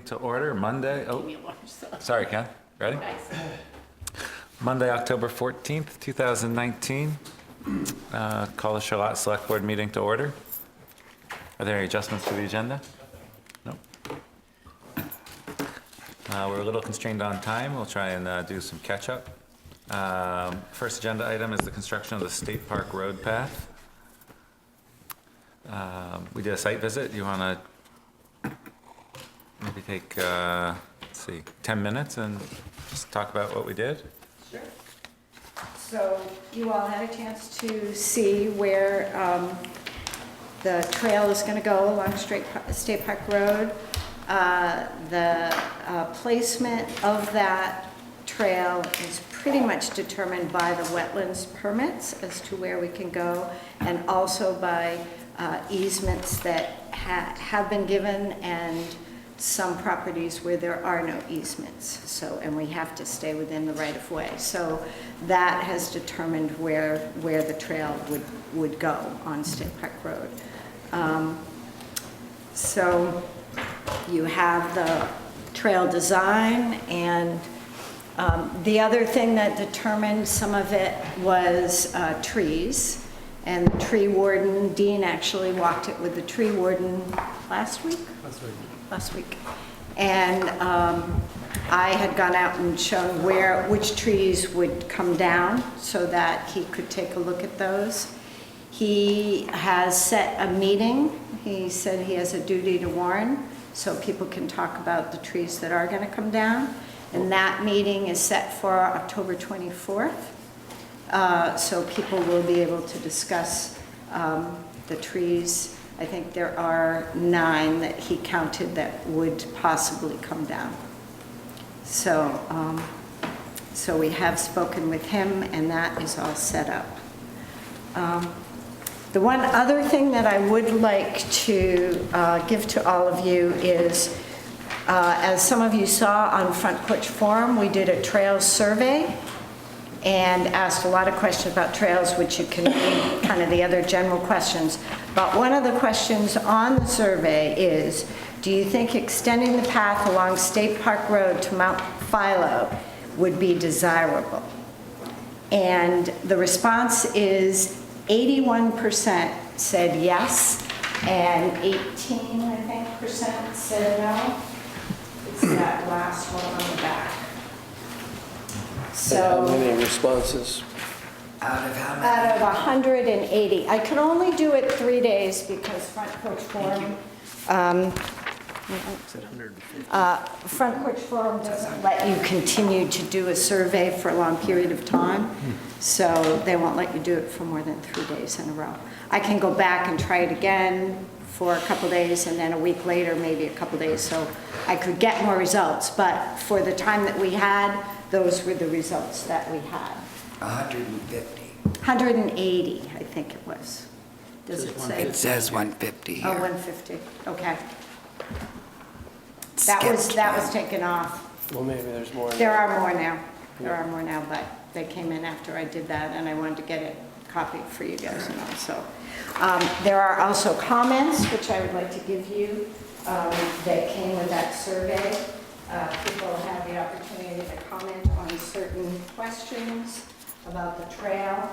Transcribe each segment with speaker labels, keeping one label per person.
Speaker 1: to order. Monday, oh, sorry, Ken. Ready?
Speaker 2: Nice.
Speaker 1: Monday, October 14th, 2019. Call the Charlotte Select Board meeting to order. Are there any adjustments to the agenda? No. We're a little constrained on time. We'll try and do some catch up. First agenda item is the construction of the State Park Road path. We did a site visit. You want to maybe take, let's see, 10 minutes and just talk about what we did?
Speaker 2: Sure. So you all had a chance to see where the trail is going to go along State Park Road. The placement of that trail is pretty much determined by the wetlands permits as to where we can go, and also by easements that have been given, and some properties where there are no easements. So, and we have to stay within the right of way. So that has determined where the trail would go on State Park Road. So you have the trail design, and the other thing that determined some of it was trees. And the tree warden, Dean actually walked it with the tree warden last week? Last week. And I had gone out and shown which trees would come down so that he could take a look at those. He has set a meeting. He said he has a duty to warn so people can talk about the trees that are going to come down. And that meeting is set for October 24th. So people will be able to discuss the trees. I think there are 9 that he counted that would possibly come down. So, so we have spoken with him, and that is all set up. The one other thing that I would like to give to all of you is, as some of you saw on Front Porch Forum, we did a trails survey and asked a lot of questions about trails, which you can read kind of the other general questions. But one of the questions on the survey is, do you think extending the path along State Park Road to Mount Philo would be desirable? And the response is 81% said yes, and 18, I think, percent said no. It's that last one on the back. So,
Speaker 3: how many responses?
Speaker 1: Out of how many?
Speaker 2: Out of 180. I could only do it 3 days because Front Porch Forum, Front Porch Forum doesn't let you continue to do a survey for a long period of time. So they won't let you do it for more than 3 days in a row. I can go back and try it again for a couple days, and then a week later, maybe a couple days, so I could get more results. But for the time that we had, those were the results that we had.
Speaker 4: 150.
Speaker 2: 180, I think it was. Does it say?
Speaker 4: It says 150
Speaker 2: Oh,
Speaker 4: here.
Speaker 2: 150, okay. That was taken off.
Speaker 3: Well, maybe there's more.
Speaker 2: There are more now. There are more now, but they came in after I did that, and I wanted to get it copied for you guys and all. So there are also comments, which I would like to give you, that came with that survey. People have the opportunity to comment on certain questions about the trail.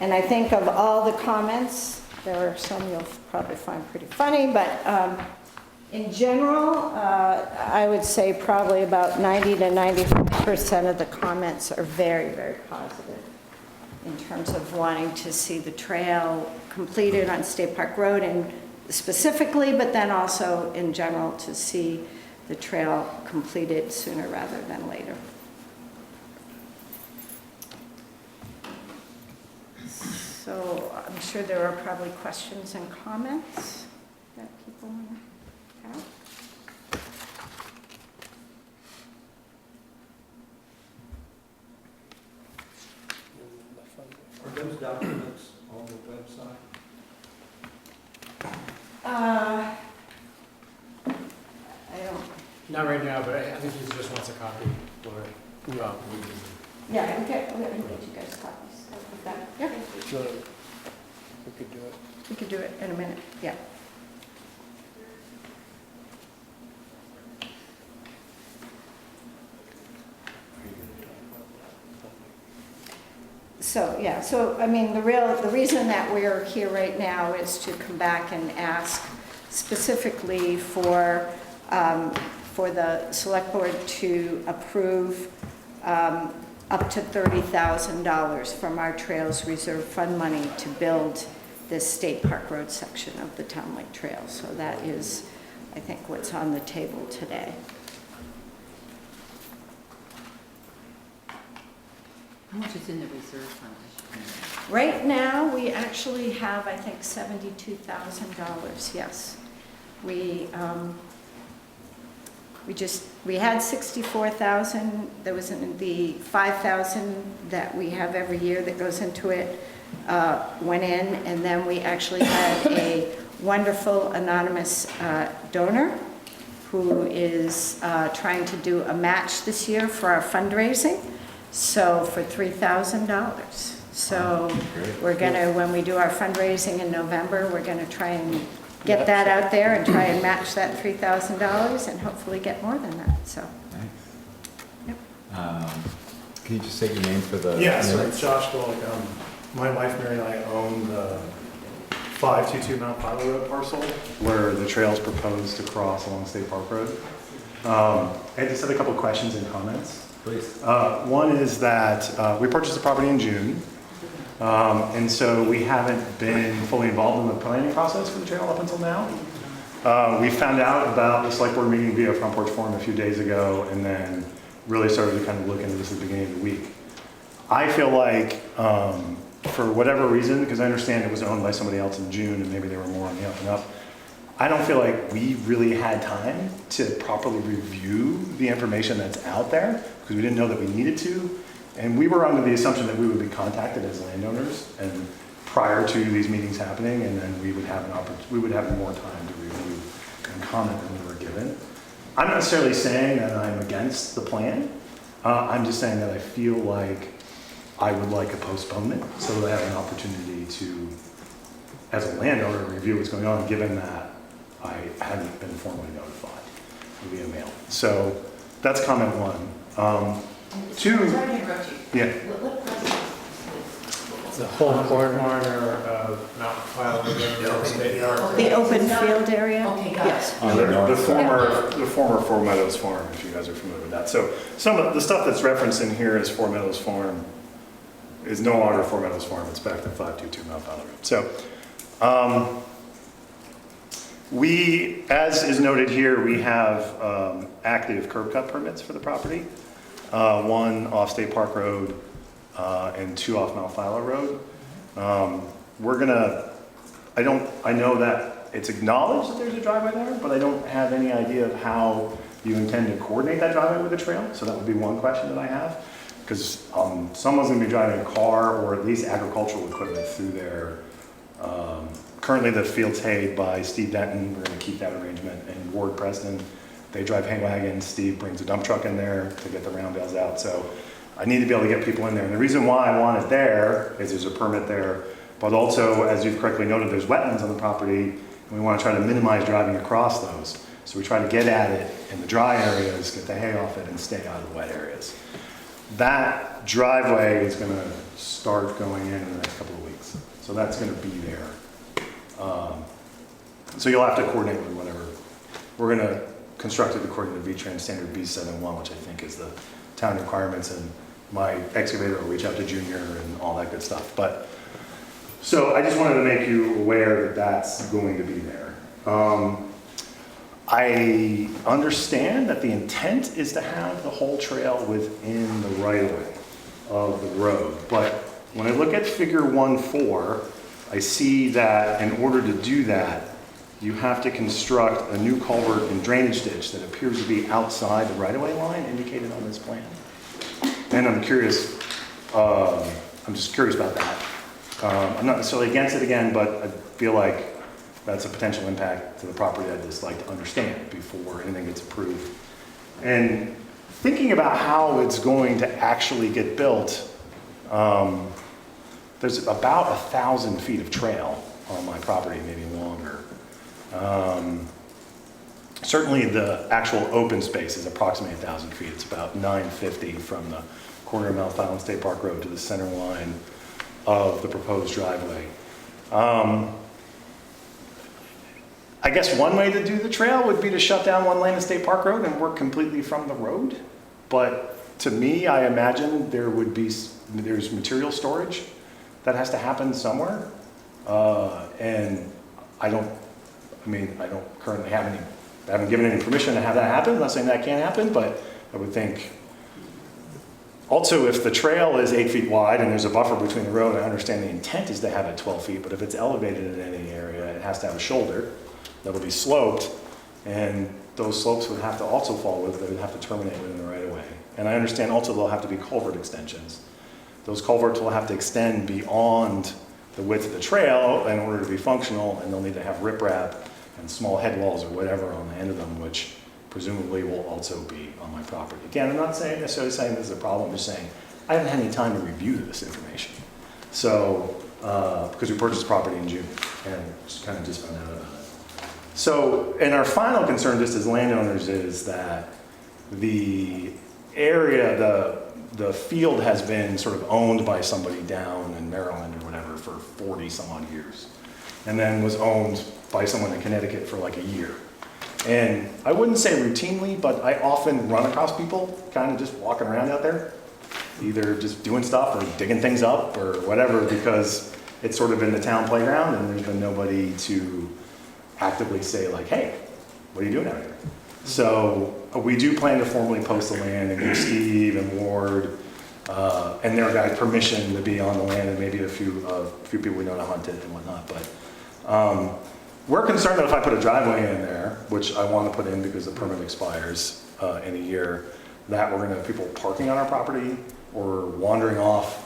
Speaker 2: And I think of all the comments, there are some you'll probably find pretty funny, but in general, I would say probably about 90 to 95% of the comments are very, very positive in terms of wanting to see the trail completed on State Park Road, and specifically, but then also in general to see the trail completed sooner rather than later. So I'm sure there are probably questions and comments that people want to have.
Speaker 5: Are those documents on the website?
Speaker 2: I don't.
Speaker 6: Not right now, but I think he just wants a copy for
Speaker 2: Yeah, I can get you guys copies of that. Yeah,
Speaker 3: So, we could do it.
Speaker 2: we could do it in a minute. Yeah. So, yeah, so, I mean, the reason that we're here right now is to come back and ask specifically for the select board to approve up to $30,000 from our Trails Reserve Fund money to build this State Park Road section of the Town Lake Trail. So that is, I think, what's on the table today.
Speaker 7: How much is in the reserve fund?
Speaker 2: Right now, we actually have, I think, $72,000, yes. We had 64,000, there was the 5,000 that we have every year that goes into it, went in, and then we actually had a wonderful anonymous donor who is trying to do a match this year for our fundraising, so for $3,000. So we're gonna, when we do our fundraising in November, we're gonna try and get that out there and try and match that $3,000 and hopefully get more than that, so.
Speaker 1: Nice.
Speaker 2: Yep.
Speaker 8: Can you just say your name for the?
Speaker 9: Yeah, so
Speaker 8: minutes?
Speaker 9: Josh Golick, my wife Mary and I own the 522 Mount Pilot Road parcel where the trail's proposed to cross along State Park Road. I just had a couple of questions and comments.
Speaker 8: Please.
Speaker 9: One is that we purchased the property in June, and so we haven't been fully involved in the planning process for the trail up until now. We found out about the select board meeting via Front Porch Forum a few days ago, and then really started to kind of look into this at the beginning of the week. I feel like, for whatever reason, because I understand it was owned by somebody else in June, and maybe they were more on the up and up, I don't feel like we really had time to properly review the information that's out there, because we didn't know that we needed to. And we were under the assumption that we would be contacted as landowners and prior to these meetings happening, and then we would have more time to review and comment than we were given. I'm not necessarily saying that I'm against the plan. I'm just saying that I feel like I would like a postponement so that I have an opportunity to, as a landowner, review what's going on, given that I hadn't been formally notified via mail. So that's comment one. Two.
Speaker 7: Sorry to interrupt you.
Speaker 9: Yeah.
Speaker 7: What project?
Speaker 3: The whole corner.
Speaker 6: Corner of Mount Pilot and State Park.
Speaker 2: The open field area?
Speaker 7: Okay, got
Speaker 2: Yes.
Speaker 7: it.
Speaker 9: The former Four Meadows Farm, if you guys are familiar with that. So some of the stuff that's referenced in here as Four Meadows Farm is no longer Four Meadows Farm. It's back to 522 Mount Pilot Road. So we, as is noted here, we have active curb cut permits for the property. One off State Park Road and two off Mount Philo Road. I know that it's acknowledged that there's a driveway there, but I don't have any idea of how you intend to coordinate that driveway with the trail. So that would be one question that I have. Because someone's gonna be driving a car or at least agricultural equipment through there. Currently the field's hayed by Steve Denton. We're gonna keep that arrangement. And Ward Preston, they drive hay wagons. Steve brings a dump truck in there to get the round bales out. So I need to be able to get people in there. And the reason why I want it there is there's a permit there, but also, as you've correctly noted, there's wetlands on the property, and we want to try to minimize driving across those. So we try to get at it in the dry areas, get the hay off it, and stay out of the wet areas. That driveway is going to start going in the next couple of weeks. So that's going to be there. So you'll have to coordinate with whatever. We're going to construct it according to VCAM standard B71, which I think is the town requirements, and my excavator will reach out to Junior and all that good stuff. But so I just wanted to make you aware that that's going to be there. I understand that the intent is to have the whole trail within the right-of-way of the road, but when I look at figure 1.4, I see that in order to do that, you have to construct a new culvert and drainage ditch that appears to be outside the right-of-way line indicated on this plan. And I'm curious, I'm just curious about that. I'm not necessarily against it again, but I feel like that's a potential impact to the property I'd just like to understand before anything gets approved. And thinking about how it's going to actually get built, there's about 1,000 feet of trail on my property, maybe longer. Certainly the actual open space is approximately 1,000 feet. It's about 950 from the corner of Mount Fallon State Park Road to the center line of the proposed driveway. I guess one way to do the trail would be to shut down one lane of State Park Road and work completely from the road. But to me, I imagine there's material storage that has to happen somewhere. And I don't currently have any, I haven't given any permission to have that happen. I'm not saying that can't happen, but I would think. Also, if the trail is 8 feet wide and there's a buffer between the road, I understand the intent is to have it 12 feet, but if it's elevated in any area, it has to have a shoulder that'll be sloped, and those slopes would have to also fall with, they would have to terminate within the right of way. And I understand also there'll have to be culvert extensions. Those culverts will have to extend beyond the width of the trail in order to be functional, and they'll need to have riprap and small head walls or whatever on the end of them, which presumably will also be on my property. Again, I'm not necessarily saying this is a problem, I'm just saying I haven't had any time to review this information. So, because we purchased property in June and just found out about it. So, and our final concern just as landowners is that the area, the field has been sort of owned by somebody down in Maryland or whatever for 40 some odd years. And then was owned by someone in Connecticut for like a year. And I wouldn't say routinely, but I often run across people kind of just walking around out there, either just doing stuff or digging things up or whatever, because it's sort of been the town playground and there's been nobody to actively say like, hey, what are you doing out here? So we do plan to formally post the land and give Steve and Ward and their guys permission to be on the land, and maybe a few people we know to hunt it and whatnot. But we're concerned that if I put a driveway in there, which I want to put in because the permit expires in a year, that we're going to have people parking on our property or wandering off,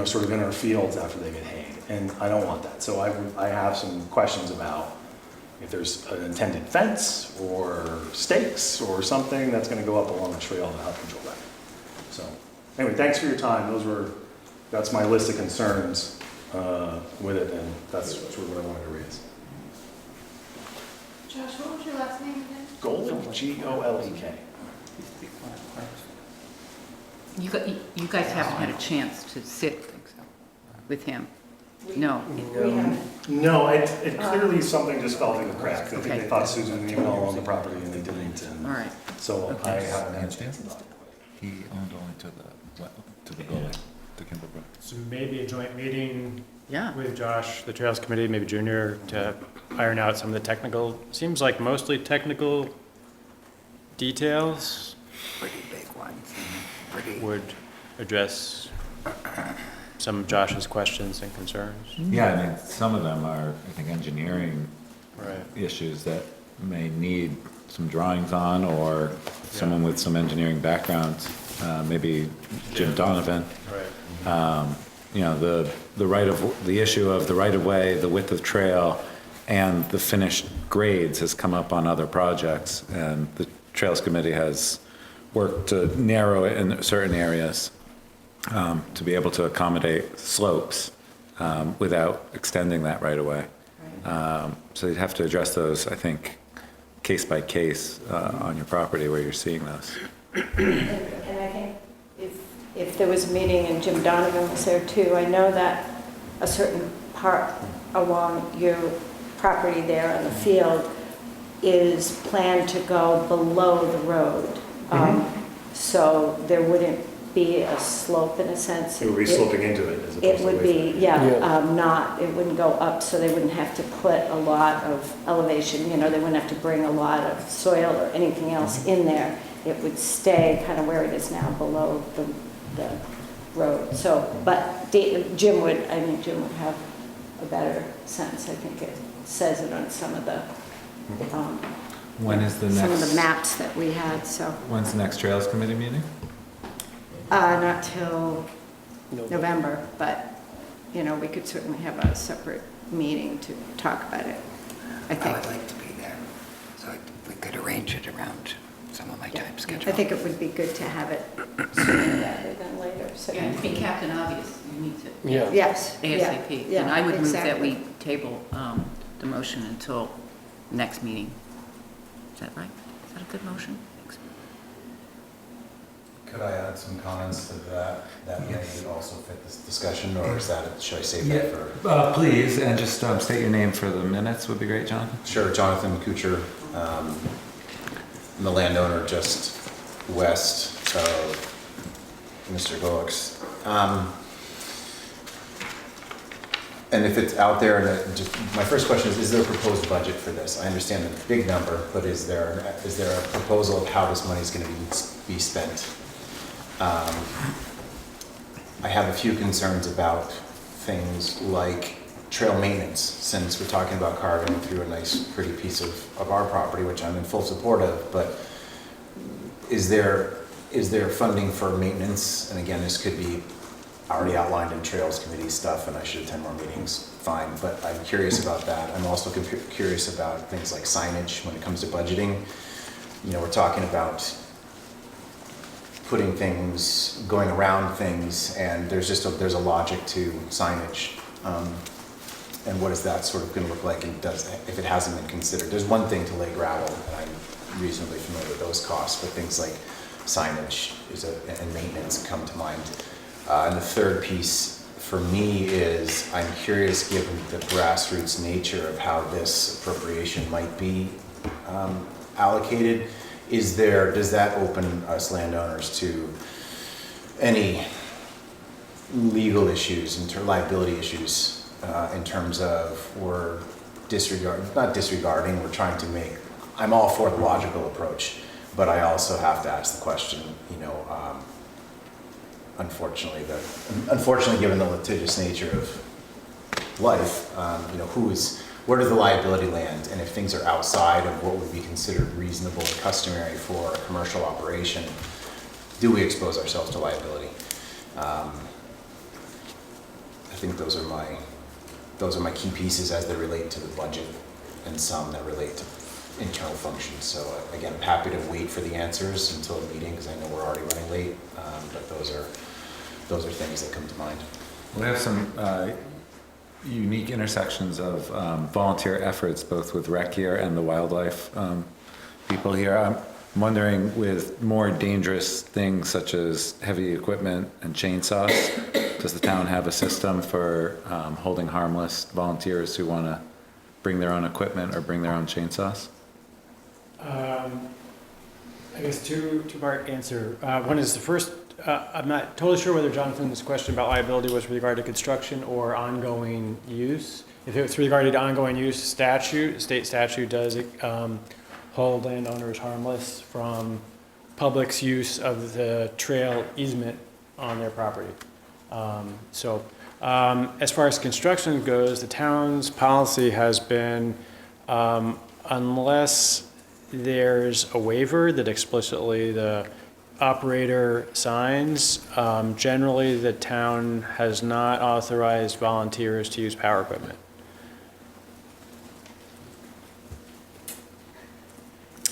Speaker 9: sort of in our fields after they get hayed. And I don't want that. So I have some questions about if there's an intended fence or stakes or something that's going to go up along the trail to help control that. So anyway, thanks for your time. That's my list of concerns with it, and that's sort of what I wanted to raise.
Speaker 7: Josh, what was your last name again?
Speaker 9: Golek, G-O-L-E-K.
Speaker 7: You guys haven't had a chance to sit with him? No.
Speaker 2: We haven't.
Speaker 9: No, it clearly something just fell through the cracks. I think
Speaker 7: Okay.
Speaker 9: they thought Susan and even all on the property and they didn't. And
Speaker 7: All right.
Speaker 9: so I haven't had a chance to talk.
Speaker 8: He owned only to the gully, to Kimberbrook.
Speaker 6: So maybe a joint meeting
Speaker 7: Yeah.
Speaker 6: with Josh, the Trails Committee, maybe Junior, to iron out some of the technical, seems like mostly technical details
Speaker 4: Pretty big ones. Pretty.
Speaker 6: would address some of Josh's questions and concerns.
Speaker 8: Yeah, I mean, some of them are, I think, engineering
Speaker 6: Right.
Speaker 8: issues that may need some drawings on, or someone with some engineering background, maybe Jim Donovan.
Speaker 6: Right.
Speaker 8: The issue of the right of way, the width of trail, and the finished grades has come up on other projects, and the Trails Committee has worked to narrow it in certain areas to be able to accommodate slopes without extending that right of way. So you'd have to address those, I think, case by case on your property where you're seeing those.
Speaker 2: And I think if there was a meeting and Jim Donovan was there too, I know that a certain part along your property there on the field is planned to go below the road. So there wouldn't be a slope in a sense.
Speaker 9: It would be sloping into it as opposed
Speaker 2: It
Speaker 9: to
Speaker 2: would
Speaker 9: away
Speaker 2: be, it wouldn't go up, so they wouldn't have to put a lot of elevation, they wouldn't have to bring a lot of soil or anything else in there. It would stay kind of where it is now, below the road. So, but Jim would have a better sense. I think it says it on some of the,
Speaker 8: When is the
Speaker 2: some of the
Speaker 8: next,
Speaker 2: maps that we had, so.
Speaker 8: when's the next Trails Committee meeting?
Speaker 2: Not till November, but, we could certainly have a separate meeting to talk about it, I
Speaker 4: I
Speaker 2: think.
Speaker 4: would like to be there, so we could arrange it around some of my time schedule.
Speaker 2: I think it would be good to have it sooner rather than later, so.
Speaker 7: Yeah, to be Captain Obvious, you need to.
Speaker 3: Yeah.
Speaker 2: Yes. yeah,
Speaker 7: ASAP.
Speaker 2: yeah,
Speaker 7: And I would move that
Speaker 2: exactly.
Speaker 7: we table the motion until next meeting. Is that right? Is that a good motion? Thanks.
Speaker 10: Could I add some comments to that? That may also fit this discussion, or is that, should I save that for?
Speaker 1: Please, and just state your name for the minutes would be great, Jonathan.
Speaker 10: Sure, Jonathan Kuchar, I'm the landowner just west of Mr. Goix. And if it's out there, and just, my first question is there a proposed budget for this? I understand the big number, but is there a proposal of how this money is going to be spent? I have a few concerns about things like trail maintenance, since we're talking about carving through a nice, pretty piece of our property, which I'm in full support of, but is there funding for maintenance? And again, this could be already outlined in Trails Committee stuff, and I should attend more meetings, fine, but I'm curious about that. I'm also curious about things like signage when it comes to budgeting. You know, we're talking about putting things, going around things, and there's a logic to signage. And what is that sort of going to look like, and if it hasn't been considered? There's one thing to lay gravel, and I'm reasonably familiar with those costs, but things like signage and maintenance come to mind. And the third piece for me is I'm curious, given the grassroots nature of how this appropriation might be allocated, does that open us landowners to any legal issues, liability issues, in terms of we're not disregarding, we're trying to make, I'm all for the logical approach, but I also have to ask the question, you know, unfortunately, given the litigious nature of life, you know, where does the liability land? And if things are outside of what would be considered reasonable and customary for a commercial operation, do we expose ourselves to liability? I think those are my key pieces as they relate to the budget, and some that relate to internal functions. So again, I'm happy to wait for the answers until the meeting, because I know we're already running late, but those are things that come to mind.
Speaker 1: We have some unique intersections of volunteer efforts, both with rec here and the wildlife people here. I'm wondering, with more dangerous things such as heavy equipment and chainsaws, does the town have a system for holding harmless volunteers who want to bring their own equipment or bring their own chainsaws?
Speaker 6: I guess two-part answer. One is the first, I'm not totally sure whether Jonathan's question about liability was with regard to construction or ongoing use. If it's regarded to ongoing use, state statute does hold landowners harmless from public's use of the trail easement on their property. As far as construction goes, the town's policy has been, unless there's a waiver that explicitly the operator signs, generally the town has not authorized volunteers to use power equipment.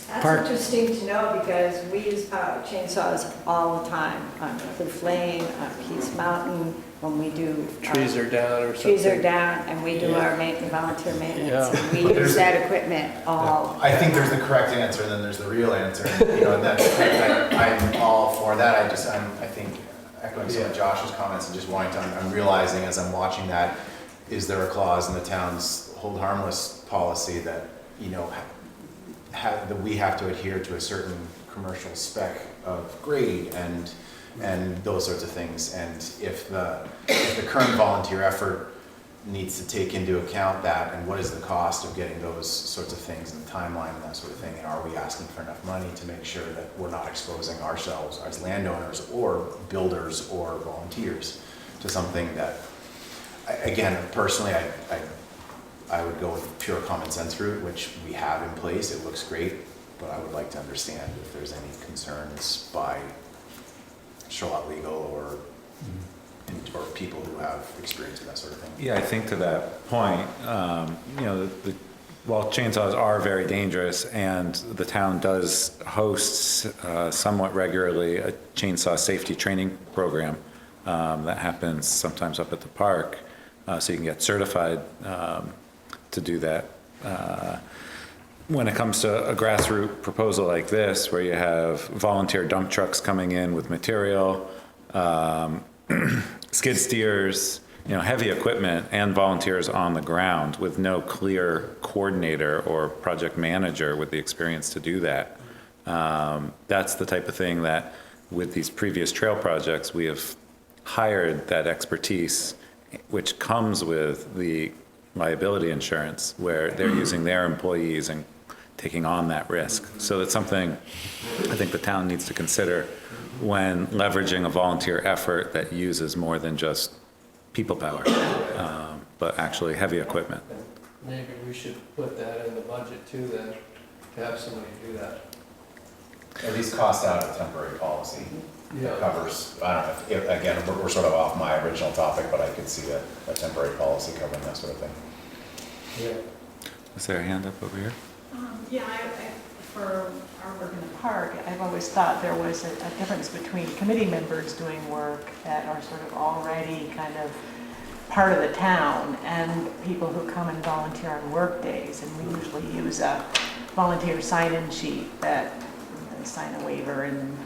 Speaker 2: That's interesting to know, because we use power chainsaws all the time on Cliff Lane, on Keys Mountain, when we do.
Speaker 3: Trees are down or something.
Speaker 2: Trees are down, and we do our volunteer maintenance, and we use that equipment all.
Speaker 10: I think there's the correct answer, and then there's the real answer. You know, and that's, I'm all for that. I think echoing some of Josh's comments and just wanting to, I'm realizing as I'm watching that, is there a clause in the town's hold harmless policy that, you know, that we have to adhere to a certain commercial spec of grade and those sorts of things. And if the current volunteer effort needs to take into account that, and what is the cost of getting those sorts of things and the timeline and that sort of thing, and are we asking for enough money to make sure that we're not exposing ourselves as landowners or builders or volunteers to something that, again, personally, I would go with pure common sense route, which we have in place. It looks great, but I would like to understand if there's any concerns by Charlotte Legal or people who have experience with that sort of thing.
Speaker 1: Yeah, I think to that point, you know, while chainsaws are very dangerous, and the town does host somewhat regularly a chainsaw safety training program that happens sometimes up at the park, so you can get certified to do that.
Speaker 8: when it comes to a grassroots proposal like this, where you have volunteer dump trucks coming in with material, skid steers, heavy equipment and volunteers on the ground with no clear coordinator or project manager with the experience to do that. That's the type of thing that with these previous trail projects, we have hired that expertise, which comes with the liability insurance, where they're using their employees and taking on that risk. So that's something I think the town needs to consider when leveraging a volunteer effort that uses more than just people power, but actually heavy equipment.
Speaker 3: Maybe we should put that in the budget too, then, to have somebody do that.
Speaker 10: At least cost out a temporary policy
Speaker 3: Yeah.
Speaker 10: that covers, I don't know, again, we're sort of off my original topic, but I could see a temporary policy covering that sort of thing.
Speaker 3: Yeah.
Speaker 8: Is there a hand up over here?
Speaker 11: Yeah, for our work in the park, I've always thought there was a difference between committee members doing work that are sort of already kind of part of the town and people who come and volunteer on work days. And we usually use a volunteer sign-in sheet that they sign a waiver and,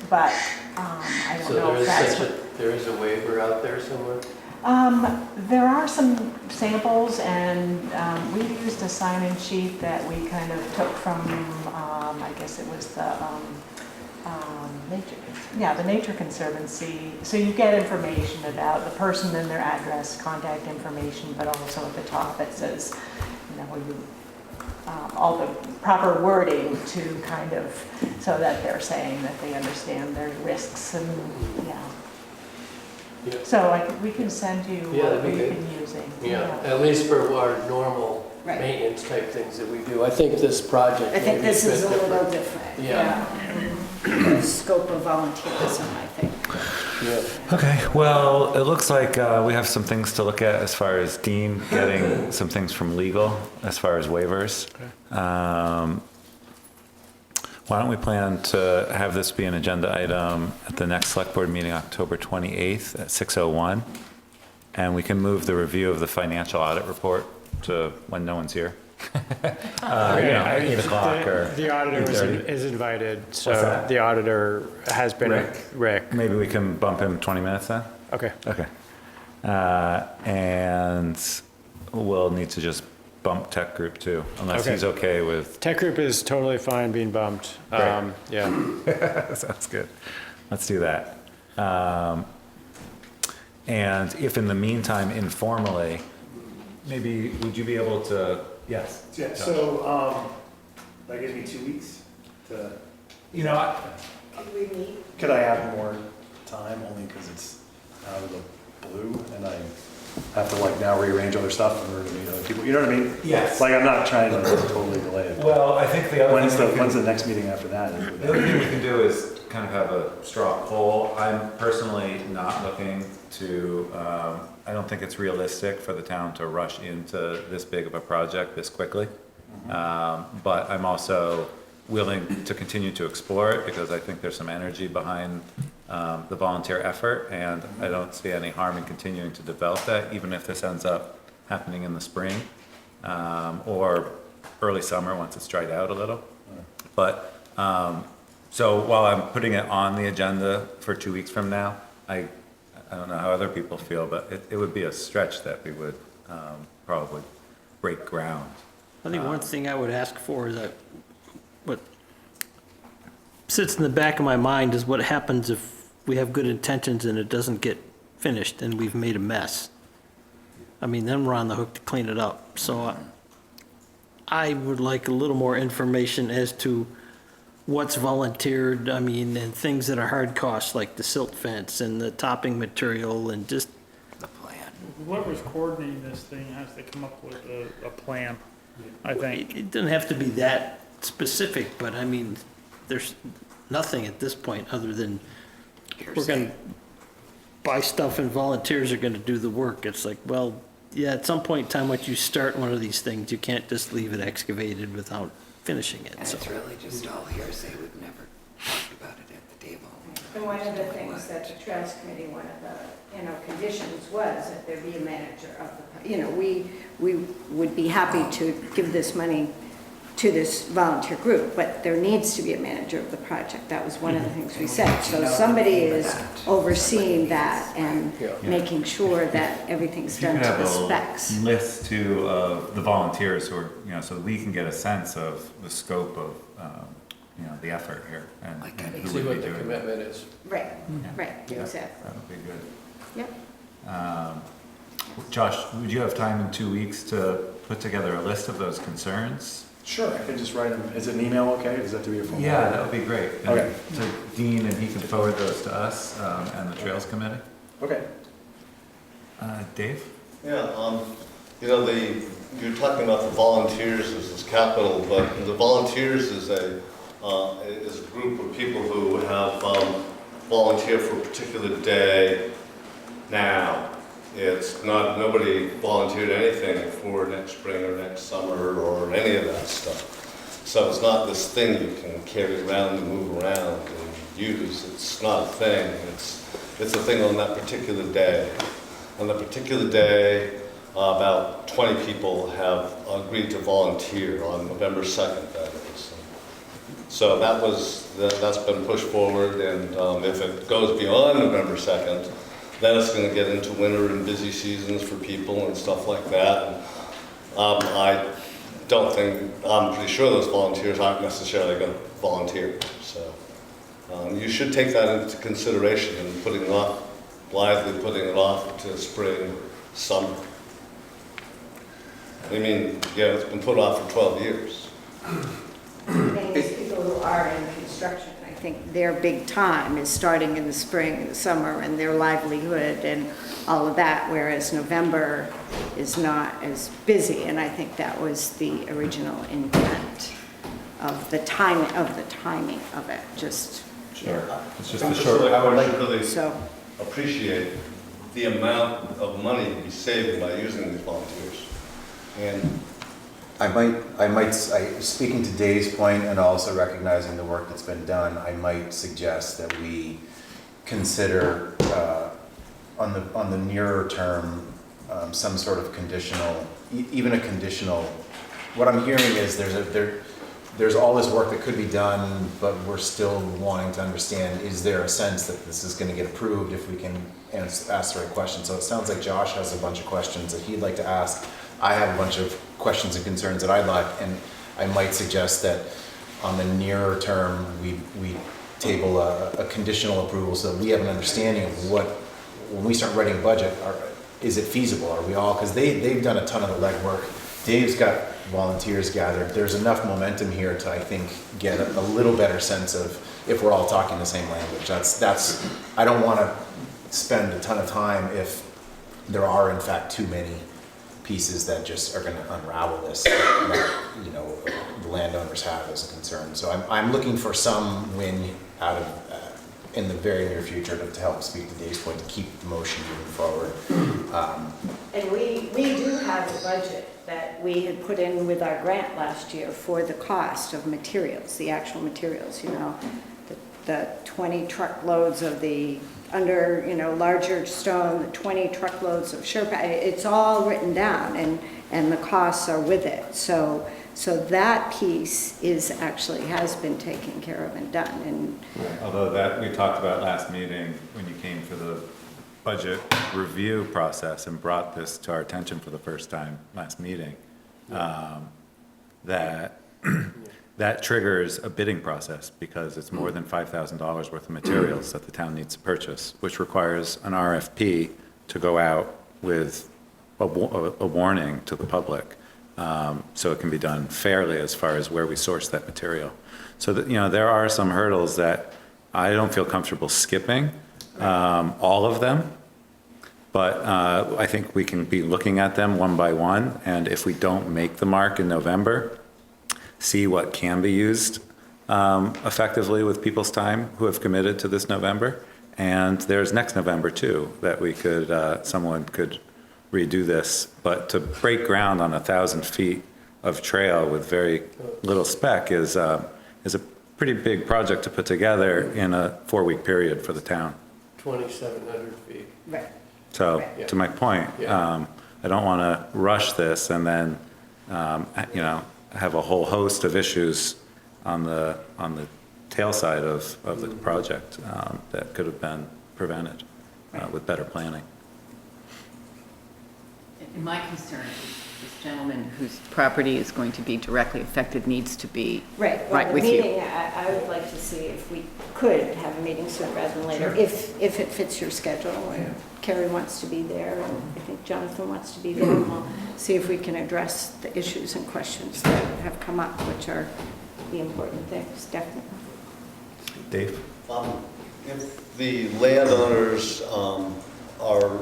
Speaker 11: but I don't know if that's what.
Speaker 3: There is a waiver out there somewhere?
Speaker 11: There are some samples, and we used a sign-in sheet that we kind of took from, I guess it was the the Nature Conservancy. So you get information about the person and their address, contact information, but also at the top it says, all the proper wording to kind of, so that they're saying that they understand their risks and,
Speaker 3: Yeah.
Speaker 11: So we can send you
Speaker 3: Yeah,
Speaker 11: what
Speaker 3: that'd be
Speaker 11: we've
Speaker 3: good.
Speaker 11: been using.
Speaker 3: Yeah, at least for our normal
Speaker 2: Right.
Speaker 3: maintenance type things that we do. I think this project
Speaker 2: I think
Speaker 3: may be
Speaker 2: this is a
Speaker 3: bit
Speaker 2: little
Speaker 3: different.
Speaker 2: different.
Speaker 3: Yeah.
Speaker 2: The scope of volunteerism, I think.
Speaker 3: Yeah.
Speaker 8: Okay, well, it looks like we have some things to look at as far as Dean getting some things from legal as far as waivers. Why don't we plan to have this be an agenda item at the next select board meeting, October 28th at 6:01? And we can move the review of the financial audit report to when no one's here. 8 o'clock or
Speaker 6: The auditor
Speaker 8: 8:30.
Speaker 6: is invited,
Speaker 8: What's
Speaker 6: so
Speaker 8: that?
Speaker 6: the auditor has been. Rick.
Speaker 8: Maybe we can bump him 20 minutes then?
Speaker 6: Okay.
Speaker 8: Okay. And we'll need to just bump tech group too, unless
Speaker 6: Okay.
Speaker 8: he's okay with,
Speaker 6: Tech group is totally fine being bumped.
Speaker 8: Great.
Speaker 6: Yeah.
Speaker 8: sounds good. Let's do that. And if in the meantime, informally, maybe, would you be able to, yes?
Speaker 9: Yeah, so, that gives me 2 weeks to,
Speaker 2: Could we meet?
Speaker 9: could I have more time, only because it's out of the blue, and I have to now rearrange other stuff in order to meet other people, you know what I mean?
Speaker 8: Yes.
Speaker 9: I'm not trying to totally delay it.
Speaker 8: Well, I think the other
Speaker 9: When's
Speaker 8: thing
Speaker 9: the,
Speaker 8: we
Speaker 9: when's
Speaker 8: can,
Speaker 9: the next meeting after that?
Speaker 8: the other thing we can do is kind of have a straw poll. I'm personally not looking to, I don't think it's realistic for the town to rush into this big of a project this quickly. But I'm also willing to continue to explore it because I think there's some energy behind the volunteer effort, and I don't see any harm in continuing to develop that, even if this ends up happening in the spring or early summer once it's dried out a little. But so while I'm putting it on the agenda for 2 weeks from now, I don't know how other people feel, but it would be a stretch that we would probably break ground.
Speaker 12: I think one thing I would ask for is that what sits in the back of my mind is what happens if we have good intentions and it doesn't get finished and we've made a mess. I mean, then we're on the hook to clean it up. So I would like a little more information as to what's volunteered, I mean, and things that are hard costs, like the silt fence and the topping material and just,
Speaker 4: The plan.
Speaker 13: Whoever's coordinating this thing has to come up with a plan, I think.
Speaker 12: it doesn't have to be that specific, but I mean, there's nothing at this point other than we're gonna buy stuff and volunteers are gonna do the work. It's like, well, yeah, at some point in time, once you start one of these things, you can't just leave it excavated without finishing it,
Speaker 4: And
Speaker 12: so.
Speaker 4: it's really just all hearsay, we've never talked about it at the table.
Speaker 2: And one of the things that the Trails Committee, one of the, conditions was that there be a manager of the, we would be happy to give this money to this volunteer group, but there needs to be a manager of the project. That was one of the things we said. So somebody is overseeing that and making sure that everything's done to the specs.
Speaker 8: List too of the volunteers who are, so we can get a sense of the scope of, the effort here and who
Speaker 3: See
Speaker 8: would
Speaker 3: what
Speaker 8: be
Speaker 3: the
Speaker 8: doing it.
Speaker 3: commitment is.
Speaker 2: Right, right,
Speaker 8: Yeah,
Speaker 2: exactly.
Speaker 8: that would be good.
Speaker 2: Yep.
Speaker 8: Josh, would you have time in 2 weeks to put together a list of those concerns?
Speaker 9: Sure, I can just write them. Is an email okay? Does that have to be a phone?
Speaker 8: Yeah, that would be great. And
Speaker 9: Okay.
Speaker 8: to Dean, and he can forward those to us and the Trails Committee.
Speaker 9: Okay.
Speaker 8: Dave?
Speaker 14: Yeah, you're talking about the volunteers as capital, but the volunteers is a group of people who have volunteered for a particular day now. It's not, nobody volunteered anything for next spring or next summer or any of that stuff. So it's not this thing you can carry around and move around and use. It's not a thing. It's a thing on that particular day. On that particular day, about 20 people have agreed to volunteer on November 2nd, that is. So that's been pushed forward, and if it goes beyond November 2nd, then it's going to get into winter and busy seasons for people and stuff like that. And, I'm pretty sure those volunteers aren't necessarily going to volunteer. So you should take that into consideration and blithely putting it off to spring, summer. I mean, it's been put off for 12 years.
Speaker 2: Things people who are in construction, I think their big time is starting in the spring and the summer and their livelihood and all of that, whereas November is not as busy. And I think that was the original intent of the timing of it, just.
Speaker 8: Sure. It's just a
Speaker 14: I
Speaker 8: short.
Speaker 14: would like to really
Speaker 2: So,
Speaker 14: appreciate the amount of money to be saved by using these volunteers. And
Speaker 10: speaking to Dave's point and also recognizing the work that's been done, I might suggest that we consider on the nearer term some sort of conditional, even a conditional. What I'm hearing is there's all this work that could be done, but we're still wanting to understand, is there a sense that this is going to get approved if we can ask the right questions? So it sounds like Josh has a bunch of questions that he'd like to ask. I have a bunch of questions and concerns that I'd like, and I might suggest that on the nearer term, we table a conditional approval so that we have an understanding of what, when we start writing a budget, is it feasible? Are we all, because they've done a ton of the legwork. Dave's got volunteers gathered. There's enough momentum here to, I think, get a little better sense of if we're all talking the same language. That's I don't want to spend a ton of time if there are in fact too many pieces that just are going to unravel this that the landowners have as a concern. So I'm looking for some win out of in the very near future to help speak to Dave's point to keep the motion moving forward.
Speaker 2: and we do have a budget that we had put in with our grant last year for the cost of materials, the actual materials, the 20 truckloads of the larger stone, the 20 truckloads of Sherpa. It's all written down and the costs are with it. So that piece has been taken care of and done. And
Speaker 8: Although that we talked about last meeting when you came for the budget review process and brought this to our attention for the first time last meeting, that triggers a bidding process because it's more than $5,000 worth of materials that the town needs to purchase, which requires an RFP to go out with a warning to the public. So it can be done fairly as far as where we source that material. So that, there are some hurdles that I don't feel comfortable skipping, all of them, but I think we can be looking at them one by one, and if we don't make the mark in November, see what can be used effectively with people's time who have committed to this November. And there's next November too, that we could, someone could redo this. But to break ground on 1,000 feet of trail with very little spec is a pretty big project to put together in a 4-week period for the town.
Speaker 3: 2,700 feet.
Speaker 2: Right.
Speaker 8: So,
Speaker 3: Right.
Speaker 8: to my point,
Speaker 3: Yeah.
Speaker 8: I don't want to rush this and then, have a whole host of issues on the tail side of the project that could have been prevented with better planning.
Speaker 7: And my concern is this gentleman whose property is going to be directly affected needs to be
Speaker 2: Right, well,
Speaker 7: right
Speaker 2: the
Speaker 7: with you.
Speaker 2: meeting, I would like to see if we could have a meeting sooner rather than later, if it fits your schedule, and Carrie wants to be there, and I think Jonathan wants to be there, and we'll see if we can address the issues and questions that have come up, which are the important things, definitely.
Speaker 8: Dave?
Speaker 14: If the landowners are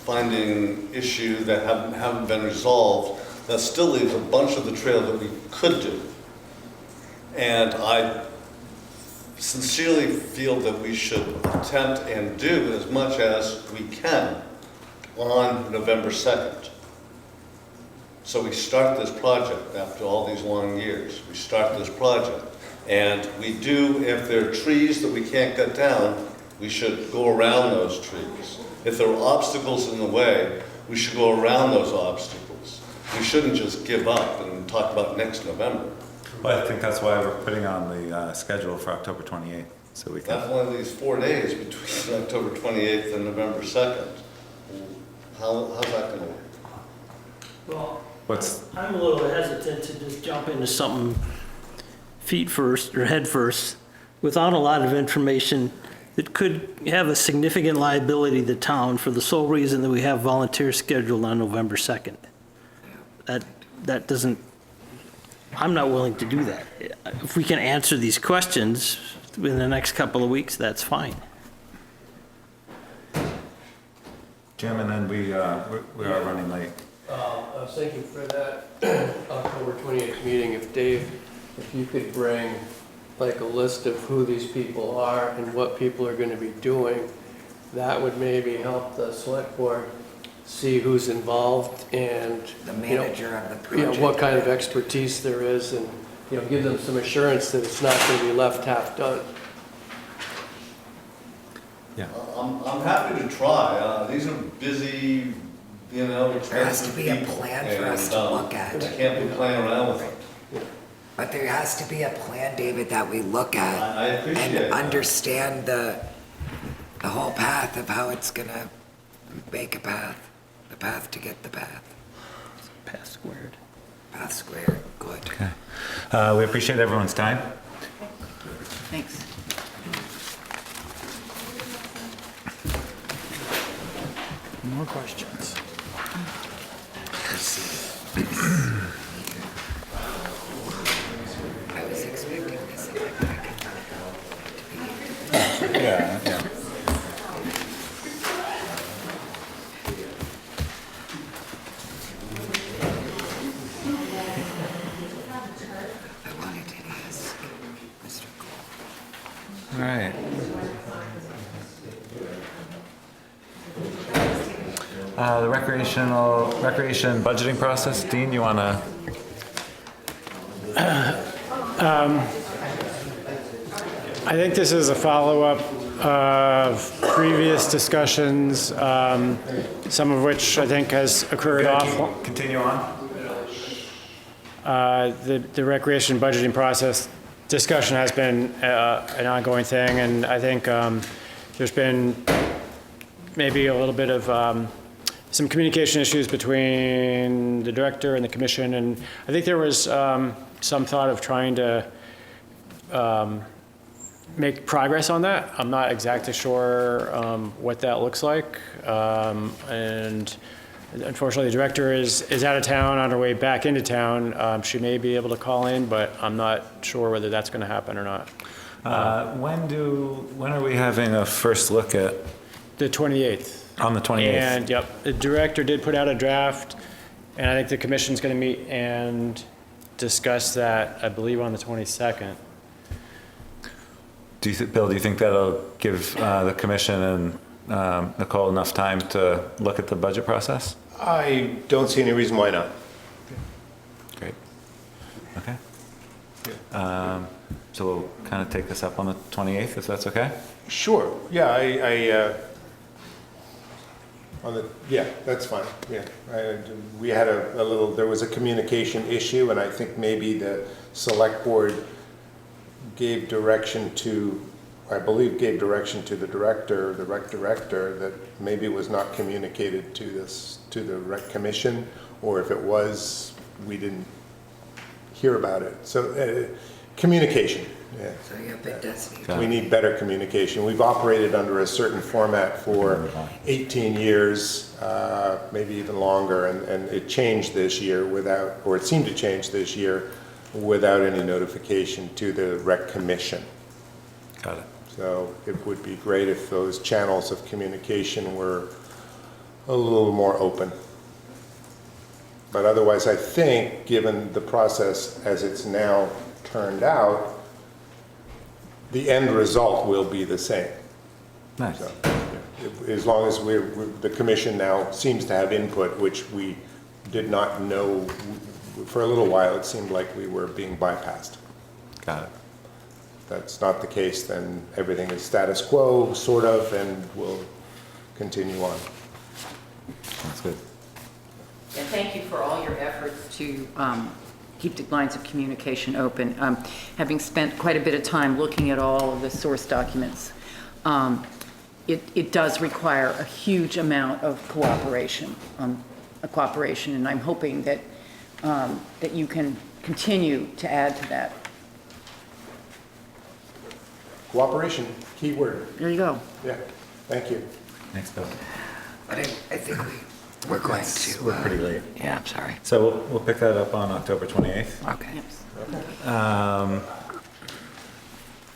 Speaker 14: finding issues that haven't been resolved, that still leaves a bunch of the trail that we could do. And I sincerely feel that we should attempt and do as much as we can on November 2nd. So we start this project after all these long years. We start this project. And we do, if there are trees that we can't cut down, we should go around those trees. If there are obstacles in the way, we should go around those obstacles. We shouldn't just give up and talk about next November.
Speaker 8: Well, I think that's why we're putting on the schedule for October 28th, so we
Speaker 14: That's
Speaker 8: can.
Speaker 14: one of these 4 days between October 28th and November 2nd. How's that gonna work?
Speaker 12: Well,
Speaker 8: What's,
Speaker 12: I'm a little hesitant to just jump into something feet first or head first without a lot of information that could have a significant liability to the town for the sole reason that we have volunteers scheduled on November 2nd. That doesn't, I'm not willing to do that. If we can answer these questions in the next couple of weeks, that's fine.
Speaker 8: Jim, and then we are running late.
Speaker 3: I was thinking for that October 28th meeting, if you could bring like a list of who these people are and what people are going to be doing, that would maybe help the select board see who's involved and,
Speaker 4: The
Speaker 3: you know,
Speaker 4: manager of the project.
Speaker 3: what kind of expertise there is, and, give them some assurance that it's not going to be left half done.
Speaker 8: Yeah.
Speaker 14: I'm happy to try. These are busy,
Speaker 4: There has to
Speaker 14: expensive
Speaker 4: be a
Speaker 14: people,
Speaker 4: plan for us
Speaker 14: and,
Speaker 4: to look at.
Speaker 14: I can't be playing around with it.
Speaker 4: But there has to be a plan, David, that we look at.
Speaker 14: I appreciate
Speaker 4: and
Speaker 14: that.
Speaker 4: understand the whole path of how it's gonna make a path, the path to get the path.
Speaker 12: Pass squared.
Speaker 4: Path squared, good.
Speaker 8: Okay. We appreciate everyone's time.
Speaker 7: Thanks.
Speaker 6: More questions?
Speaker 4: I was expecting this in my packet.
Speaker 8: Yeah, yeah.
Speaker 4: I wanted to ask Mr. Cole.
Speaker 8: All right. The recreation budgeting process, Dean, you want to?
Speaker 6: I think this is a follow-up of previous discussions, some of which I think has occurred off.
Speaker 8: Continue on.
Speaker 6: The recreation budgeting process discussion has been an ongoing thing, and I think there's been maybe a little bit of some communication issues between the director and the commission, and I think there was some thought of trying to make progress on that. I'm not exactly sure what that looks like, and unfortunately, the director is out of town, on her way back into town. She may be able to call in, but I'm not sure whether that's going to happen or not.
Speaker 8: When are we having a first look at?
Speaker 6: The 28th.
Speaker 8: On the 28th?
Speaker 6: And, yep, the director did put out a draft, and I think the commission's going to meet and discuss that, I believe, on the 22nd.
Speaker 8: Bill, do you think that'll give the commission and Nicole enough time to look at the budget process?
Speaker 15: I don't see any reason why not.
Speaker 8: Great. Okay. So we'll kind of take this up on the 28th, if that's okay?
Speaker 15: Sure, yeah, yeah, that's fine, yeah. We had a little, there was a communication issue, and I think maybe the select board gave direction to, I believe gave direction to the director, the rec director, that maybe was not communicated to the rec commission, or if it was, we didn't hear about it. So, communication, yeah.
Speaker 4: So yeah, it does need.
Speaker 15: We need better communication. We've operated under a certain format for 18 years, maybe even longer, and it changed this year without, or it seemed to change this year without any notification to the rec commission.
Speaker 8: Got it.
Speaker 15: So it would be great if those channels of communication were a little more open. But otherwise, I think, given the process as it's now turned out, the end result will be the same.
Speaker 8: Nice.
Speaker 15: So, as long as the commission now seems to have input, which we did not know, for a little while it seemed like we were being bypassed.
Speaker 8: Got it.
Speaker 15: If that's not the case, then everything is status quo, sort of, and we'll continue on.
Speaker 8: That's good.
Speaker 7: And thank you for all your efforts to keep the lines of communication open. Having spent quite a bit of time looking at all of the source documents, it does require a huge amount of cooperation, and I'm hoping that that you can continue to add to that.
Speaker 15: Cooperation, key word.
Speaker 7: There you go.
Speaker 15: Yeah, thank you.
Speaker 8: Thanks, Bill.
Speaker 4: But I think we're going to.
Speaker 8: We're pretty late.
Speaker 4: Yeah, I'm sorry.
Speaker 8: So we'll pick that up on October 28th.
Speaker 4: Okay.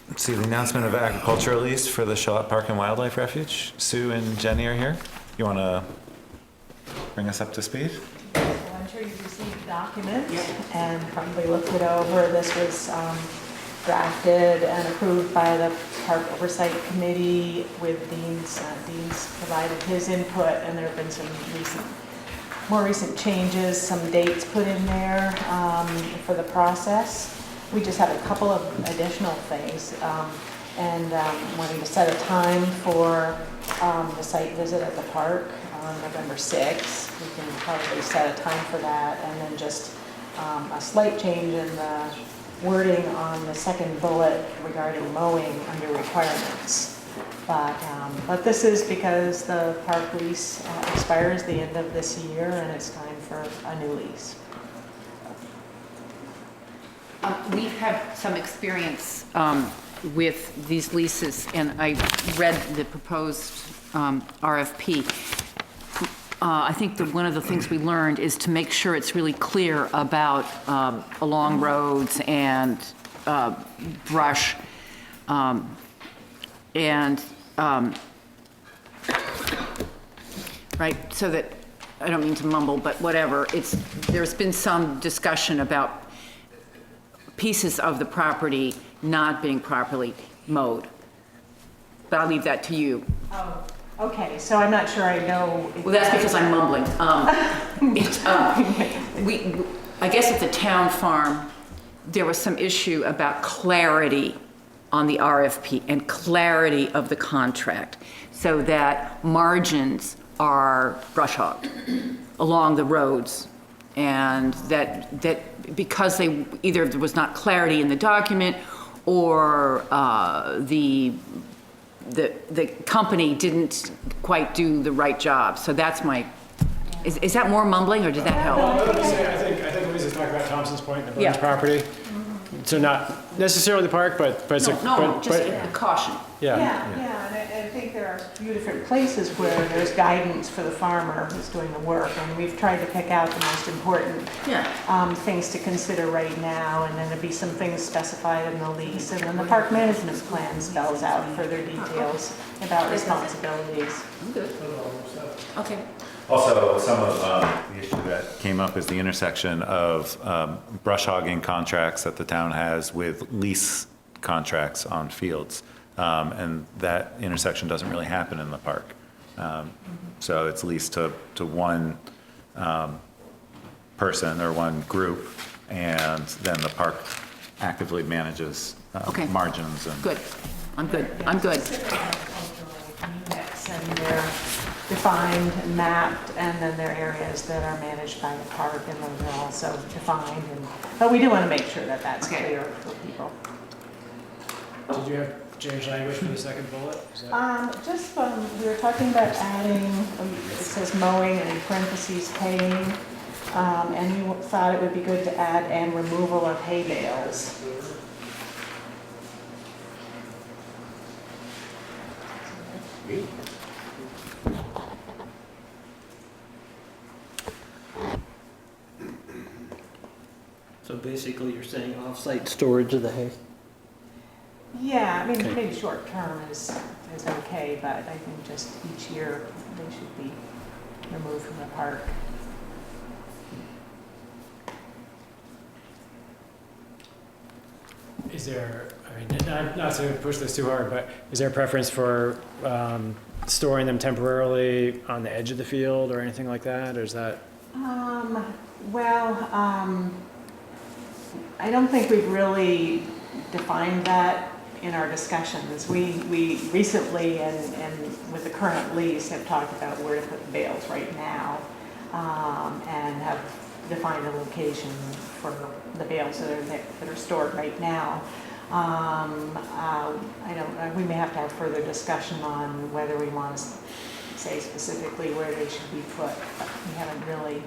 Speaker 8: Let's see, the announcement of agricultural lease for the Charlotte Park and Wildlife Refuge. Sue and Jenny are here. You want to bring us up to speed?
Speaker 11: So I'm sure you've received the document and probably looked it over. This was drafted and approved by the Park Oversight Committee with Dean's provided his input, and there have been some more recent changes, some dates put in there for the process. We just have a couple of additional things, and wanting to set a time for the site visit at the park on November 6th. We can probably set a time for that, and then just a slight change in the wording on the second bullet regarding mowing under requirements. But this is because the park lease expires the end of this year, and it's time for a new lease.
Speaker 7: We've had some experience with these leases, and I read the proposed RFP. I think that one of the things we learned is to make sure it's really clear about along roads and brush, right, so that, I don't mean to mumble, but whatever, there's been some discussion about pieces of the property not being properly mowed. But I'll leave that to you.
Speaker 11: Oh, okay, so I'm not sure I know.
Speaker 7: Well, that's because I'm mumbling. I guess at the town farm, there was some issue about clarity on the RFP and clarity of the contract, so that margins are brush hogged along the roads, and that because either there was not clarity in the document, or the company didn't quite do the right job. So that's my, is that more mumbling, or did that help?
Speaker 6: I think Lisa's talking about Thompson's Point, the village property. So not necessarily the park, but it's
Speaker 7: just a caution.
Speaker 11: Yeah, and I think there are a few different places where there's guidance for the farmer who's doing the work, and we've tried to pick out the most important things to consider right now, and then there'll be some things specified in the lease, and then the park management plan spells out further details about responsibilities.
Speaker 7: Good. Okay.
Speaker 8: Also, some of the issue that came up is the intersection of brush hogging contracts that the town has with lease contracts on fields. And that intersection doesn't really happen in the park. So it's leased to one person or one group, and then the park actively manages
Speaker 7: Okay.
Speaker 8: margins and.
Speaker 7: Good. I'm good. I'm good.
Speaker 11: Units, and they're defined and mapped, and then there are areas that are managed by the park, and those are also defined. But we do want to make sure that that's
Speaker 7: Okay.
Speaker 11: clear for people.
Speaker 6: Did you have changed language for the second bullet? Is that-
Speaker 11: We were talking about adding, it says mowing and in parentheses haying, and you thought it would be good to add and removal of hay bales.
Speaker 12: So basically, you're saying off-site storage of the hay?
Speaker 11: Yeah, I mean,
Speaker 12: Okay.
Speaker 11: maybe short term is okay, but I think just each year they should be removed from the park.
Speaker 6: Is there, I mean, not to push this too hard, but is there a preference for storing them temporarily on the edge of the field or anything like that, or is that?
Speaker 11: I don't think we've really defined that in our discussions. We recently, and with the current lease, have talked about where to put the bales right now, and have defined a location for the bales that are stored right now. We may have to have further discussion on whether we want to say specifically where they should be put, but we haven't really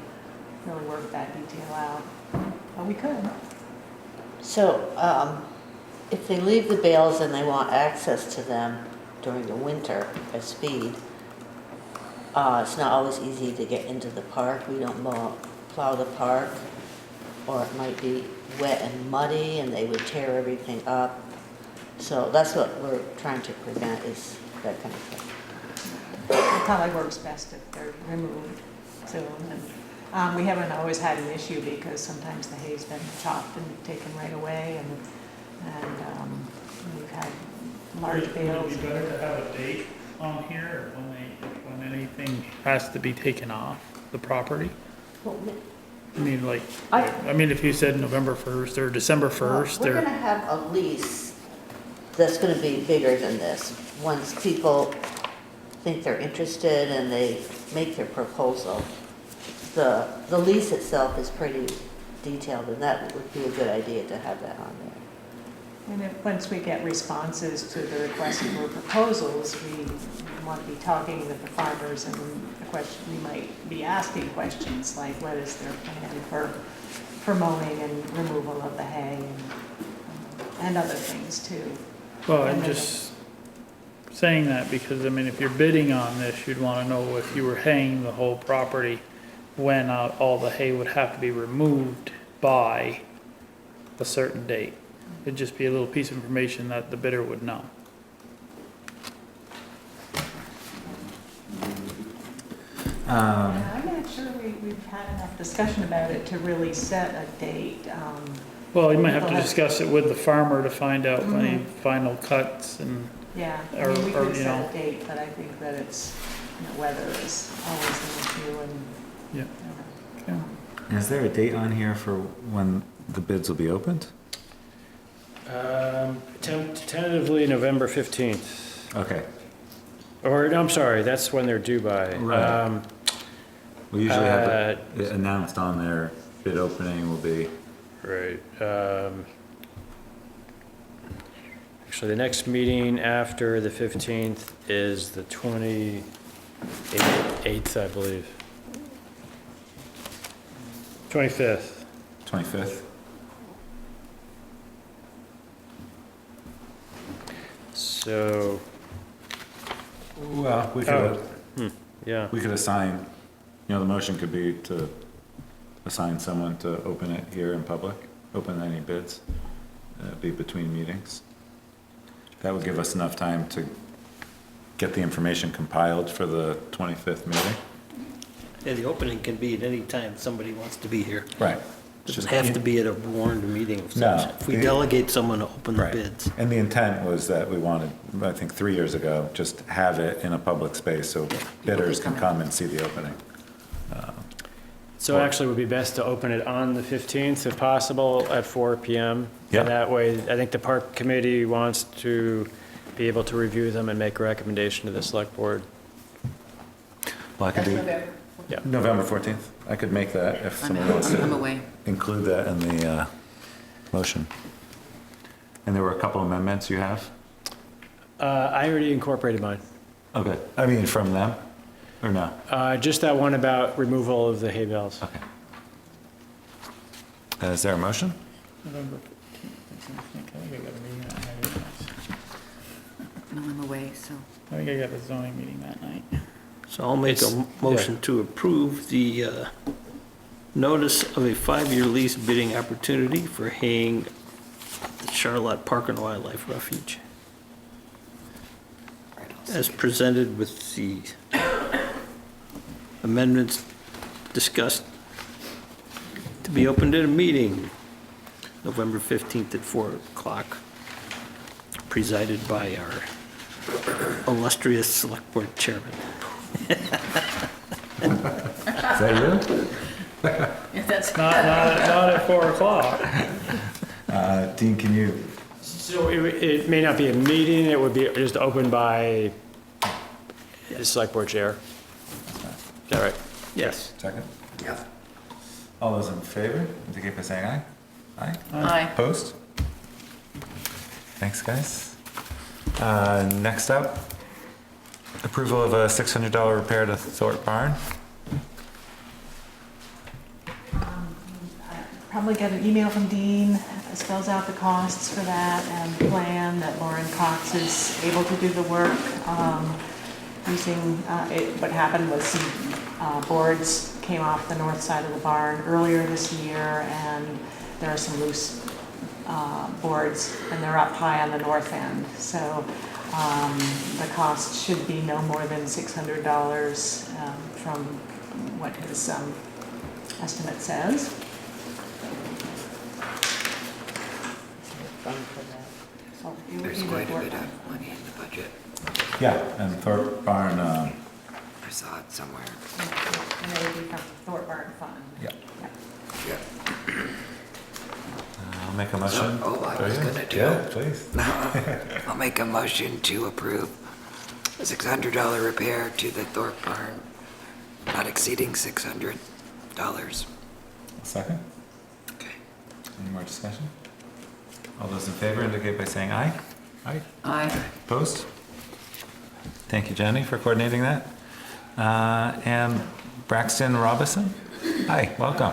Speaker 11: worked that detail out. But we could.
Speaker 16: So, if they leave the bales and they want access to them during the winter at speed, it's not always easy to get into the park. We don't plow the park, or it might be wet and muddy and they would tear everything up. So that's what we're trying to prevent, is that kind of thing.
Speaker 11: It probably works best if they're removed soon. And we haven't always had an issue because sometimes the hay's been chopped and taken right away, and we've had large bales.
Speaker 13: Would it be better to have a date on here when anything has to be taken off the property? I mean, like, if you said November 1st or December 1st,
Speaker 16: We're gonna have a lease that's gonna be bigger than this. Once people think they're interested and they make their proposal, the lease itself is pretty detailed, and that would be a good idea to have that on there.
Speaker 11: And once we get responses to the request for proposals, we want to be talking with the farmers, and we might be asking questions like, what is their plan for mowing and removal of the hay, and other things too.
Speaker 13: well, I'm just saying that because, if you're bidding on this, you'd want to know if you were haying the whole property, when all the hay would have to be removed by a certain date. It'd just be a little piece of information that the bidder would know.
Speaker 11: I'm not sure we've had enough discussion about it to really set a date.
Speaker 13: Well, you might have to discuss it with the farmer to find out any final cuts and,
Speaker 11: Yeah, we
Speaker 13: or,
Speaker 11: could
Speaker 13: you know.
Speaker 11: set a date, but I think that it's, weather is always an issue, and.
Speaker 13: yeah. Okay.
Speaker 8: Is there a date on here for when the bids will be opened?
Speaker 6: Tentatively November 15th.
Speaker 8: Okay.
Speaker 6: Or, no, I'm sorry, that's when they're due by.
Speaker 8: Right. We usually have it announced on their bid opening will be.
Speaker 6: Right. Actually, the next meeting after the 15th is the 28th, I believe. 25th.
Speaker 8: 25th?
Speaker 6: So,
Speaker 8: Well, we could,
Speaker 6: yeah.
Speaker 8: we could assign, the motion could be to assign someone to open it here in public, open any bids, be between meetings. That would give us enough time to get the information compiled for the 25th meeting.
Speaker 12: Yeah, the opening can be at any time somebody wants to be here.
Speaker 8: Right.
Speaker 12: Doesn't have to be at a warned meeting of
Speaker 8: No.
Speaker 12: some sort. If we delegate someone to open the
Speaker 8: Right.
Speaker 12: bids.
Speaker 8: And the intent was that we wanted, I think 3 years ago, just have it in a public space so bidders can come and see the opening.
Speaker 6: So actually, it would be best to open it on the 15th if possible at 4 PM.
Speaker 8: Yeah.
Speaker 6: And that way, I think the park committee wants to be able to review them and make a recommendation to the select board.
Speaker 8: Well, I could do
Speaker 6: Yeah.
Speaker 8: November 14th. I could make that if someone wants
Speaker 7: I'm
Speaker 8: to
Speaker 7: away.
Speaker 8: include that in the motion. And there were a couple amendments you have?
Speaker 6: I already incorporated mine.
Speaker 8: Okay. I mean, from them, or no?
Speaker 6: Just that one about removal of the hay bales.
Speaker 8: Okay. Is there a motion?
Speaker 13: November 15th, I think I got a meeting that night.
Speaker 7: No, I'm away, so.
Speaker 13: I think I got a zoning meeting that night.
Speaker 12: So I'll make a motion to approve the notice of a 5-year lease bidding opportunity for haying the Charlotte Park and Wildlife Refuge, as presented with the amendments discussed to be opened at a meeting November 15th at 4 o'clock, presided by our illustrious select board chairman.
Speaker 8: Is that you?
Speaker 7: That's
Speaker 13: Not at 4 o'clock.
Speaker 8: Dean, can you?
Speaker 6: So it may not be a meeting, it would be just opened by the select board chair. Is that right?
Speaker 12: Yes.
Speaker 8: Second?
Speaker 4: Yeah.
Speaker 8: All those in favor, indicate by saying aye. Aye?
Speaker 7: Aye.
Speaker 8: Opposed? Thanks, guys. Next up, approval of a $600 repair to Thorpe Barn.
Speaker 11: Probably got an email from Dean that spells out the costs for that and the plan that Lauren Cox is able to do the work using, what happened was some boards came off the north side of the barn earlier this year, and there are some loose boards, and they're up high on the north end. So the cost should be no more than $600 from what his estimate says.
Speaker 16: Fund for that.
Speaker 11: So it would
Speaker 4: There's
Speaker 11: be
Speaker 4: quite a
Speaker 11: the
Speaker 4: bit of money in the budget.
Speaker 8: Yeah, and Thorpe Barn,
Speaker 4: I saw it somewhere.
Speaker 11: And it would be from the Thorpe Barn Fund.
Speaker 8: yeah.
Speaker 4: Yeah.
Speaker 8: I'll make a motion.
Speaker 4: Oh, I was gonna do
Speaker 8: Yeah,
Speaker 4: it.
Speaker 8: please.
Speaker 4: I'll make a motion to approve a $600 repair to the Thorpe Barn, not exceeding $600.
Speaker 8: Second?
Speaker 4: Okay.
Speaker 8: Any more discussion? All those in favor indicate by saying aye. Aye.
Speaker 7: Aye.
Speaker 8: Opposed? Thank you, Jenny, for coordinating that. And Braxton Robison? Hi, welcome.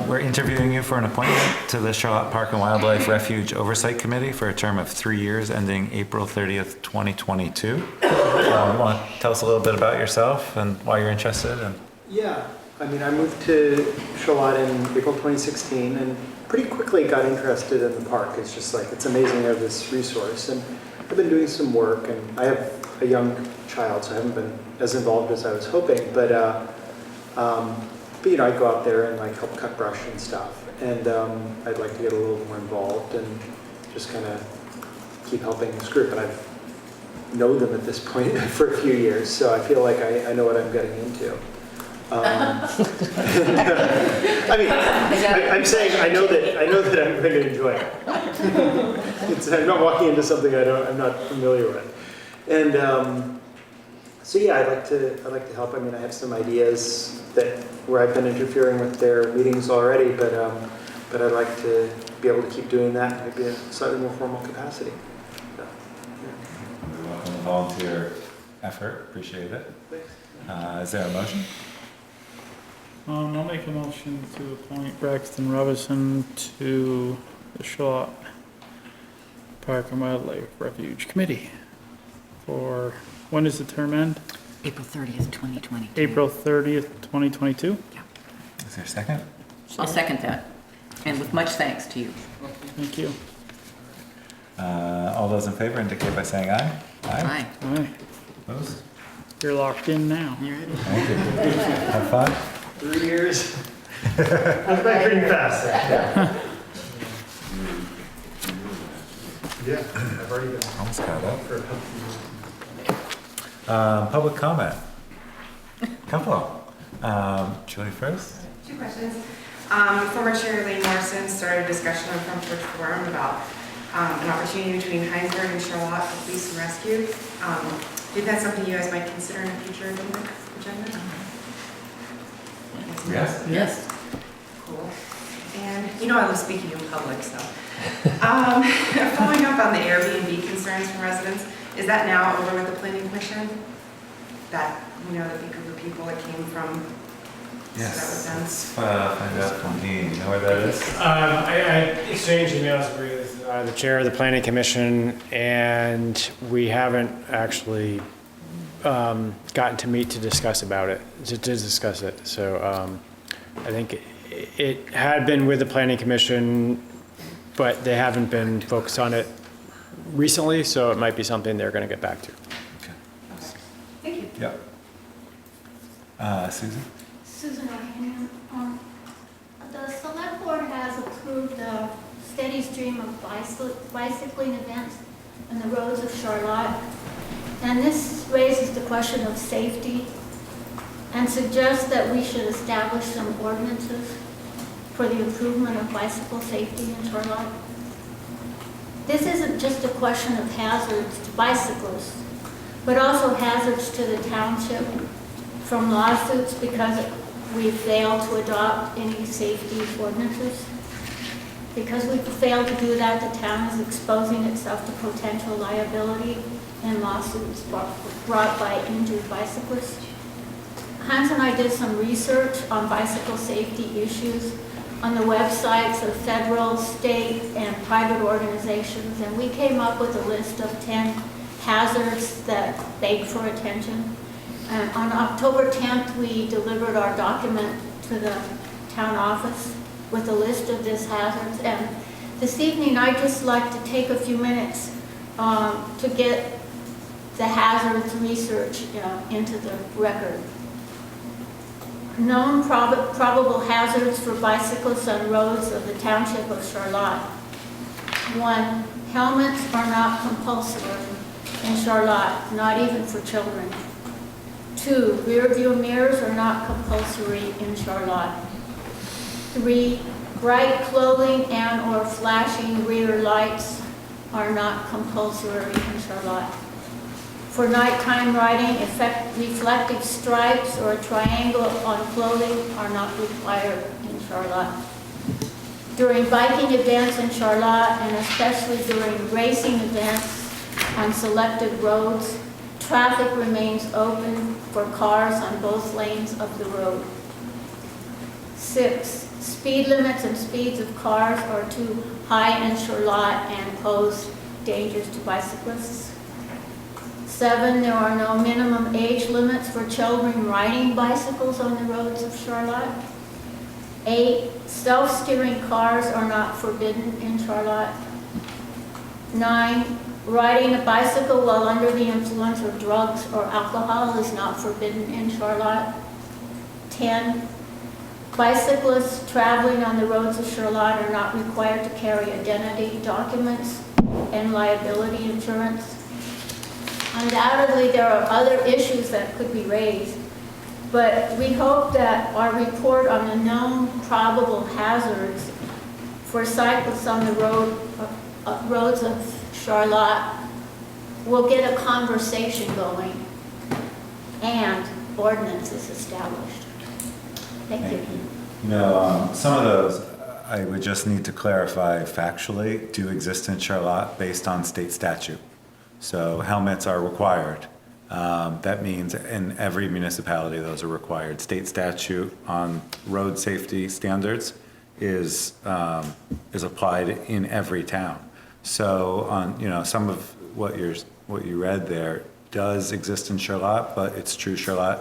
Speaker 8: We're interviewing you for an appointment to the Charlotte Park and Wildlife Refuge Oversight Committee for a term of 3 years ending April 30th, 2022. You want to tell us a little bit about yourself and why you're interested?
Speaker 17: Yeah, I mean, I moved to Charlotte in April 2016 and pretty quickly got interested in the park. It's just like, it's amazing to have this resource. And I've been doing some work, and I have a young child, so I haven't been as involved as I was hoping. But you know, I go out there and like help cut brush and stuff. And I'd like to get a little more involved and just kind of keep helping this group. And I've known them at this point for a few years, so I feel like I know what I'm getting into. I mean, I'm saying I know that I'm going to enjoy it. I'm not walking into something I'm not familiar with, and so yeah, I'd like to help. I mean, I have some ideas where I've been interfering with their meetings already, but I'd like to be able to keep doing that, maybe in a slightly more formal capacity. So, yeah.
Speaker 8: We welcome the volunteer effort, appreciate it. Is there a motion?
Speaker 13: I'll make a motion to appoint Braxton Robinson to the Charlotte Park and Wildlife Refuge Committee for, when does the term end?
Speaker 7: April 30th, 2022.
Speaker 13: April 30th, 2022?
Speaker 7: Yeah.
Speaker 8: Is there a second?
Speaker 7: I'll second that. And with much thanks to you.
Speaker 13: Thank you.
Speaker 8: All those in favor indicate by saying aye.
Speaker 7: Aye.
Speaker 13: Aye.
Speaker 8: Opposed?
Speaker 13: You're locked in now.
Speaker 7: You're ready.
Speaker 8: Thank you. Have fun.
Speaker 17: 3 years. I've been pretty fast. Yeah, I've already been
Speaker 8: Almost caught up.
Speaker 17: for a couple of years.
Speaker 8: Public comment. Couple.
Speaker 1: Julie first?
Speaker 18: Two questions. Former Chair Lane Morrison started a discussion on Front Porch Forum about an opportunity between Heinsberg and Charlotte for police and rescue. Do you think that's something you guys might consider in the future agenda?
Speaker 1: Yes.
Speaker 7: Yes.
Speaker 18: Cool. And you know I love speaking in public, so. Following up on the Airbnb concerns from residents, is that now over with the Planning Commission? That, you know, the group of people that came from.
Speaker 1: Yes. Let's find out from Dean. You know where that is?
Speaker 6: I exchanged emails with the chair of the planning commission, and we haven't actually gotten to meet to discuss about it, to discuss it. So I think it had been with the planning commission, but they haven't been focused on it recently, so it might be something they're going to get back to.
Speaker 1: Okay.
Speaker 18: Thank you.
Speaker 1: Yep. Susan?
Speaker 19: Susan O'Hanlon. The select board has approved a steady stream of bicycling events on the roads of Charlotte. And this raises the question of safety and suggests that we should establish some ordinances for the improvement of bicycle safety in Charlotte. This isn't just a question of hazards to bicyclists, but also hazards to the township from lawsuits because we failed to adopt any safety ordinances. Because we failed to do that, the town is exposing itself to potential liability and lawsuits brought by injured bicyclists. Hans and I did some research on bicycle safety issues on the websites of federal, state, and private organizations, and we came up with a list of 10 hazards that beg for attention. And on October 10th, we delivered our document to the town office with a list of these hazards. And this evening, I'd just like to take a few minutes to get the hazards research into the record. Known probable hazards for bicyclists on roads of the township of Charlotte. 1, helmets are not compulsory in Charlotte, not even for children. 2, rear view mirrors are not compulsory in Charlotte. 3, bright clothing and or flashing rear lights are not compulsory in Charlotte. For nighttime riding, reflective stripes or a triangle on clothing are not required in Charlotte. During biking events in Charlotte, and especially during racing events on selected roads, traffic remains open for cars on both lanes of the road. 6, speed limits and speeds of cars are too high in Charlotte and pose dangers to bicyclists. 7, there are no minimum age limits for children riding bicycles on the roads of Charlotte. 8, self-steering cars are not forbidden in Charlotte. 9, riding a bicycle while under the influence of drugs or alcohol is not forbidden in Charlotte. 10, bicyclists traveling on the roads of Charlotte are not required to carry identity documents and liability insurance. Undoubtedly, there are other issues that could be raised, but we hope that our report on the known probable hazards for cyclists on the roads of Charlotte will get a conversation going and ordinances established. Thank you.
Speaker 1: You know, some of those I would just need to clarify factually do exist in Charlotte based on state statute. So helmets are required. That means in every municipality those are required. State statute on road safety standards is applied in every town. So on, you know, some of what you read there does exist in Charlotte, but it's true Charlotte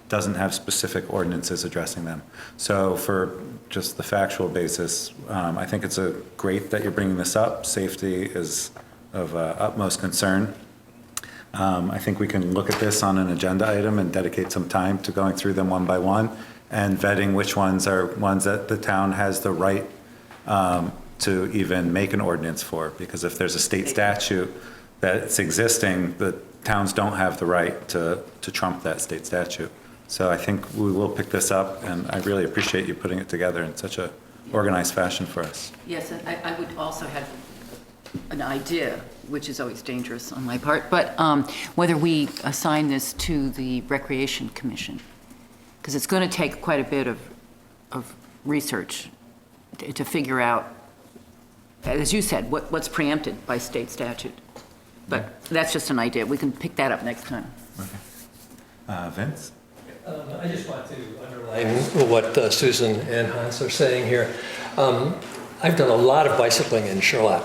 Speaker 1: doesn't have specific ordinances addressing them. So for just the factual basis, I think it's great that you're bringing this up. Safety is of utmost concern. I think we can look at this on an agenda item and dedicate some time to going through them one by one and vetting which ones are ones that the town has the right to even make an ordinance for. Because if there's a state statute that's existing, the towns don't have the right to trump that state statute.
Speaker 8: So I think we will pick this up, and I really appreciate you putting it together in such a organized fashion for us.
Speaker 7: Yes, and I would also have an idea, which is always dangerous on my part, but whether we assign this to the Recreation Commission, because it's going to take quite a bit of research to figure out, as you said, what's preempted by state statute. But that's just an idea. We can pick that up next time.
Speaker 8: Okay. Vince?
Speaker 3: I just want to underline what Susan and Hans are saying here. I've done a lot of bicycling in Charlotte,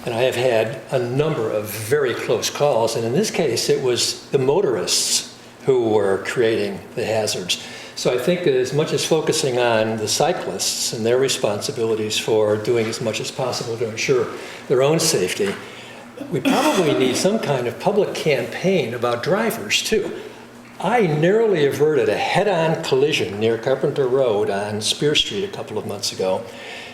Speaker 3: and I have had a number of very close calls, and in this case, it was the motorists who were creating the hazards. So I think that as much as focusing on the cyclists and their responsibilities for doing as much as possible to ensure their own safety, we probably need some kind of public campaign about drivers too. I narrowly averted a head-on collision near Carpenter Road on Spear Street a couple of months ago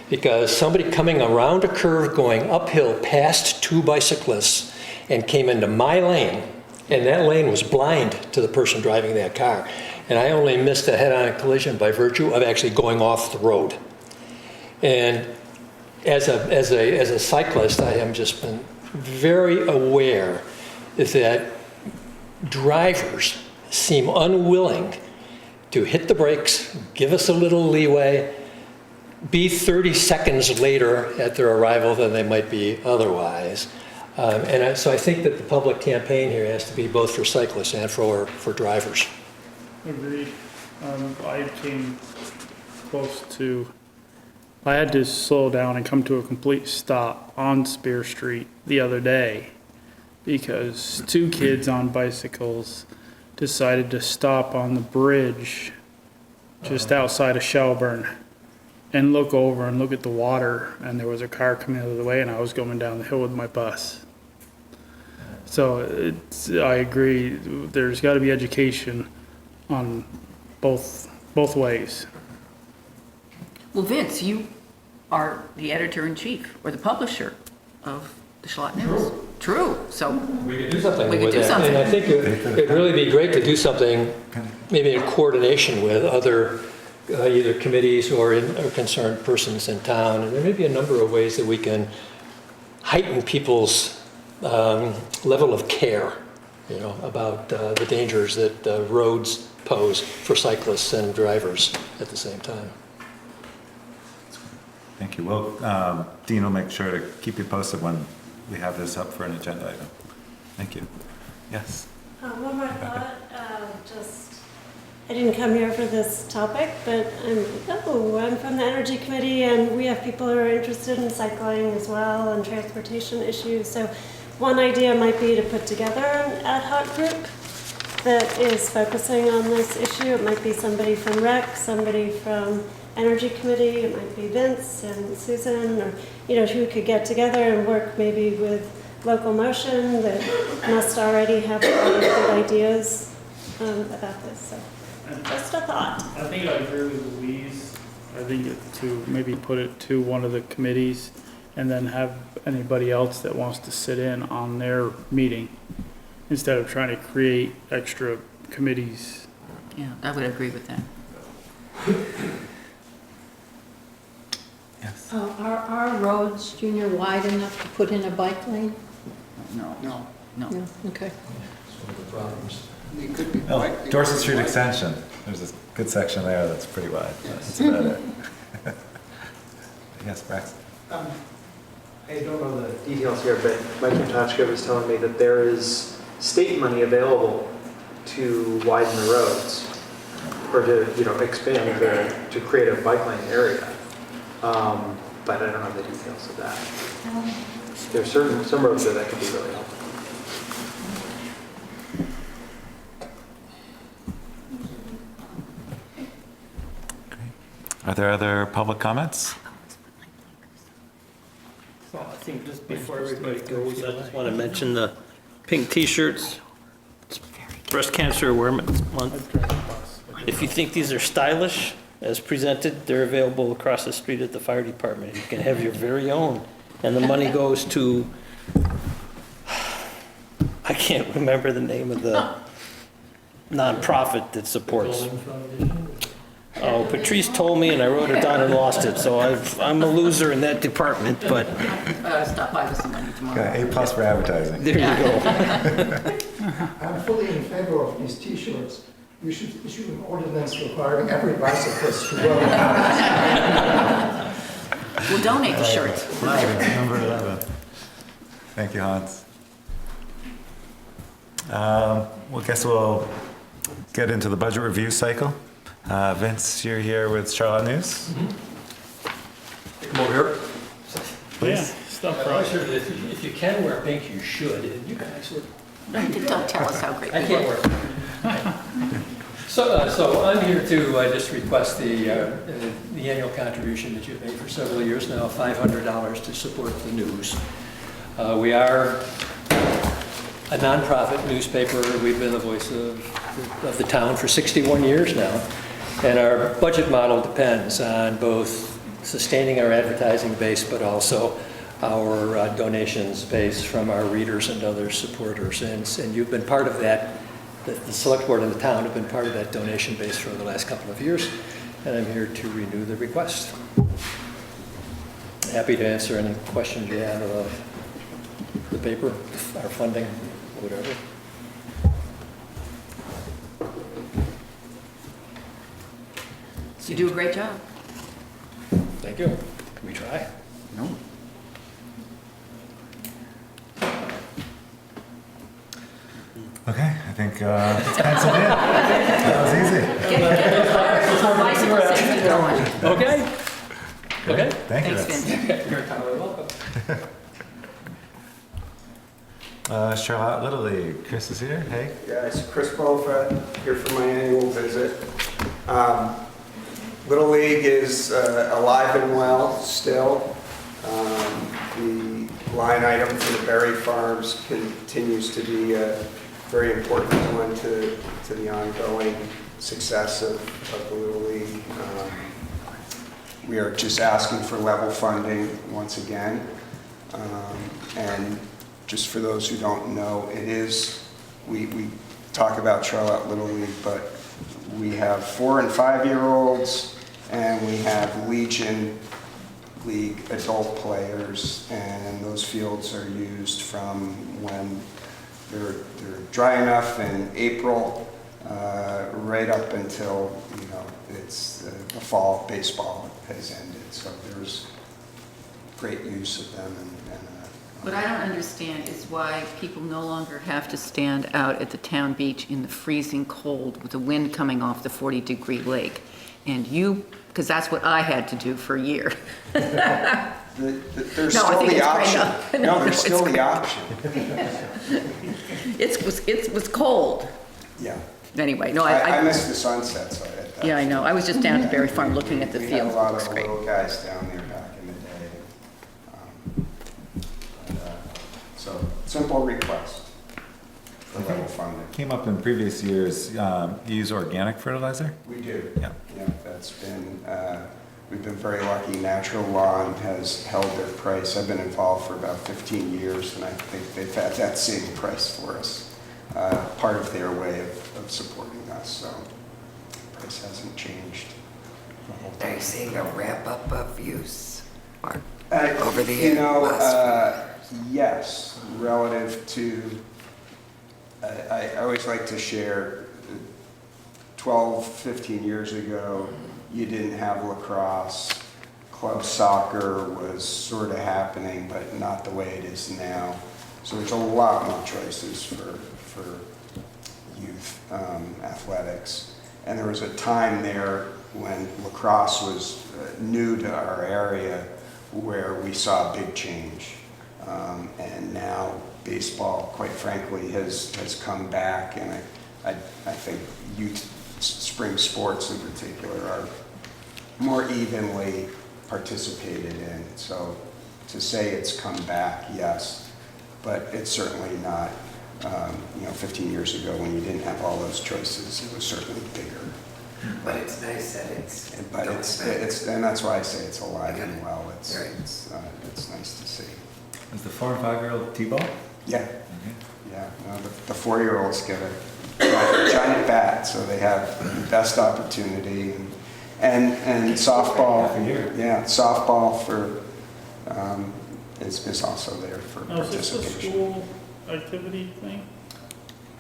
Speaker 3: because somebody coming around a curve going uphill past two bicyclists and came into my lane, and that lane was blind to the person driving that car. And I only missed a head-on collision by virtue of actually going off the road. And as a cyclist, I have just been very aware that drivers seem unwilling to hit the brakes, give us a little leeway, be 30 seconds later at their arrival than they might be otherwise. So I think that the public campaign here has to be both for cyclists and for drivers.
Speaker 13: Agreed. I came close to, I had to slow down and come to a complete stop on Spear Street the other day because two kids on bicycles decided to stop on the bridge just outside of Shelburne and look over and look at the water, and there was a car coming out of the way, and I was going down the hill with my bus. So I agree, there's got to be education on both ways.
Speaker 7: Well, Vince, you are the editor-in-chief or the publisher of the Charlotte News. True. So
Speaker 3: we could do something
Speaker 7: we could
Speaker 3: with
Speaker 7: do
Speaker 3: that.
Speaker 7: something.
Speaker 3: And I think it'd really be great to do something maybe in coordination with other either committees or concerned persons in town. And there may be a number of ways that we can heighten people's level of care, about the dangers that roads pose for cyclists and drivers at the same time.
Speaker 8: Thank you. Well, Dean will make sure to keep you posted when we have this up for an agenda item. Thank you. Yes?
Speaker 20: One more thought, I didn't come here for this topic, but I'm from the Energy Committee, and we have people who are interested in cycling as well and transportation issues. So one idea might be to put together an ad hoc group that is focusing on this issue. It might be somebody from Rec, somebody from Energy Committee, it might be Vince and Susan, or who could get together and work maybe with Local Motion that must already have a lot of good ideas about this. So just a thought.
Speaker 13: I think I agree with Louise. I think to maybe put it to one of the committees and then have anybody else that wants to sit in on their meeting instead of trying to create extra committees.
Speaker 7: Yeah, I would agree with that.
Speaker 8: Yes.
Speaker 21: Are our roads, Junior, wide enough to put in a bike lane?
Speaker 7: No.
Speaker 21: Okay.
Speaker 8: Oh, Dorset Street Extension. There's a good section there that's pretty wide. That's about it. Yes, Braxton.
Speaker 17: I don't know the details here, but Mike Matochka was telling me that there is state money available to widen the roads or to expand to create a bike lane area. But I don't know the details of that. There's some roads that could be really helpful.
Speaker 8: Are there other public comments?
Speaker 12: Well, I think just before everybody goes, I just want to mention the pink T-shirts. It's Breast Cancer Awareness Month. If you think these are stylish, as presented, they're available across the street at the fire department. You can have your very own. And the money goes to, I can't remember the name of nonprofit that supports. Oh, Patrice told me and I wrote it down and lost it, so I'm a loser in that department, but
Speaker 7: Stop by with some money tomorrow.
Speaker 8: Got A+ for advertising.
Speaker 12: there you go.
Speaker 5: I'm fully in favor of these T-shirts. We should issue an ordinance requiring every bicyclist to wear one.
Speaker 7: We'll donate the shirts.
Speaker 8: Right, number 11. Thank you, Hans. Well, I guess we'll get into the budget review cycle. Vince, you're here with Charlotte News.
Speaker 22: Come over here.
Speaker 8: Please.
Speaker 13: Stuff
Speaker 22: I'm sure that if you can wear pink, you should, and you guys would.
Speaker 7: Don't tell us how great
Speaker 22: I
Speaker 7: we
Speaker 22: can't
Speaker 7: look.
Speaker 22: wear. So I'm here to just request the annual contribution that you've made for several years now, $500 to support the news. We are a nonprofit newspaper. We've been the voice of the town for 61 years now. And our budget model depends on both sustaining our advertising base, but also our donations base from our readers and other supporters. And you've been part of that. The select board and the town have been part of that donation base for the last couple of years. And I'm here to renew the request. Happy to answer any questions you have about the paper, our funding, whatever.
Speaker 7: You do a great job.
Speaker 22: Thank you. Can we try?
Speaker 7: No.
Speaker 8: Okay, I think it's penciled in. That was easy.
Speaker 7: Get those bicycle safety going.
Speaker 22: Okay. Okay.
Speaker 8: Thank you.
Speaker 7: Thanks, Vince.
Speaker 22: You're entirely welcome.
Speaker 8: Charlotte Little League. Chris is here. Hey.
Speaker 23: Guys, Chris Bofet here for my annual visit. Little League is alive and well still. The line item for the Berry Farms continues to be a very important one to the ongoing success of the Little League. We are just asking for level funding once again. And just for those who don't know, it is, we talk about Charlotte Little League, but we have 4 and 5-year-olds, and we have Legion League adult players, and those fields are used from when they're dry enough in April, right up until, it's the fall baseball has ended. So there's great use of them.
Speaker 7: What I don't understand is why people no longer have to stand out at the town beach in the freezing cold with the wind coming off the 40-degree lake. And because that's what I had to do for a year.
Speaker 23: There's still the option. No, there's still the option.
Speaker 7: It was cold.
Speaker 23: Yeah.
Speaker 7: Anyway, no,
Speaker 23: I missed the sunset, so
Speaker 7: yeah, I know. I was just down at Berry Farm looking at the
Speaker 23: we
Speaker 7: field.
Speaker 23: had a lot
Speaker 7: Looks
Speaker 23: of
Speaker 7: great.
Speaker 23: little guys down there back in the day. So simple request for level funding.
Speaker 8: Came up in previous years. You use organic fertilizer?
Speaker 23: We do.
Speaker 8: Yeah.
Speaker 23: Yeah, that's been, we've been very lucky. Natural Lawn has held their price. I've been involved for about 15 years, and I think they've had that same price for us. Part of their way of supporting us, so price hasn't changed.
Speaker 4: Are you seeing a ramp up of use over the
Speaker 23: yes, relative to, I always like to share 12, 15 years ago, you didn't have lacrosse. Club soccer was sort of happening, but not the way it is now. So there's a lot more choices for youth athletics. And there was a time there when lacrosse was new to our area where we saw a big change. And now baseball, quite frankly, has come back, and I think youth spring sports in particular are more evenly participated in. So to say it's come back, yes, but it's certainly not. 15 years ago when you didn't have all those choices, it was certainly bigger.
Speaker 4: But it's nice that it's.
Speaker 23: But it's and that's why I say it's alive and well. It's nice to see.
Speaker 8: Is the 4 and 5-year-old T-ball?
Speaker 23: Yeah. Yeah. No, the 4-year-olds get giant bat, so they have the best opportunity. And softball, yeah, softball for, is also there for
Speaker 13: Now, is this a
Speaker 23: participation.
Speaker 13: school activity thing?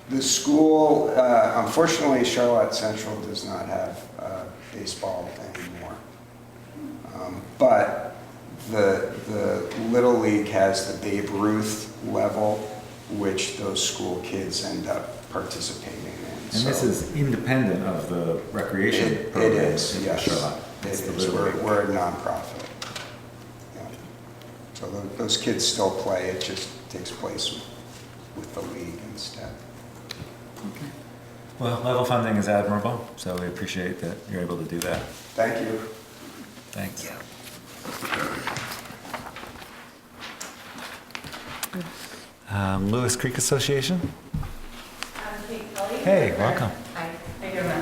Speaker 23: The school, unfortunately, Charlotte Central does not have baseball anymore. But the Little League has the Babe Ruth level, which those school kids end up participating in.
Speaker 1: And this is independent of the recreation
Speaker 23: It
Speaker 1: program
Speaker 23: is,
Speaker 1: in
Speaker 23: yes.
Speaker 1: Charlotte.
Speaker 23: It
Speaker 1: It's the
Speaker 23: is.
Speaker 1: Little League.
Speaker 23: We're a nonprofit. Yeah. So those kids still play, it just takes place with the league instead.
Speaker 1: Well, level funding is admirable, so we appreciate that you're able to do that.
Speaker 23: Thank you.
Speaker 1: Thanks. Lewis Creek Association?
Speaker 2: I'm Kate Kelly.
Speaker 1: Hey, welcome.
Speaker 2: Hi, how you doing?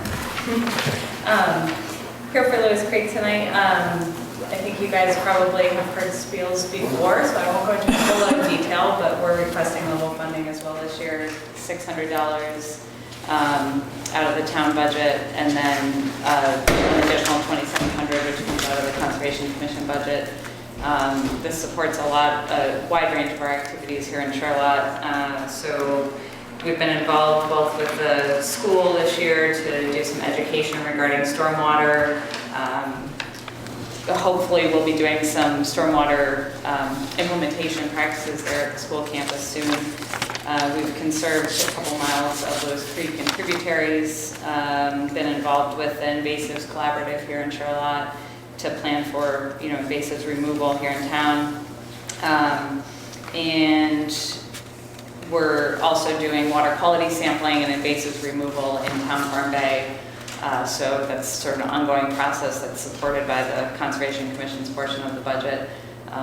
Speaker 2: Here for Lewis Creek tonight. I think you guys probably have heard spiels before, so I won't go into a whole lot of detail, but we're requesting level funding as well this year, $600 out of the town budget, and then an additional $2,700, which comes out of the Conservation Commission budget. This supports a wide range of our activities here in Charlotte. So we've been involved both with the school this year to do some education regarding stormwater. Hopefully we'll be doing some stormwater implementation practices there at the school campus soon. We've conserved a couple miles of Lewis Creek and tributaries, been involved with the Invasives Collaborative here in Charlotte to plan for, invasives removal here in town. And we're also doing water quality sampling and invasives removal in Town Farm Bay. So that's sort of an ongoing process that's supported by the Conservation Commission's portion of the budget.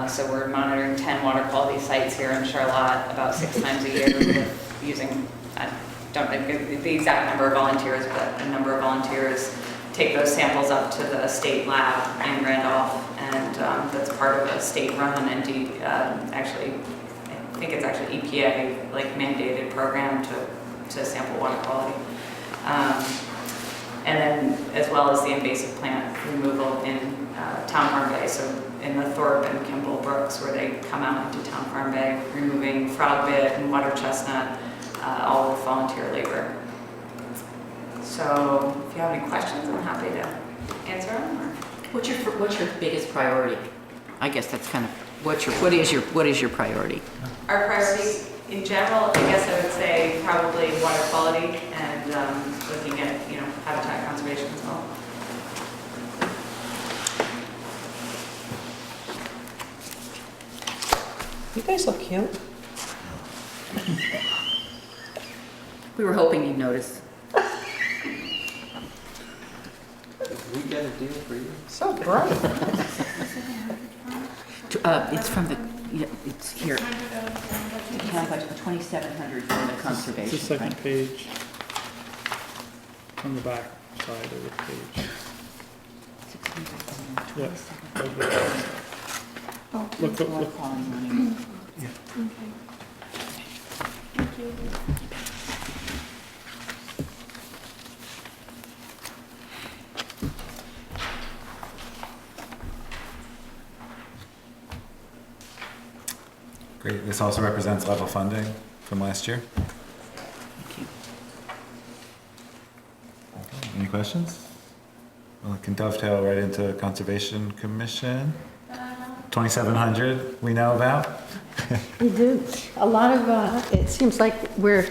Speaker 2: So we're monitoring 10 water quality sites here in Charlotte about 6 times a year with using, I don't know the exact number of volunteers, but a number of volunteers take those samples up to the state lab in Randolph, and that's part of a state-run and actually, I think it's actually EPA mandated program to sample water quality. And then as well as the invasive plant removal in Town Farm Bay, so in the Thorpe and Kimball Brooks, where they come out into Town Farm Bay, removing frogbit and water chestnut, all with volunteer labor. So if you have any questions, I'm happy to answer them. Or...
Speaker 7: What's your biggest priority? I guess that's kind of, what is your priority?
Speaker 2: Our priority in general, I guess I would say probably water quality and looking at, habitat conservation as well.
Speaker 11: You guys look cute.
Speaker 7: We were hoping you'd notice.
Speaker 17: We got a deal for you.
Speaker 11: So bright.
Speaker 7: It's from it's here. The town budget, 2,700 from the conservation.
Speaker 13: It's the second
Speaker 7: right?
Speaker 13: page. On the back side of the page.
Speaker 7: 600,
Speaker 13: Yep.
Speaker 7: 27.
Speaker 13: Oh, look.
Speaker 7: Calling money.
Speaker 13: Yeah.
Speaker 20: Okay. Thank you.
Speaker 1: Great. This also represents level funding from last year.
Speaker 7: Thank you.
Speaker 1: Any questions? Well, it can dovetail right into Conservation Commission. 2,700 we know about.
Speaker 20: We do. A lot of, it seems like we're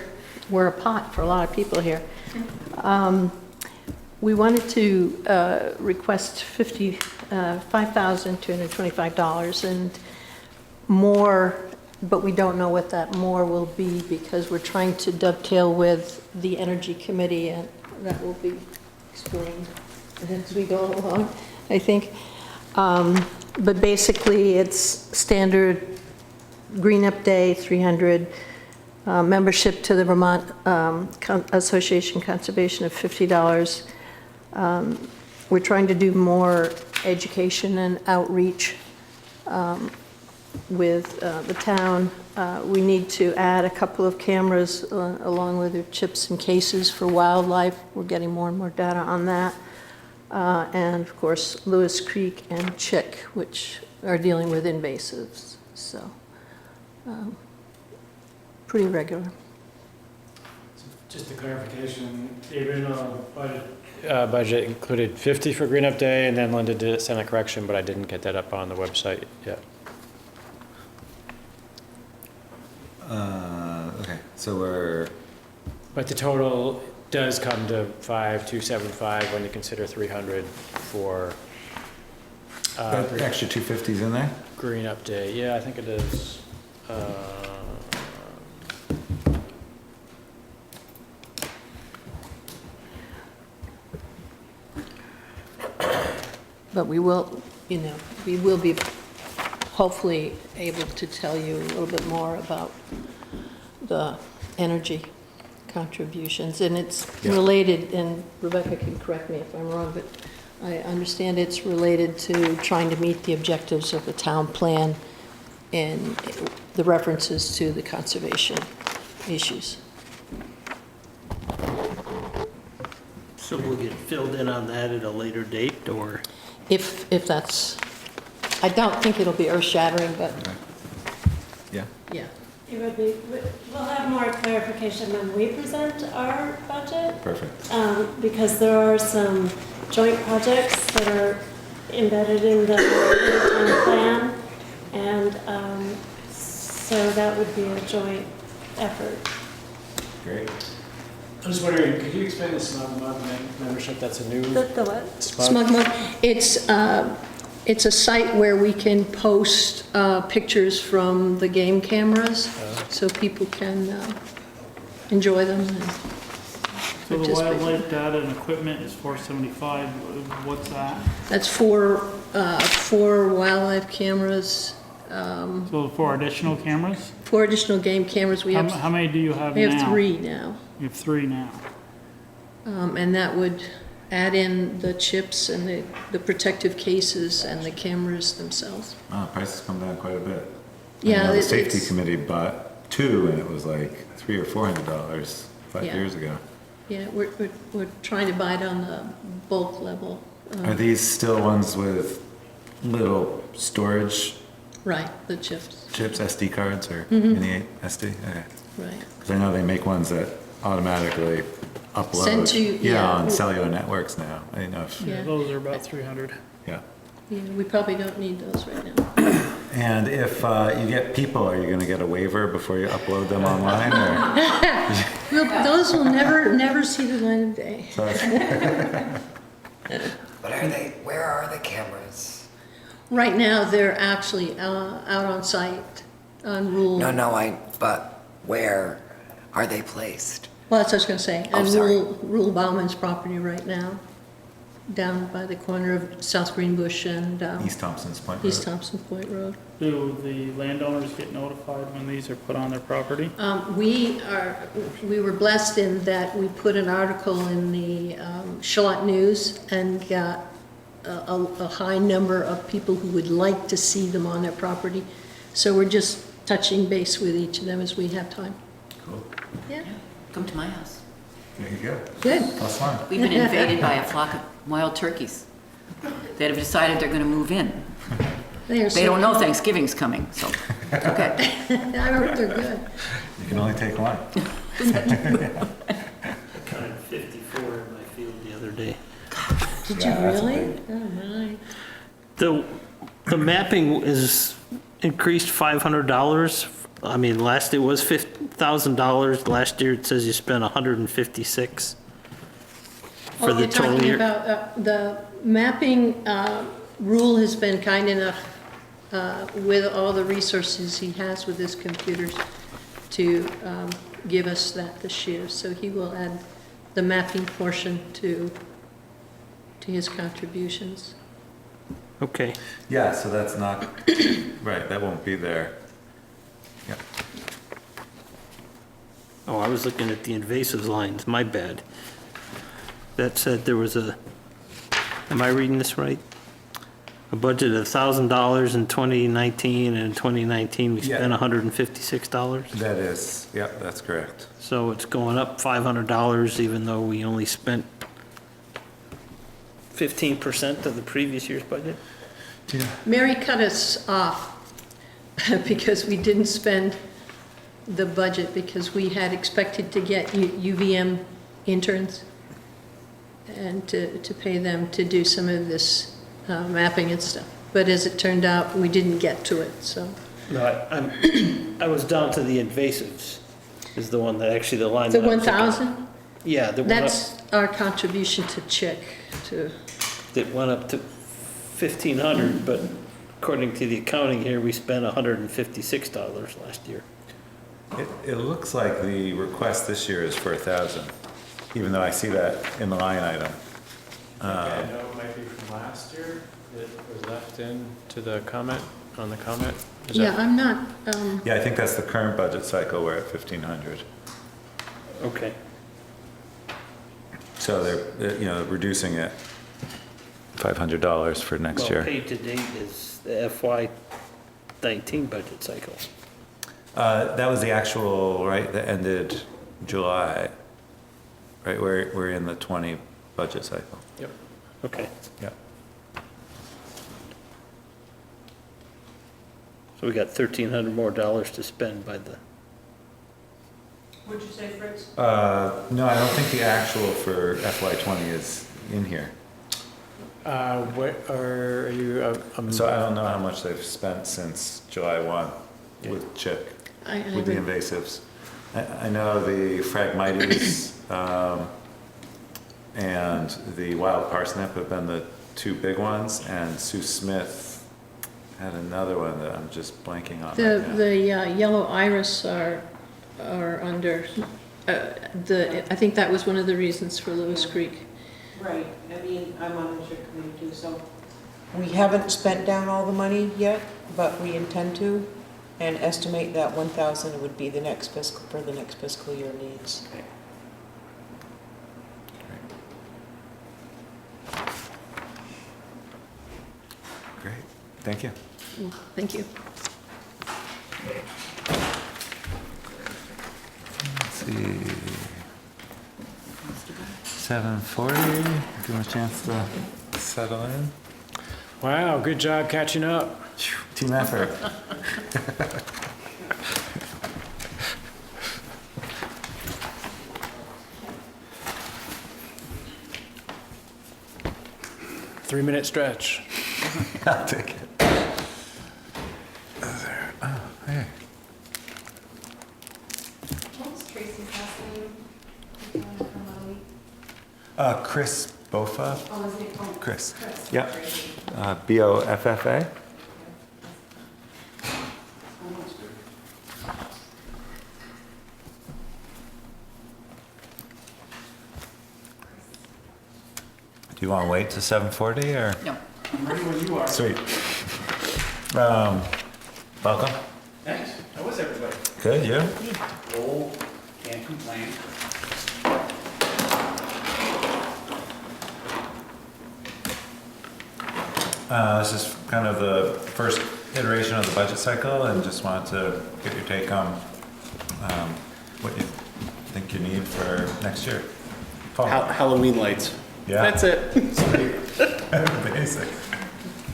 Speaker 20: a pot for a lot of people here. We wanted to request $5,225 and more, but we don't know what that more will be because we're trying to dovetail with the Energy Committee, and that will be explained as we go along, I think. But basically, it's standard Green Up Day, 300, membership to the Vermont Association Conservation of $50. We're trying to do more education and outreach with the town
Speaker 11: we need to add a couple of cameras along with the chips and cases for wildlife. We're getting more and more data on that. And of course, Lewis Creek and Chick, which are dealing with invasives. So pretty regular.
Speaker 6: Just a clarification, the original budget included 50 for Green Up Day, and then Linda did send a correction, but I didn't get that up on the website yet.
Speaker 8: Okay, so we're,
Speaker 6: But the total does come to 5,275 when you consider 300 for
Speaker 8: that extra 250's in there?
Speaker 6: Green Up Day. Yeah, I think it is.
Speaker 11: But we will, we will be hopefully able to tell you a little bit more about the energy contributions. And it's related, and Rebecca can correct me if I'm wrong, but I understand it's related to trying to meet the objectives of the town plan and the references to the conservation issues.
Speaker 12: So we'll get filled in on that at a later date, or?
Speaker 11: If that's, I don't think it'll be earth-shattering, but
Speaker 8: Yeah.
Speaker 11: yeah.
Speaker 20: It would be, we'll have more clarification when we present our budget.
Speaker 8: Perfect.
Speaker 20: Because there are some joint projects that are embedded in the town plan. And so that would be a joint effort.
Speaker 8: Great.
Speaker 6: I was wondering, could you explain the Smug Mug membership? That's a new...
Speaker 20: The what?
Speaker 11: Smug Mug. It's a site where we can post pictures from the game cameras, so people can enjoy them. And
Speaker 13: So the wildlife data and equipment is $475. What's that?
Speaker 11: That's four wildlife cameras.
Speaker 13: So 4 additional cameras?
Speaker 11: 4 additional game cameras. We have.
Speaker 13: How many do you have now?
Speaker 11: We have 3 now.
Speaker 13: You have 3 now.
Speaker 11: And that would add in the chips and the protective cases and the cameras themselves.
Speaker 8: Wow, prices come down quite a bit.
Speaker 11: Yeah,
Speaker 8: I know the
Speaker 11: it's-
Speaker 8: safety committee bought 2 and it was like $300 or $400 5
Speaker 11: Yeah.
Speaker 8: years ago.
Speaker 11: Yeah, we're trying to buy it on the bulk level.
Speaker 8: Are these still ones with little storage
Speaker 11: Right, the chips,
Speaker 8: chips, SD cards, or
Speaker 11: Mhm.
Speaker 8: mini SD? Okay.
Speaker 11: right.
Speaker 8: Because I know they make ones that automatically upload.
Speaker 11: Send to- yeah.
Speaker 8: on cellular networks now. I didn't know if,
Speaker 11: Yeah.
Speaker 13: Those are about 300.
Speaker 8: yeah.
Speaker 11: Yeah, we probably don't need those right now.
Speaker 8: And if you get people, are you going to get a waiver before you upload them online? Or?
Speaker 11: Well, those will never see the light of day.
Speaker 4: But are they, where are the cameras?
Speaker 11: Right now, they're actually out on site on Rule.
Speaker 4: No, but where are they placed?
Speaker 11: Well, that's what I was going to say.
Speaker 4: Oh,
Speaker 11: On
Speaker 4: sorry.
Speaker 11: Rule Bauman's property right now, down by the corner of South Greenbush and
Speaker 8: East Thompson's Point
Speaker 11: East
Speaker 8: Road.
Speaker 11: Thompson Point Road.
Speaker 13: Do the landowners get notified when these are put on their property?
Speaker 11: We were blessed in that we put an article in the Charlotte News and got a high number of people who would like to see them on their property. So we're just touching base with each of them as we have time.
Speaker 8: Cool.
Speaker 11: Yeah.
Speaker 7: Come to my house.
Speaker 8: There you go.
Speaker 11: Good.
Speaker 8: That's fun.
Speaker 7: We've been invaded by a flock of wild turkeys that have decided they're going to move in.
Speaker 11: They
Speaker 7: don't know Thanksgiving's coming, so, okay.
Speaker 11: I heard they're good.
Speaker 8: You can only take one.
Speaker 12: I counted 54 in my field the other day.
Speaker 11: Did
Speaker 8: Yeah,
Speaker 11: you
Speaker 8: that's
Speaker 11: really? Oh, my.
Speaker 12: The mapping is increased $500. I mean, last it was $1,000. Last year it says you spent $156 for the
Speaker 11: You're
Speaker 12: total
Speaker 11: talking
Speaker 12: year.
Speaker 11: about the mapping Rule has been kind enough with all the resources he has with his computers to give us that this year. So he will add the mapping portion to his contributions.
Speaker 12: Okay.
Speaker 8: Yeah, so that's not, right, that won't be there. Yeah.
Speaker 12: Oh, I was looking at the invasives lines, my bad. That said there was am I reading this right? a budget of $1,000 in 2019, and in 2019, we spent $156.
Speaker 8: That is, yeah, that's correct.
Speaker 12: So it's going up $500, even though we only spent 15% of the previous year's budget?
Speaker 11: Mary cut us off because we didn't spend the budget because we had expected to get UVM interns and to pay them to do some of this mapping and stuff. But as it turned out, we didn't get to it, so.
Speaker 12: No, I was down to the invasives, is the one that actually, the line.
Speaker 11: The
Speaker 12: that I was looking at.
Speaker 11: 1,000?
Speaker 12: Yeah. That went up.
Speaker 11: That's our contribution to Chick, to.
Speaker 12: That went up to 1,500, but according to the accounting here, we spent $156 last year.
Speaker 8: It looks like the request this year is for 1,000, even though I see that in the line item.
Speaker 6: I know it might be from last year that was left in to the comment, on the comment. Is
Speaker 11: Yeah,
Speaker 6: that-
Speaker 11: I'm not,
Speaker 8: Yeah, I think that's the current budget cycle, we're at 1,500.
Speaker 12: Okay.
Speaker 8: So they're reducing it $500 for next year.
Speaker 12: Well, paid to date is the FY19 budget cycle.
Speaker 8: That was the actual, right, that ended July, right? We're in the 20 budget cycle.
Speaker 12: Yep. Okay.
Speaker 8: Yep.
Speaker 12: So we got $1,300 more to spend by the.
Speaker 11: What'd you say, Fritz?
Speaker 8: No, I don't think the actual for FY20 is in here.
Speaker 6: What are you,
Speaker 8: So I don't know how much they've spent since July 1 with Chick, with the invasives. I know the Phragmites and the wild parsnip have been the two big ones, and Sue Smith had another one that I'm just blanking on right now.
Speaker 11: The yellow iris are under, I think that was one of the reasons for Lewis Creek.
Speaker 9: Right, I mean, I'm on the Chick committee too, so we haven't spent down all the money yet, but we intend to, and estimate that 1,000 would be the next fiscal, for the next fiscal year needs.
Speaker 8: Great, thank you.
Speaker 11: Thank you.
Speaker 8: Let's see. 7:40, give them a chance to settle in.
Speaker 6: wow, good job catching up.
Speaker 8: Team effort.
Speaker 6: Three-minute stretch.
Speaker 8: I'll take it. There. Oh, hey.
Speaker 18: What was Tracy's last name?
Speaker 8: Chris Boffa.
Speaker 18: Oh, was it? Oh,
Speaker 8: Chris.
Speaker 18: Chris.
Speaker 8: Yep.
Speaker 18: Tracy.
Speaker 8: Boffa. Do you want to wait to 7:40 or?
Speaker 7: No.
Speaker 13: I'm ready when you are.
Speaker 8: Sweet. Welcome.
Speaker 10: Thanks. How was everybody?
Speaker 8: Good, you?
Speaker 10: Oh, can't complain.
Speaker 8: This is kind of the first iteration of the budget cycle, and just wanted to get your take on what you think you need for next year. Paul.
Speaker 10: Halloween lights.
Speaker 8: Yeah.
Speaker 10: That's it.
Speaker 8: Basic.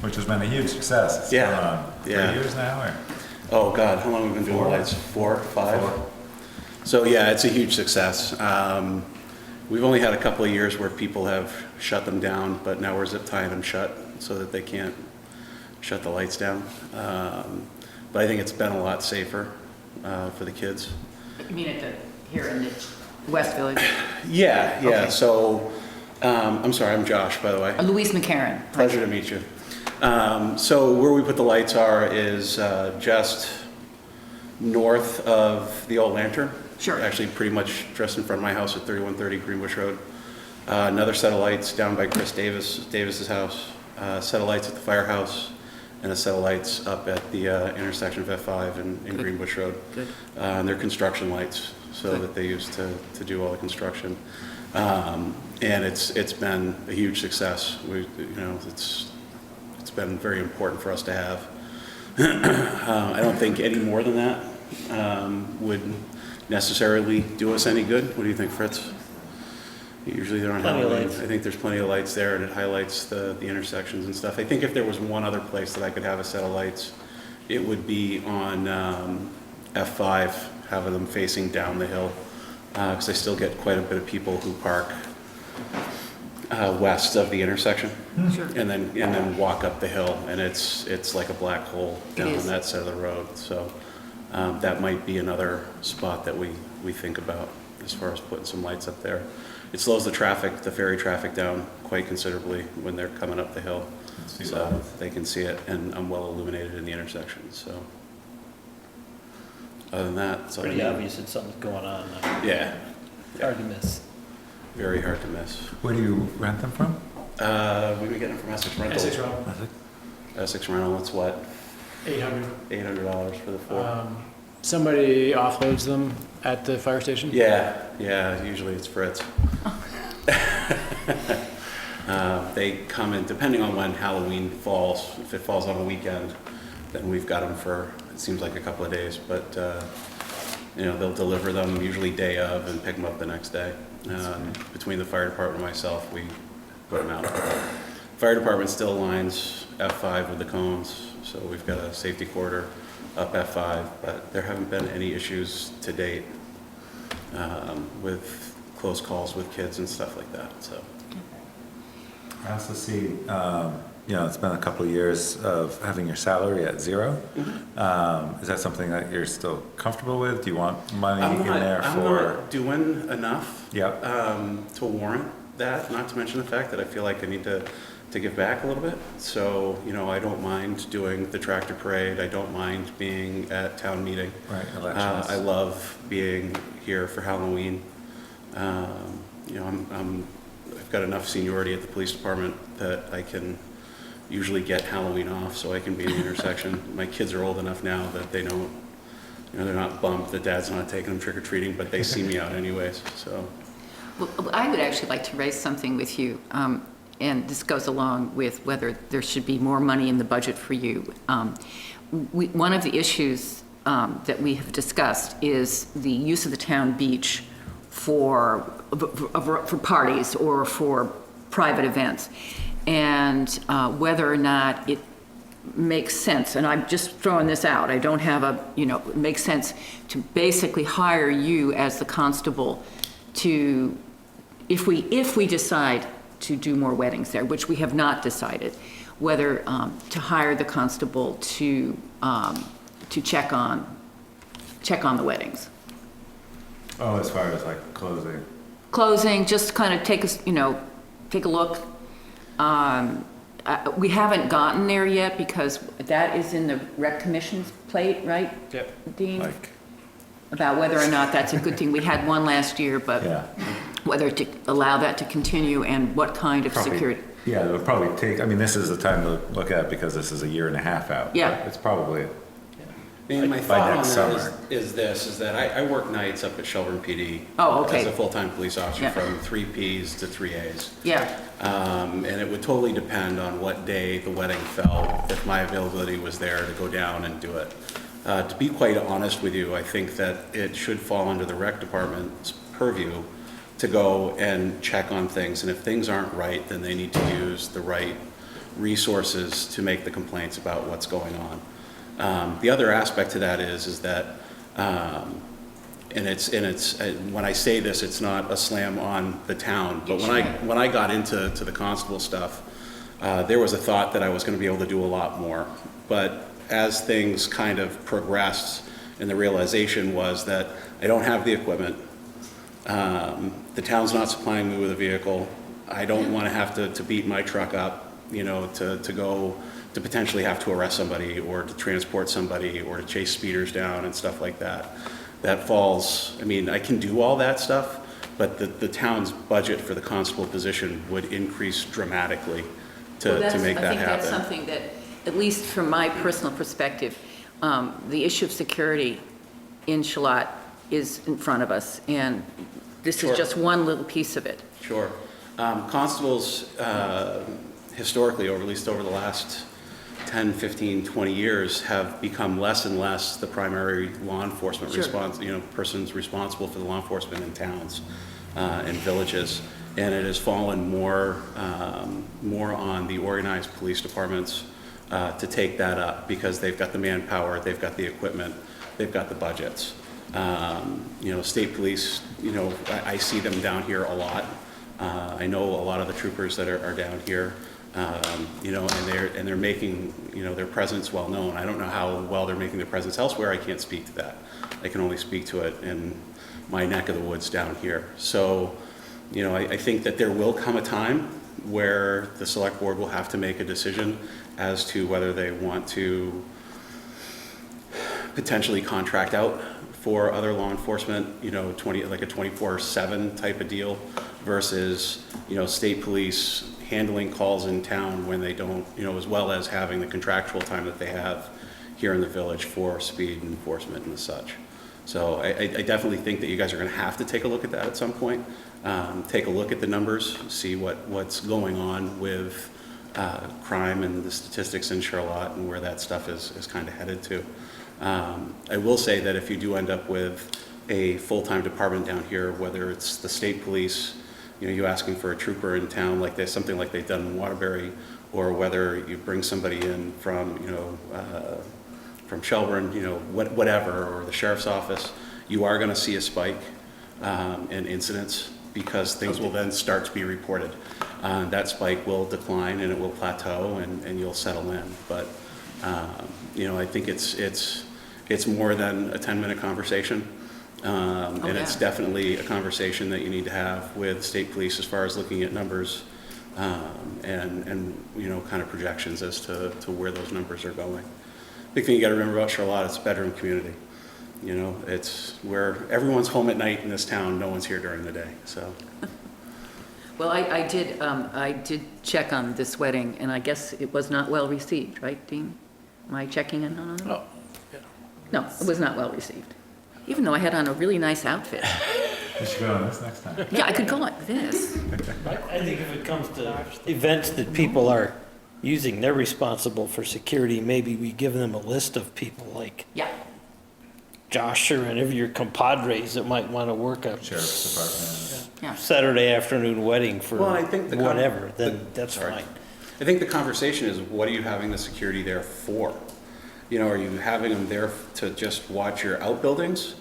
Speaker 8: Which has been a huge success. It's
Speaker 10: Yeah.
Speaker 8: going on 3 years now, or?
Speaker 10: Oh, God, how long have we been doing lights? 4, 5?
Speaker 8: 4.
Speaker 10: So, yeah, it's a huge success. We've only had a couple of years where people have shut them down, but now we're zip tying them shut so that they can't shut the lights down. But I think it's been a lot safer for the kids.
Speaker 7: You mean here in the West Village?
Speaker 10: Yeah.
Speaker 7: Okay.
Speaker 10: So, I'm sorry, I'm Josh, by the way.
Speaker 7: Louise McCarran.
Speaker 10: Pleasure to meet you. So where we put the lights is just north of the old lantern.
Speaker 7: Sure.
Speaker 10: Actually, pretty much just in front of my house at 3130 Greenbush Road. Another set of lights down by Chris Davis's house. Set of lights at the firehouse, and a set of lights up at the intersection of F5 and Greenbush Road.
Speaker 7: Good.
Speaker 10: And they're construction lights, so that they use to do all the construction. And it's been a huge success. It's It's been very important for us to have. I don't think any more than that would necessarily do us any good. What do you think, Fritz? Usually they're on
Speaker 12: Plenty of
Speaker 10: Halloween.
Speaker 12: lights.
Speaker 10: I think there's plenty of lights there, and it highlights the intersections and stuff. I think if there was one other place that I could have a set of lights, it would be on F5, having them facing down the hill, because I still get quite a bit of people who park west of the intersection,
Speaker 7: Sure.
Speaker 10: and then walk up the hill, and it's like a black hole down on that side of the road. So that might be another spot that we think about as far as putting some lights up there. It slows the traffic, the ferry traffic down quite considerably when they're coming up the hill, so they can see it, and I'm well illuminated in the intersection. So other than that, it's all
Speaker 12: Pretty
Speaker 10: you.
Speaker 12: obvious that something's going on.
Speaker 10: Yeah.
Speaker 12: Hard to miss.
Speaker 10: Very hard to miss.
Speaker 1: Where do you rent them from?
Speaker 10: We get them from Essex Rental.
Speaker 6: Essex Rental.
Speaker 10: Essex Rental, it's what?
Speaker 6: $800.
Speaker 10: $800 for the 4.
Speaker 6: Somebody offloads them at the fire station?
Speaker 10: Yeah, usually it's Fritz. They come in, depending on when Halloween falls. If it falls on a weekend, then we've got them for, it seems like a couple of days, but they'll deliver them usually day of and pick them up the next day. Between the fire department and myself, we put them out. Fire department still lines F5 with the cones, so we've got a safety corridor up F5, but there haven't been any issues to date with close calls with kids and stuff like that. So
Speaker 1: I also see, it's been a couple of years of having your salary at 0. Is that something that you're still comfortable with? Do you want money in there
Speaker 10: I'm
Speaker 1: for?
Speaker 10: not doing enough
Speaker 1: Yep.
Speaker 10: to warrant that, not to mention the fact that I feel like I need to give back a little bit. So, I don't mind doing the tractor parade. I don't mind being at town meeting.
Speaker 1: Right, elections.
Speaker 10: I love being here for Halloween. I've got enough seniority at the police department that I can usually get Halloween off so I can be in the intersection. My kids are old enough now that they don't, they're not bummed that dad's not taking them trick-or-treating, but they see me out anyways, so.
Speaker 7: Well, I would actually like to raise something with you, and this goes along with whether there should be more money in the budget for you. One of the issues that we have discussed is the use of the town beach for parties or for private events, and whether or not it makes sense, and I'm just throwing this out, I don't have it makes sense to basically hire you as the constable to, if we decide to do more weddings there, which we have not decided, whether to hire the constable to check on the weddings.
Speaker 1: Oh, as far as like
Speaker 7: Closing, just kind of take a look. We haven't gotten there yet because that is in the rec commission's plate, right?
Speaker 6: Yep.
Speaker 7: Dean? About whether or not that's a good thing. We had one last year, but whether to allow that to continue and what kind of security.
Speaker 1: Yeah, it would probably take, this is the time to look at it because this is a year and a half out.
Speaker 7: Yeah.
Speaker 1: But it's probably
Speaker 10: My
Speaker 1: by
Speaker 10: thought on
Speaker 1: next
Speaker 10: that
Speaker 1: summer.
Speaker 10: is that I work nights up at Shelburne PD.
Speaker 7: Oh, okay.
Speaker 10: As a full-time police officer
Speaker 7: Yeah.
Speaker 10: from 3 Ps to 3 As.
Speaker 7: Yeah.
Speaker 10: And it would totally depend on what day the wedding fell, if my availability was there to go down and do it. To be quite honest with you, I think that it should fall under the rec department's purview to go and check on things. And if things aren't right, then they need to use the right resources to make the complaints about what's going on. The other aspect to that is that, and it's when I say this, it's not a slam on the town, but when I got into the constable stuff, there was a thought that I was going to be able to do a lot more. But as things kind of progressed, and the realization was that I don't have the equipment, the town's not supplying me with a vehicle, I don't want to have to beat my truck up, to go to potentially have to arrest somebody or to transport somebody or to chase speeders down and stuff like that. That falls, I can do all that stuff, but the town's budget for the constable position would increase dramatically to make that happen.
Speaker 7: I think that's something that, at least from my personal perspective, the issue of security in Charlotte is in front of us, and this is just one little piece of it.
Speaker 10: Sure. Constables, historically, or at least over the last 10, 15, 20 years have become less and less the primary law enforcement response, persons responsible for the law enforcement in towns and villages. And it has fallen more on the organized police departments to take that up because they've got the manpower, they've got the equipment, they've got the budgets. State police, I see them down here a lot. I know a lot of the troopers that are down here, and they're making, their presence well known. I don't know how well they're making their presence elsewhere. I can't speak to that. I can only speak to it in my neck of the woods down here. So, I think that there will come a time where the select board will have to make a decision as to whether they want to potentially contract out for other law enforcement, like a 24/7 type of deal versus, state police handling calls in town when they don't, as well as having the contractual time that they have here in the village for speed enforcement and such. So I definitely think that you guys are going to have to take a look at that at some point. Take a look at the numbers, see what's going on with crime and the statistics in Charlotte and where that stuff is kind of headed to. I will say that if you do end up with a full-time department down here, whether it's the state police, you asking for a trooper in town like this, something like they've done in Waterbury, or whether you bring somebody in from Shelburne, whatever, or the sheriff's office, you are going to see a spike in incidents because things will then start to be reported. That spike will decline and it will plateau and you'll settle in. But I think it's more than a 10-minute conversation. And it's definitely a conversation that you need to have with state police as far as looking at numbers and kind of projections as to where those numbers are going. Big thing you got to remember about Charlotte, it's a bedroom community. It's where everyone's home at night in this town. No one's here during the day. So.
Speaker 7: Well, I did check on this wedding, and I guess it was not well received, right, Dean? Am I checking in on it?
Speaker 6: Oh, yeah.
Speaker 7: No, it was not well received, even though I had on a really nice outfit.
Speaker 8: You should go on this next time.
Speaker 7: Yeah, I could go like this.
Speaker 12: I think if it comes to events that people are using, they're responsible for security. Maybe we give them a list of people like Josh or any of your compadres that might want to work a
Speaker 8: Sheriff's Department.
Speaker 12: Saturday afternoon wedding for whatever, then that's
Speaker 10: sorry.
Speaker 12: fine.
Speaker 10: I think the conversation is, what are you having the security there for? Are you having them there to just watch your outbuildings?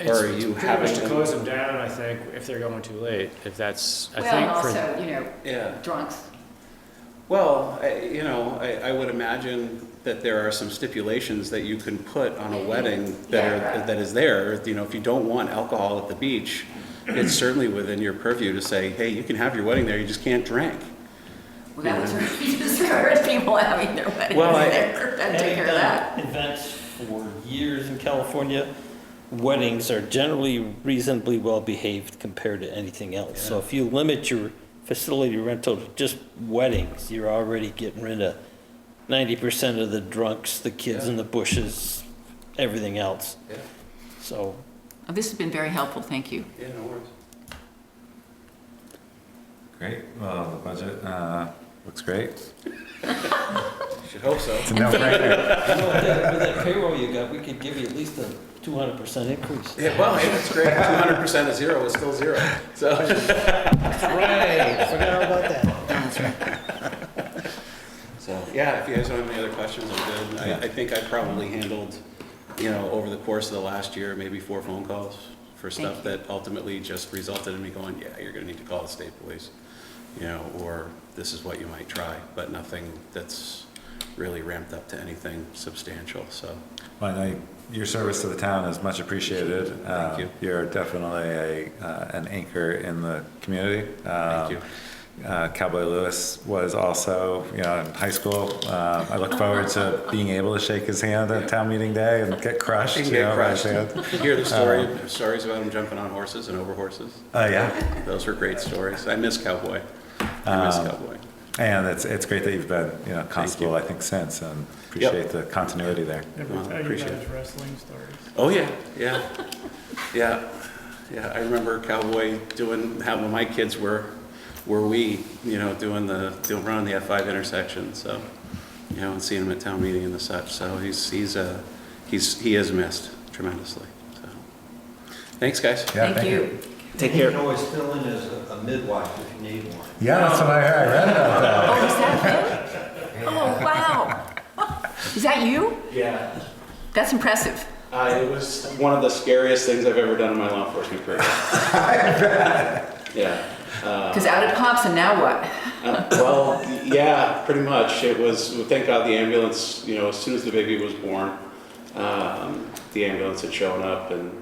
Speaker 10: Or are you having
Speaker 6: to close them down, I think, if they're going too late, if that's, I
Speaker 7: Well,
Speaker 6: think.
Speaker 7: and also, drunks.
Speaker 10: Well, I would imagine that there are some stipulations that you can put on a wedding that is there. If you don't want alcohol at the beach, it's certainly within your purview to say, hey, you can have your wedding there, you just can't drink.
Speaker 7: Well, that was really discouraged people having their weddings there. And take care of that.
Speaker 12: Events for years in California, weddings are generally reasonably well behaved compared to anything else. So if you limit your facility rental to just weddings, you're already getting rid of 90% of the drunks, the kids in the bushes, everything else.
Speaker 10: Yeah.
Speaker 12: So.
Speaker 7: This has been very helpful, thank you.
Speaker 10: Yeah, no worries.
Speaker 8: Great. Well, the budget looks great.
Speaker 10: Should hope so.
Speaker 8: It's a no-brainer.
Speaker 12: With that payroll you got, we could give you at least a 200% increase.
Speaker 10: Yeah, well, that's great. 200% of zero is still zero. So.
Speaker 12: That's right. Forgot all about that.
Speaker 7: That's right.
Speaker 10: So, if you guys don't have any other questions, I'm good. I think I probably handled, over the course of the last year, maybe 4 phone calls for stuff that ultimately just resulted in me going, you're going to need to call the state police, or this is what you might try, but nothing that's really ramped up to anything substantial. So,
Speaker 8: Well, your service to the town is much appreciated.
Speaker 10: Thank you.
Speaker 8: You're definitely an anchor in the community.
Speaker 10: Thank you.
Speaker 8: Cowboy Lewis was also, in high school. I look forward to being able to shake his hand at town meeting day and get crushed.
Speaker 10: You hear the stories about him jumping on horses and over horses?
Speaker 8: Oh, yeah.
Speaker 10: Those were great stories. I miss Cowboy. I miss Cowboy.
Speaker 8: And it's great that you've been, constable, I think, since, and appreciate the continuity there.
Speaker 10: Appreciate it.
Speaker 13: Wrestling stories.
Speaker 10: Oh, yeah. I remember Cowboy when my kids were running the F5 intersection. So, and seeing him at town meeting and the such. So he is missed tremendously. So, thanks, guys.
Speaker 1: Yeah,
Speaker 7: Thank you.
Speaker 12: Take
Speaker 14: You
Speaker 12: care.
Speaker 14: can always fill in as a midwife if you need one.
Speaker 1: Yeah, that's what I heard. I read about that.
Speaker 7: Oh, is that him? Oh, wow. Is that you?
Speaker 10: Yeah.
Speaker 7: That's impressive.
Speaker 10: It was one of the scariest things I've ever done in my law enforcement career. Yeah.
Speaker 7: Because out it pops, and now what?
Speaker 10: Well, yeah, pretty much. It was, thank God the ambulance, as soon as the baby was born, the ambulance had shown up and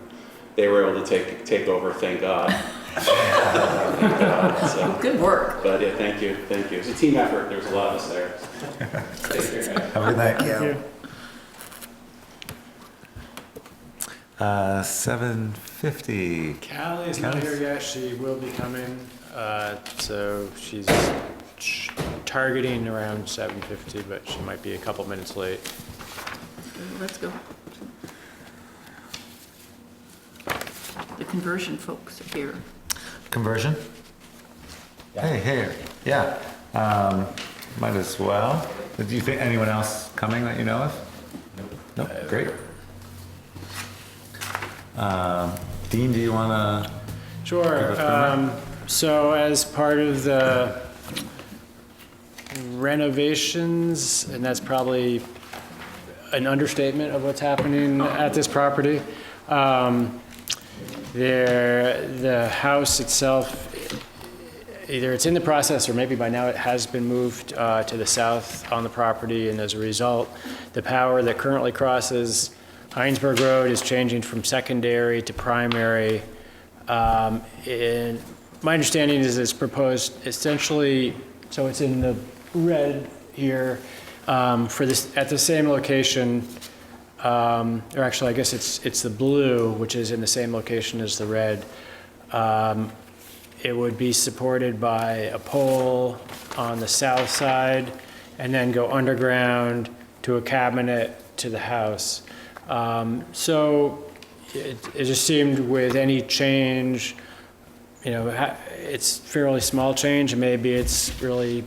Speaker 10: they were able to take over, thank God. Thank God. So,
Speaker 7: Good work.
Speaker 10: but yeah, thank you. It was a team effort. There was a lot of us there. Take care, guys.
Speaker 1: Have a good night.
Speaker 13: Thank you.
Speaker 1: 7:50.
Speaker 6: Callie's not here yet. She will be coming. So she's targeting around 7:50, but she might be a couple minutes late.
Speaker 7: Let's go. The conversion folks are here.
Speaker 1: Conversion? Hey, yeah. Might as well. Do you think anyone else coming that you know of? Nope. Great. Dean, do you want to?
Speaker 6: Sure. So as part of the renovations, and that's probably an understatement of what's happening at this property, the house itself, either it's in the process or maybe by now it has been moved to the south on the property, and as a result, the power that currently crosses Heinsberg Road is changing from secondary to primary. And my understanding is it's proposed essentially, so it's in the red here, for this, at the same location, or actually I guess it's the blue, which is in the same location as the red. It would be supported by a pole on the south side and then go underground to a cabinet to the house. So it just seemed with any change, it's fairly small change, and maybe it's really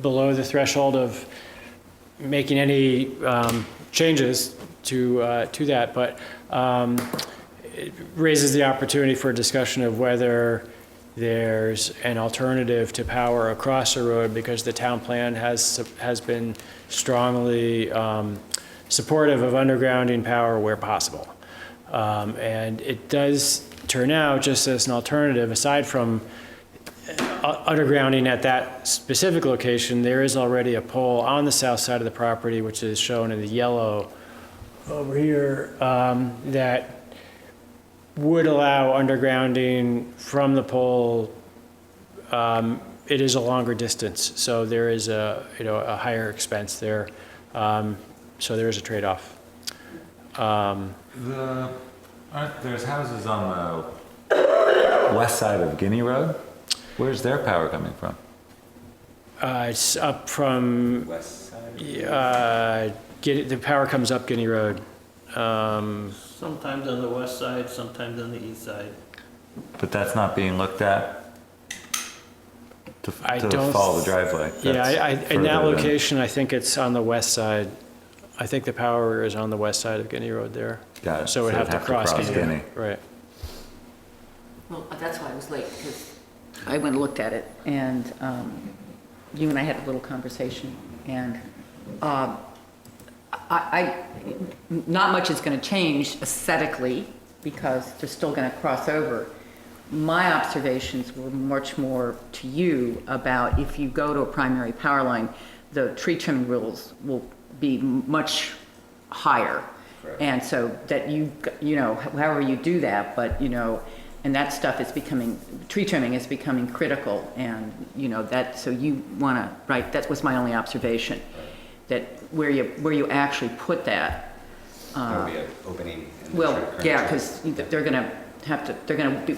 Speaker 6: below the threshold of making any changes to that, but it raises the opportunity for a discussion of whether there's an alternative to power across the road, because the town plan has been strongly supportive of undergrounding power where possible. And it does turn out, just as an alternative, aside from undergrounding at that specific location, there is already a pole on the south side of the property, which is shown in the yellow over here, that would allow undergrounding from the pole. It is a longer distance, so there is a higher expense there. So there is a trade-off.
Speaker 1: There's houses on the west side of Guinea Road. Where's their power coming from?
Speaker 6: It's up from,
Speaker 14: West side?
Speaker 6: the power comes up Guinea Road.
Speaker 12: Sometimes on the west side, sometimes on the east side.
Speaker 1: But that's not being looked at to
Speaker 6: don't
Speaker 1: follow the driveway.
Speaker 6: Yeah, in that
Speaker 1: further than-
Speaker 6: location, I think it's on the west side. I think the power is on the west side of Guinea Road there.
Speaker 1: Got it.
Speaker 6: So it would have to cross Guinea. Right.
Speaker 7: Well, that's why I was late, because I went and looked at it, and you and I had a little conversation, and not much is going to change aesthetically, because they're still going to cross over. My observations were much more to you about if you go to a primary power line, the tree trimming rules will be much higher.
Speaker 14: Correct.
Speaker 7: And so that however you do that, but and that stuff is becoming, tree trimming is becoming critical, and so you want to, right, that was my only observation, that where you actually put that.
Speaker 14: There'll be an opening in the
Speaker 7: Well,
Speaker 14: current
Speaker 7: yeah,
Speaker 14: tree.
Speaker 7: because they're gonna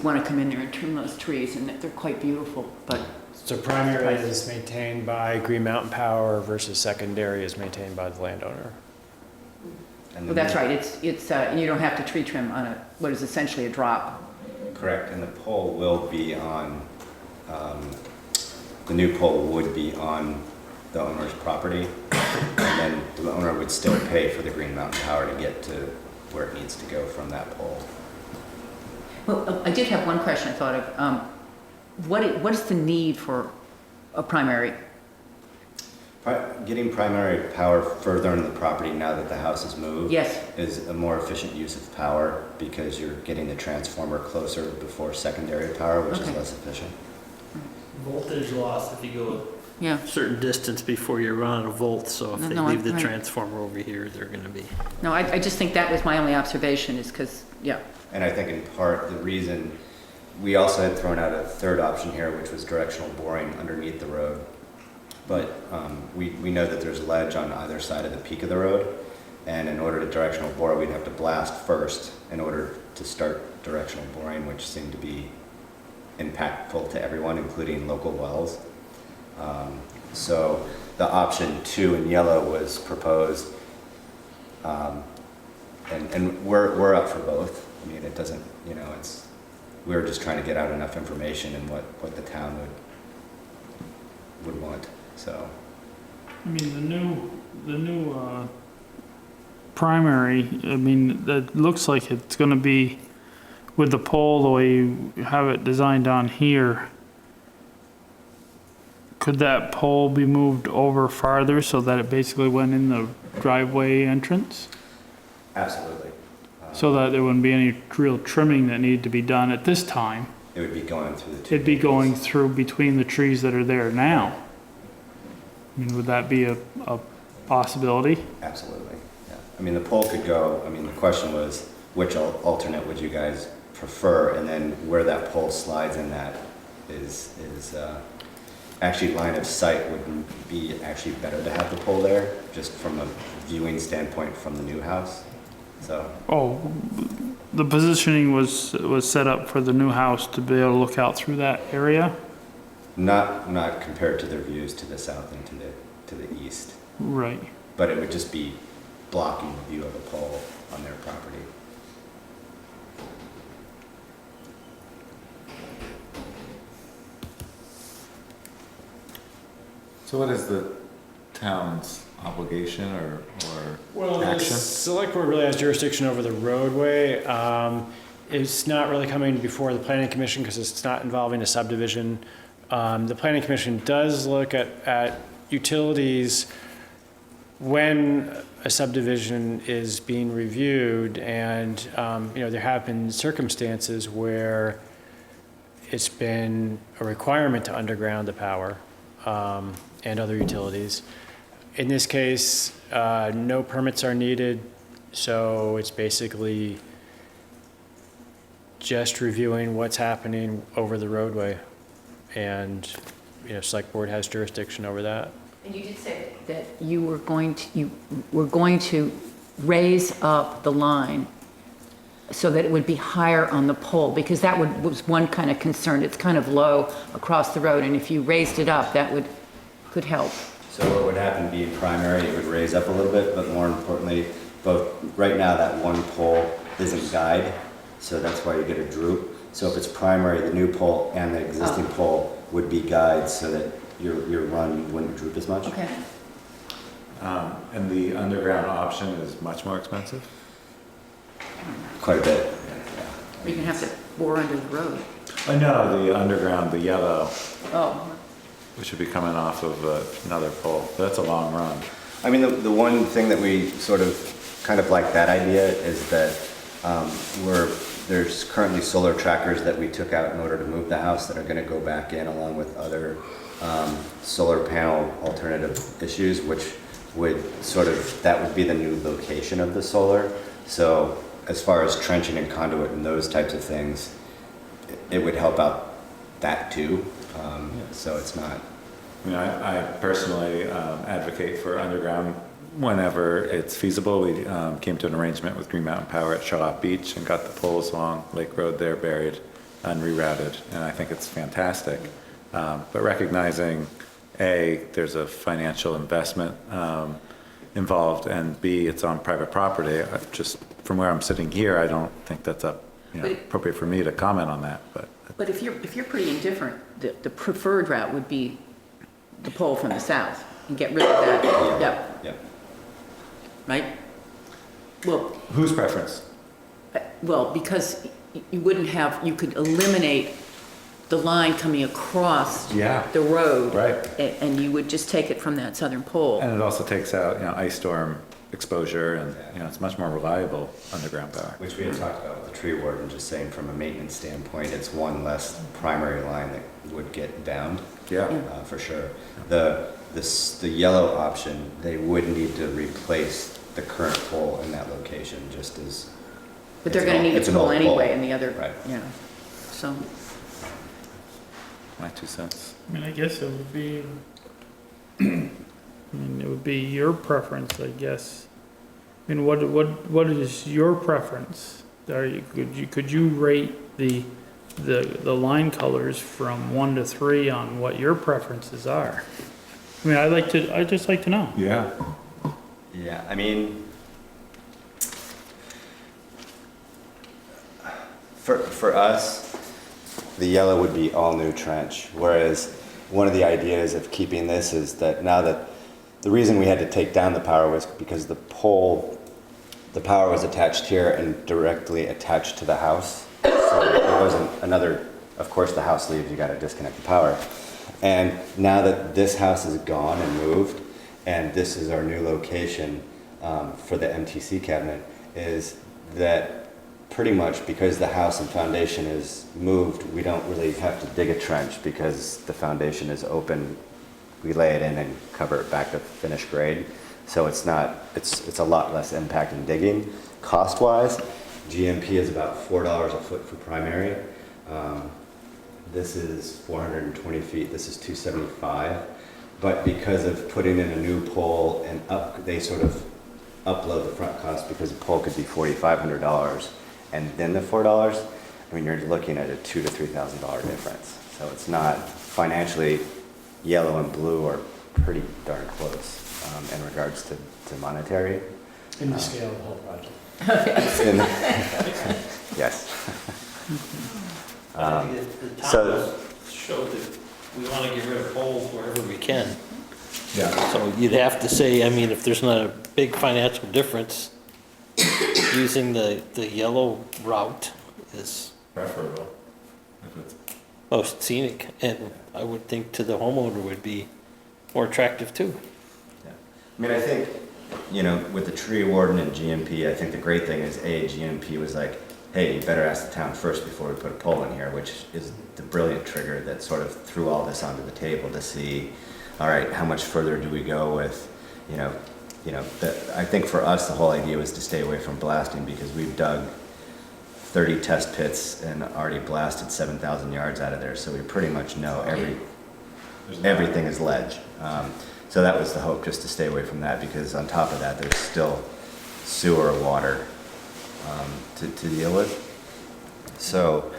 Speaker 7: want to come in there and trim those trees, and they're quite beautiful, but.
Speaker 6: So primary is maintained by Green Mountain Power versus secondary is maintained by the landowner.
Speaker 7: Well, that's right, it's you don't have to tree trim on what is essentially a drop.
Speaker 14: Correct, and the pole will be on, the new pole would be on the owner's property. And then the owner would still pay for the Green Mountain Power to get to where it needs to go from that pole.
Speaker 7: Well, I did have one question I thought of. What is the need for a primary?
Speaker 14: Getting primary power further into the property now that the house is moved
Speaker 7: Yes.
Speaker 14: is a more efficient use of power because you're getting the transformer closer before secondary power, which is
Speaker 7: Okay.
Speaker 14: less efficient.
Speaker 12: Voltage loss if you go
Speaker 7: Yeah.
Speaker 12: a certain distance before you run out of volts, so if they
Speaker 7: No,
Speaker 12: leave the
Speaker 7: right.
Speaker 12: transformer over here, they're gonna be.
Speaker 7: No, I just think that was my only observation is because, yeah.
Speaker 14: And I think in part the reason, we also had thrown out a third option here, which was directional boring underneath the road. But we know that there's ledge on either side of the peak of the road. And in order to directional bore, we'd have to blast first in order to start directional boring, which seemed to be impactful to everyone, including local wells. So the option 2 in yellow was proposed. And we're up for both. I mean, it doesn't, you know, we were just trying to get out enough information and what the town would want, so.
Speaker 13: I mean, the new primary, I mean, that looks like it's gonna be with the pole, the way you have it designed down here. Could that pole be moved over farther so that it basically went in the driveway entrance?
Speaker 14: Absolutely.
Speaker 13: So that there wouldn't be any real trimming that needed to be done at this time?
Speaker 14: It would be going through the two.
Speaker 13: It'd be going through between the trees that are there now. I mean, would that be a possibility?
Speaker 14: Absolutely, yeah. I mean, the pole could go, I mean, the question was, which alternate would you guys prefer? And then where that pole slides in that is actually line of sight would be actually better to have the pole there, just from a viewing standpoint from the new house, so.
Speaker 13: Oh, the positioning was set up for the new house to be able to look out through that area?
Speaker 14: Not compared to their views to the south and to the east.
Speaker 13: Right.
Speaker 14: But it would just be blocking the view of the pole on their property.
Speaker 1: So what is the town's obligation or
Speaker 6: Well, the
Speaker 1: action?
Speaker 6: select board really has jurisdiction over the roadway. It's not really coming before the planning commission because it's not involving a subdivision. The planning commission does look at utilities when a subdivision is being reviewed, and there have been circumstances where it's been a requirement to underground the power and other utilities. In this case, no permits are needed, so it's basically just reviewing what's happening over the roadway. And, select board has jurisdiction over that.
Speaker 7: And you did say that you were going to raise up the line so that it would be higher on the pole, because that was one kind of concern. It's kind of low across the road, and if you raised it up, that could help.
Speaker 14: So what would happen being primary, it would raise up a little bit, but more importantly, right now that one pole isn't guide, so that's why you get a droop. So if it's primary, the new pole and the existing pole would be guides so that your run wouldn't droop as much.
Speaker 7: Okay.
Speaker 1: And the underground option is much more expensive?
Speaker 14: Quite a bit.
Speaker 7: You're gonna have to bore under the road.
Speaker 1: I know, the underground, the yellow,
Speaker 7: Oh,
Speaker 1: which would be coming off of another pole. That's a long run.
Speaker 14: I mean, the one thing that we sort of kind of like that idea is that there's currently solar trackers that we took out in order to move the house that are going to go back in along with other solar panel alternative issues, which would that would be the new location of the solar. So as far as trenching and conduit and those types of things, it would help out that too. So it's not.
Speaker 1: I personally advocate for underground whenever it's feasible. We came to an arrangement with Green Mountain Power at Shawop Beach and got the poles along Lake Road there buried and rerouted, and I think it's fantastic. But recognizing, A, there's a financial investment involved, and B, it's on private property. Just from where I'm sitting here, I don't think that's appropriate for me to comment on that.
Speaker 7: but if you're pretty indifferent, the preferred route would be the pole from the south. and get rid of that. Yep.
Speaker 14: Yep.
Speaker 7: Right? Well,
Speaker 1: Whose preference?
Speaker 7: well, because you wouldn't have, you could eliminate the line coming across
Speaker 1: Yeah.
Speaker 7: the road.
Speaker 1: Right.
Speaker 7: And you would just take it from that southern pole.
Speaker 1: And it also takes out, ice storm exposure and, it's much more reliable underground power.
Speaker 14: Which we had talked about with the tree warden, just saying from a maintenance standpoint, it's one less primary line that would get downed.
Speaker 1: Yeah.
Speaker 14: For sure. The yellow option, they would need to replace the current pole in that location, just as.
Speaker 7: But they're gonna need a pole anyway in the other,
Speaker 14: Right.
Speaker 7: So,
Speaker 1: My 2 cents.
Speaker 13: I mean, I guess it would be, it would be your preference, I guess. I mean, what is your preference? Could you rate the line colors from 1 to 3 on what your preferences are? I mean, I'd just like to know.
Speaker 1: Yeah.
Speaker 14: Yeah, I mean, for us, the yellow would be all new trench, whereas one of the ideas of keeping this is that now that the reason we had to take down the power was because the power was attached here and directly attached to the house. So there wasn't another, of course the house leaves, you gotta disconnect the power. And now that this house is gone and moved, and this is our new location for the MTC cabinet, is that pretty much because the house and foundation is moved, we don't really have to dig a trench because the foundation is open. We lay it in and cover it back to finished grade. So it's a lot less impact in digging. Cost-wise, GMP is about $4 a foot for primary. This is 420 feet, this is 275. But because of putting in a new pole and they sort of upload the front cost because the pole could be $4,500 and then the $4, I mean, you're looking at a $2,000 to $3,000 difference. So it's not financially, yellow and blue are pretty darn close in regards to monetary.
Speaker 6: In the scale of the whole project.
Speaker 14: Yes.
Speaker 12: I think the town showed that we want to get rid of poles wherever we can.
Speaker 1: Yeah.
Speaker 12: So you'd have to say, I mean, if there's not a big financial difference, using the yellow route is
Speaker 1: Preferable.
Speaker 12: most scenic, and I would think to the homeowner would be more attractive too.
Speaker 14: Yeah. I mean, I think, with the tree warden and GMP, I think the great thing is, GMP was like, hey, you better ask the town first before we put a pole in here, which is the brilliant trigger that sort of threw all this onto the table to see, all right, how much further do we go with, I think for us, the whole idea was to stay away from blasting because we've dug 30 test pits and already blasted 7,000 yards out of there. So we pretty much know everything is ledge. So that was the hope, just to stay away from that, because on top of that, there's still sewer water to deal with. So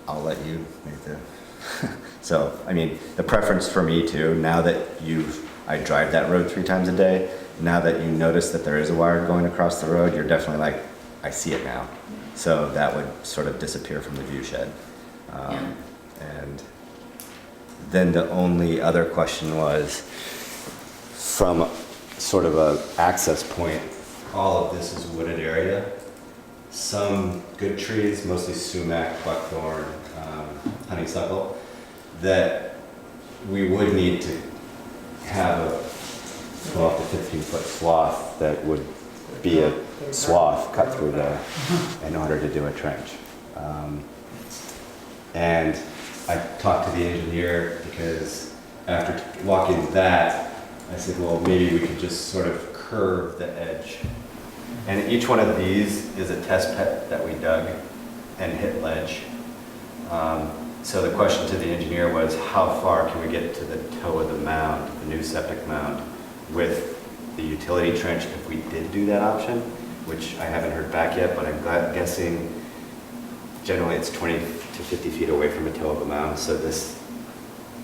Speaker 14: I'll let you make the... So, I mean, the preference for me too, now that I drive that road 3 times a day, now that you notice that there is a wire going across the road, you're definitely like, I see it now. So that would sort of disappear from the view shed. And then the only other question was, from sort of a access point, all of this is wooded area. Some good trees, mostly sumac, buckthorn, honeysuckle, that we would need to have a 12 to 15 foot swath that would be a swath cut through there in order to do a trench. And I talked to the engineer because after walking that, I said, well, maybe we could just sort of curve the edge. And each one of these is a test pit that we dug and hit ledge. So the question to the engineer was, how far can we get to the toe of the mound, the new septic mound, with the utility trench if we did do that option, which I haven't heard back yet, but I'm guessing generally it's 20 to 50 feet away from the toe of the mound, so this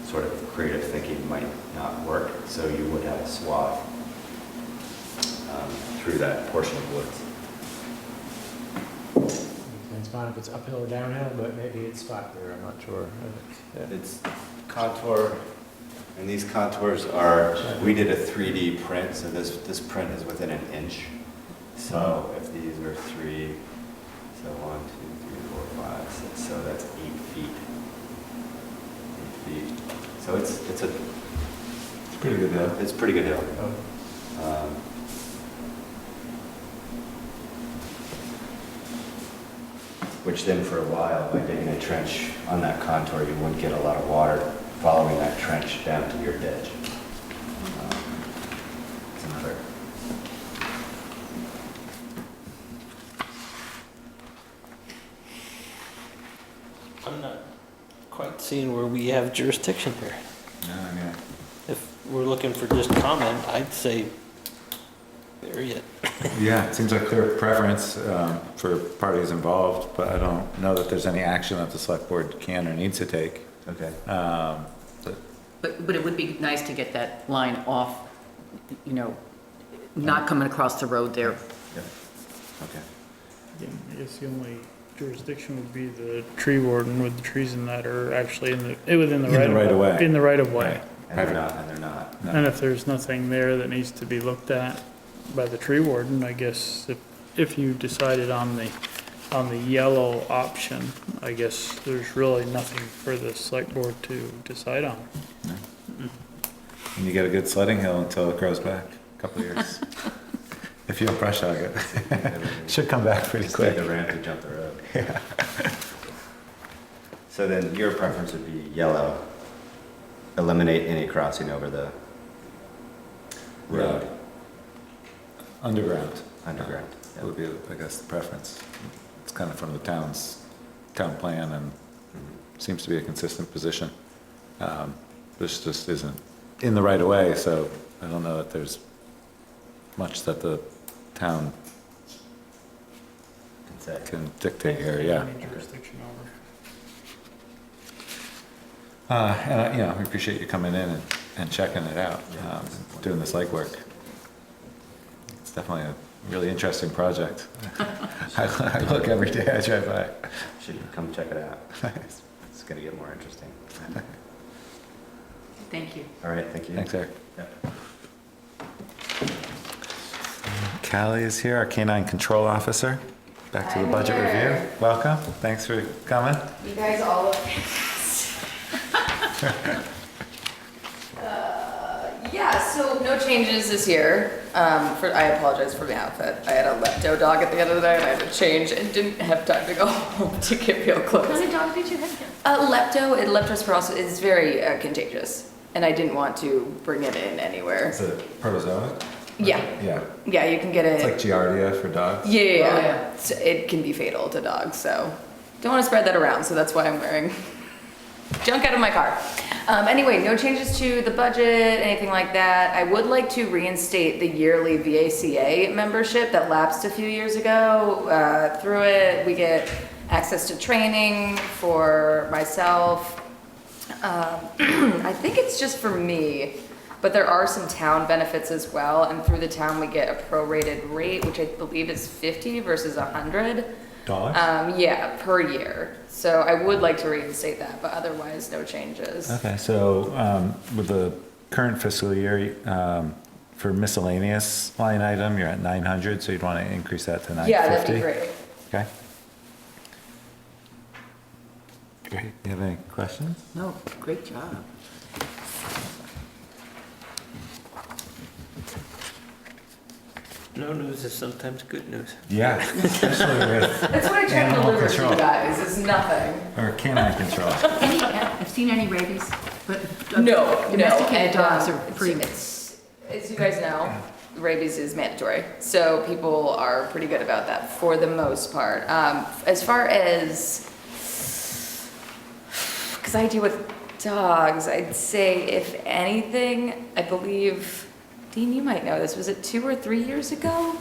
Speaker 14: sort of creative thinking might not work, so you would have a swath through that portion of woods.
Speaker 6: Depends upon if it's uphill or downhill, but maybe it's flat there, I'm not sure.
Speaker 14: It's contour, and these contours are, we did a 3D print, so this print is within an inch. So if these are 3, so 1, 2, 3, 4, 5, 6, so that's 8 feet. 8 feet. So it's a
Speaker 1: pretty good hill.
Speaker 14: It's a pretty good hill. Which then for a while, by digging a trench on that contour, you wouldn't get a lot of water following that trench down to your ditch. It's another.
Speaker 12: I'm not quite seeing where we have jurisdiction here.
Speaker 1: No, I mean,
Speaker 12: If we're looking for just comment, I'd say bury it.
Speaker 1: yeah, it seems like clear preference for parties involved, but I don't know that there's any action that the select board can or needs to take.
Speaker 14: Okay.
Speaker 7: But it would be nice to get that line off, you know, not coming across the road there.
Speaker 14: Yeah. Okay.
Speaker 13: Yeah, I guess the only jurisdiction would be the tree warden with the trees in that are actually within the right of way. In the right of way.
Speaker 14: And they're not.
Speaker 1: No.
Speaker 13: And if there's nothing there that needs to be looked at by the tree warden, I guess if you decided on the yellow option, I guess there's really nothing for the select board to decide on.
Speaker 1: No. And you get a good sledding hill until it grows back, a couple of years. If you don't brush hog it, should come back pretty
Speaker 14: Just
Speaker 1: quick.
Speaker 14: take the ramp to jump the road.
Speaker 1: Yeah.
Speaker 14: So then your preference would be yellow. Eliminate any crossing over the road.
Speaker 1: Underground.
Speaker 14: Underground. Yeah.
Speaker 1: Would be, I guess, the preference. It's kind of from the town plan and seems to be a consistent position. This just isn't in the right of way, so I don't know that there's much that the town can dictate here, yeah.
Speaker 13: Any jurisdiction over.
Speaker 1: And, you know, we appreciate you coming in and checking it out, doing this legwork. It's definitely a really interesting project. I look every day I drive by.
Speaker 14: Should come check it out. It's going to get more interesting.
Speaker 7: Thank you.
Speaker 14: All right, thank you.
Speaker 1: Thanks, Eric.
Speaker 14: Yeah.
Speaker 1: Callie is here, our canine control officer. Back to the budget review. Welcome. Thanks for coming.
Speaker 2: You guys all look fantastic. Yeah, so no changes this year. I apologize for the outfit. I had a Lepto dog at the end of the day and I had to change and didn't have time to go home to get real close.
Speaker 21: What kind of dog did you have?
Speaker 2: Leptospirosis is very contagious and I didn't want to bring it in anywhere.
Speaker 1: Is it protozoa?
Speaker 2: Yeah.
Speaker 1: Yeah.
Speaker 2: Yeah, you can get it.
Speaker 1: It's like Giardia for dogs?
Speaker 2: Yeah. So it can be fatal to dogs, so don't want to spread that around, so that's why I'm wearing junk out of my car. Anyway, no changes to the budget, anything like that. I would like to reinstate the yearly VACA membership that lapsed a few years ago. Through it, we get access to training for myself. I think it's just for me. But there are some town benefits as well, and through the town we get a prorated rate, which I believe is 50 versus 100.
Speaker 1: Dollars?
Speaker 2: Yeah, per year. So I would like to reinstate that, but otherwise no changes.
Speaker 1: Okay, so with the current fiscal year, for miscellaneous line item, you're at 900, so you'd want to increase that to 950?
Speaker 2: Yeah, that'd be great.
Speaker 1: Okay. Great. You have any questions?
Speaker 7: No, great job.
Speaker 12: No news is sometimes good news.
Speaker 1: Yeah, especially with
Speaker 2: That's what I try to
Speaker 1: animal
Speaker 2: deliver to
Speaker 1: control.
Speaker 2: you guys, is nothing.
Speaker 1: Or canine control.
Speaker 7: I've seen any rabies, but
Speaker 2: No.
Speaker 7: domesticated
Speaker 2: And,
Speaker 7: dogs are pretty.
Speaker 2: As you guys know, rabies is mandatory, so people are pretty good about that for the most part. As far as, because I deal with dogs, I'd say if anything, I believe, Dean, you might know this, was it 2 or 3 years ago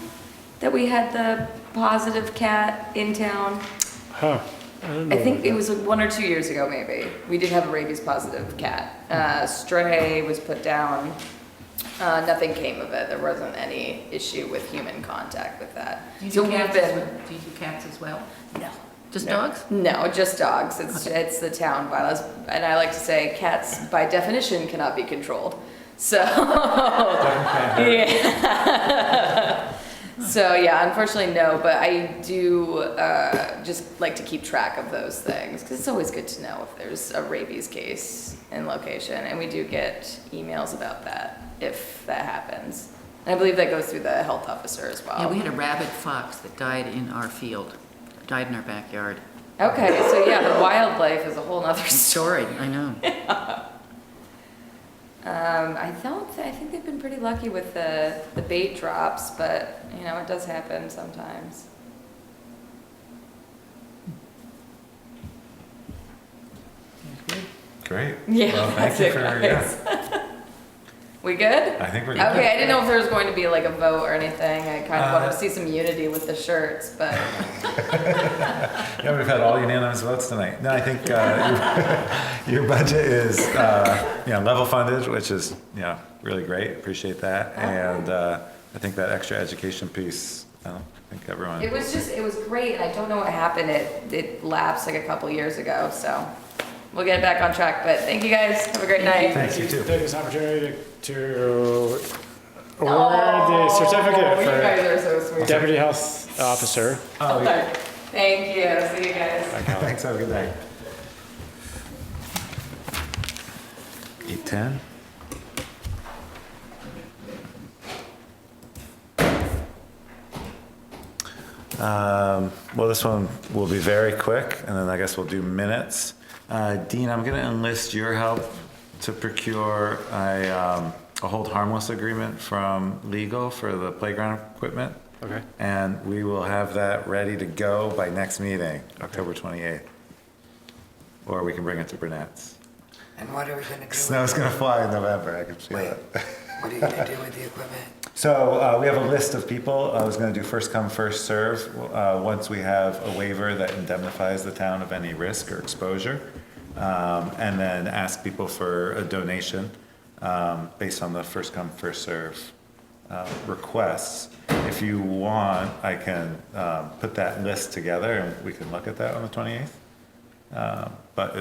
Speaker 2: that we had the positive cat in town?
Speaker 13: Huh.
Speaker 2: I think it was like 1 or 2 years ago, maybe. We did have a rabies positive cat. Stray was put down. Nothing came of it. There wasn't any issue with human contact with that.
Speaker 7: Do you
Speaker 2: So
Speaker 7: do
Speaker 2: we've
Speaker 7: cats
Speaker 2: been-
Speaker 7: do you do cats as well?
Speaker 2: No.
Speaker 7: Just dogs?
Speaker 2: No, just dogs. It's the town bylaws. And I like to say cats by definition cannot be controlled. So, yeah. So yeah, unfortunately no, but I do just like to keep track of those things because it's always good to know if there's a rabies case in location, and we do get emails about that if that happens. And I believe that goes through the health officer as well.
Speaker 7: Yeah, we had a rabid fox that died in our field, died in our backyard.
Speaker 2: Okay, so yeah, the wildlife is a whole nother story.
Speaker 7: I know.
Speaker 2: I think they've been pretty lucky with the bait drops, but you know, it does happen sometimes.
Speaker 1: Great.
Speaker 2: Yeah,
Speaker 1: Well,
Speaker 2: that's
Speaker 1: thank you
Speaker 2: it,
Speaker 1: for,
Speaker 2: guys. We good?
Speaker 1: I think we're good.
Speaker 2: Okay, I didn't know if there was going to be like a vote or anything. I kind of wanted to see some unity with the shirts, but.
Speaker 1: Yeah, we've had all unanimous votes tonight. No, I think your budget is level funded, which is really great. Appreciate that. And I think that extra education piece, I don't think everyone.
Speaker 2: It was great, and I don't know what happened. It lapsed like a couple years ago, so we'll get it back on track. But thank you guys. Have a great night.
Speaker 1: Thanks, you too.
Speaker 6: Take this opportunity to award the certificate
Speaker 2: you guys are so
Speaker 6: for
Speaker 2: sweet.
Speaker 6: Deputy Health Officer.
Speaker 1: Oh, yeah.
Speaker 2: Thank you. See you guys.
Speaker 1: Thanks. Have a good day. 8:10. Well, this one will be very quick, and then I guess we'll do minutes. Dean, I'm going to enlist your help to procure a hold harmless agreement from legal for the playground equipment.
Speaker 6: Okay.
Speaker 1: And we will have that ready to go by next meeting, October 28th. Or we can bring it to Burnett's.
Speaker 4: And what are we gonna do?
Speaker 1: Snow's going to fly in November, I can feel it.
Speaker 4: What are you gonna do with the equipment?
Speaker 1: So we have a list of people. I was going to do first come, first serve. Once we have a waiver that indemnifies the town of any risk or exposure, and then ask people for a donation based on the first come, first serve requests. If you want, I can put that list together and we can look at that on the 28th. But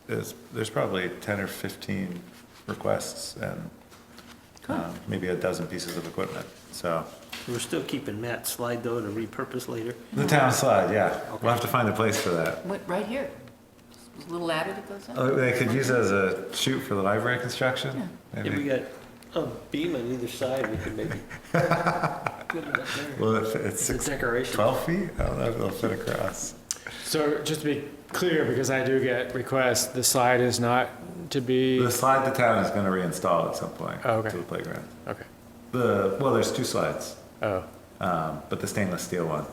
Speaker 1: there's probably 10 or 15 requests and maybe a dozen pieces of equipment. So
Speaker 12: We're still keeping Matt's slide though to repurpose later.
Speaker 1: the town slide, yeah. We'll have to find a place for that.
Speaker 7: What, right here? There's a little ladder that goes up?
Speaker 1: Oh, they could use it as a chute for the library construction.
Speaker 12: Yeah,
Speaker 1: Maybe.
Speaker 12: we got a beam on either side, we could maybe put it up there.
Speaker 1: Well, if it's
Speaker 12: It's a decoration.
Speaker 1: 12 feet, I don't know if they'll fit across.
Speaker 6: So just to be clear, because I do get requests, the slide is not to be.
Speaker 1: The slide the town is going to reinstall at some point
Speaker 6: Oh, okay.
Speaker 1: to the playground.
Speaker 6: Okay.
Speaker 1: Well, there's two slides,
Speaker 6: Oh,
Speaker 1: but the stainless steel one.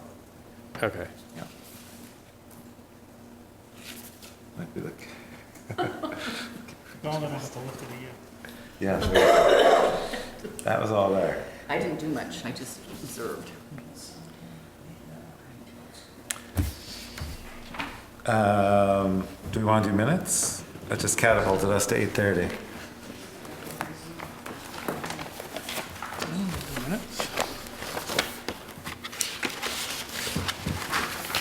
Speaker 6: okay.
Speaker 1: Yeah. Might be like.
Speaker 13: Don't have to lift it again.
Speaker 1: Yeah. That was all there.
Speaker 7: I didn't do much, I just observed.
Speaker 1: Do we want to do minutes? That just catapulted us to 8:30.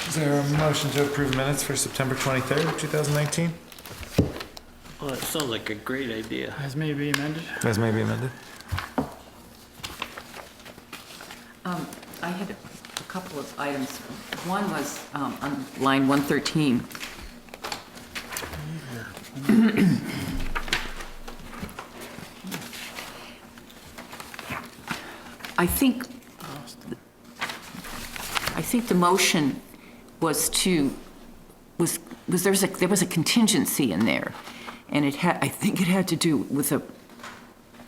Speaker 1: Is there a motion to approve minutes for September 23rd, 2019?
Speaker 12: Well, that sounds like a great idea.
Speaker 13: As may be amended.
Speaker 1: As may be amended.
Speaker 7: I had a couple of items. One was on line 113. I think the motion was there was a contingency in there, and I think it had to do with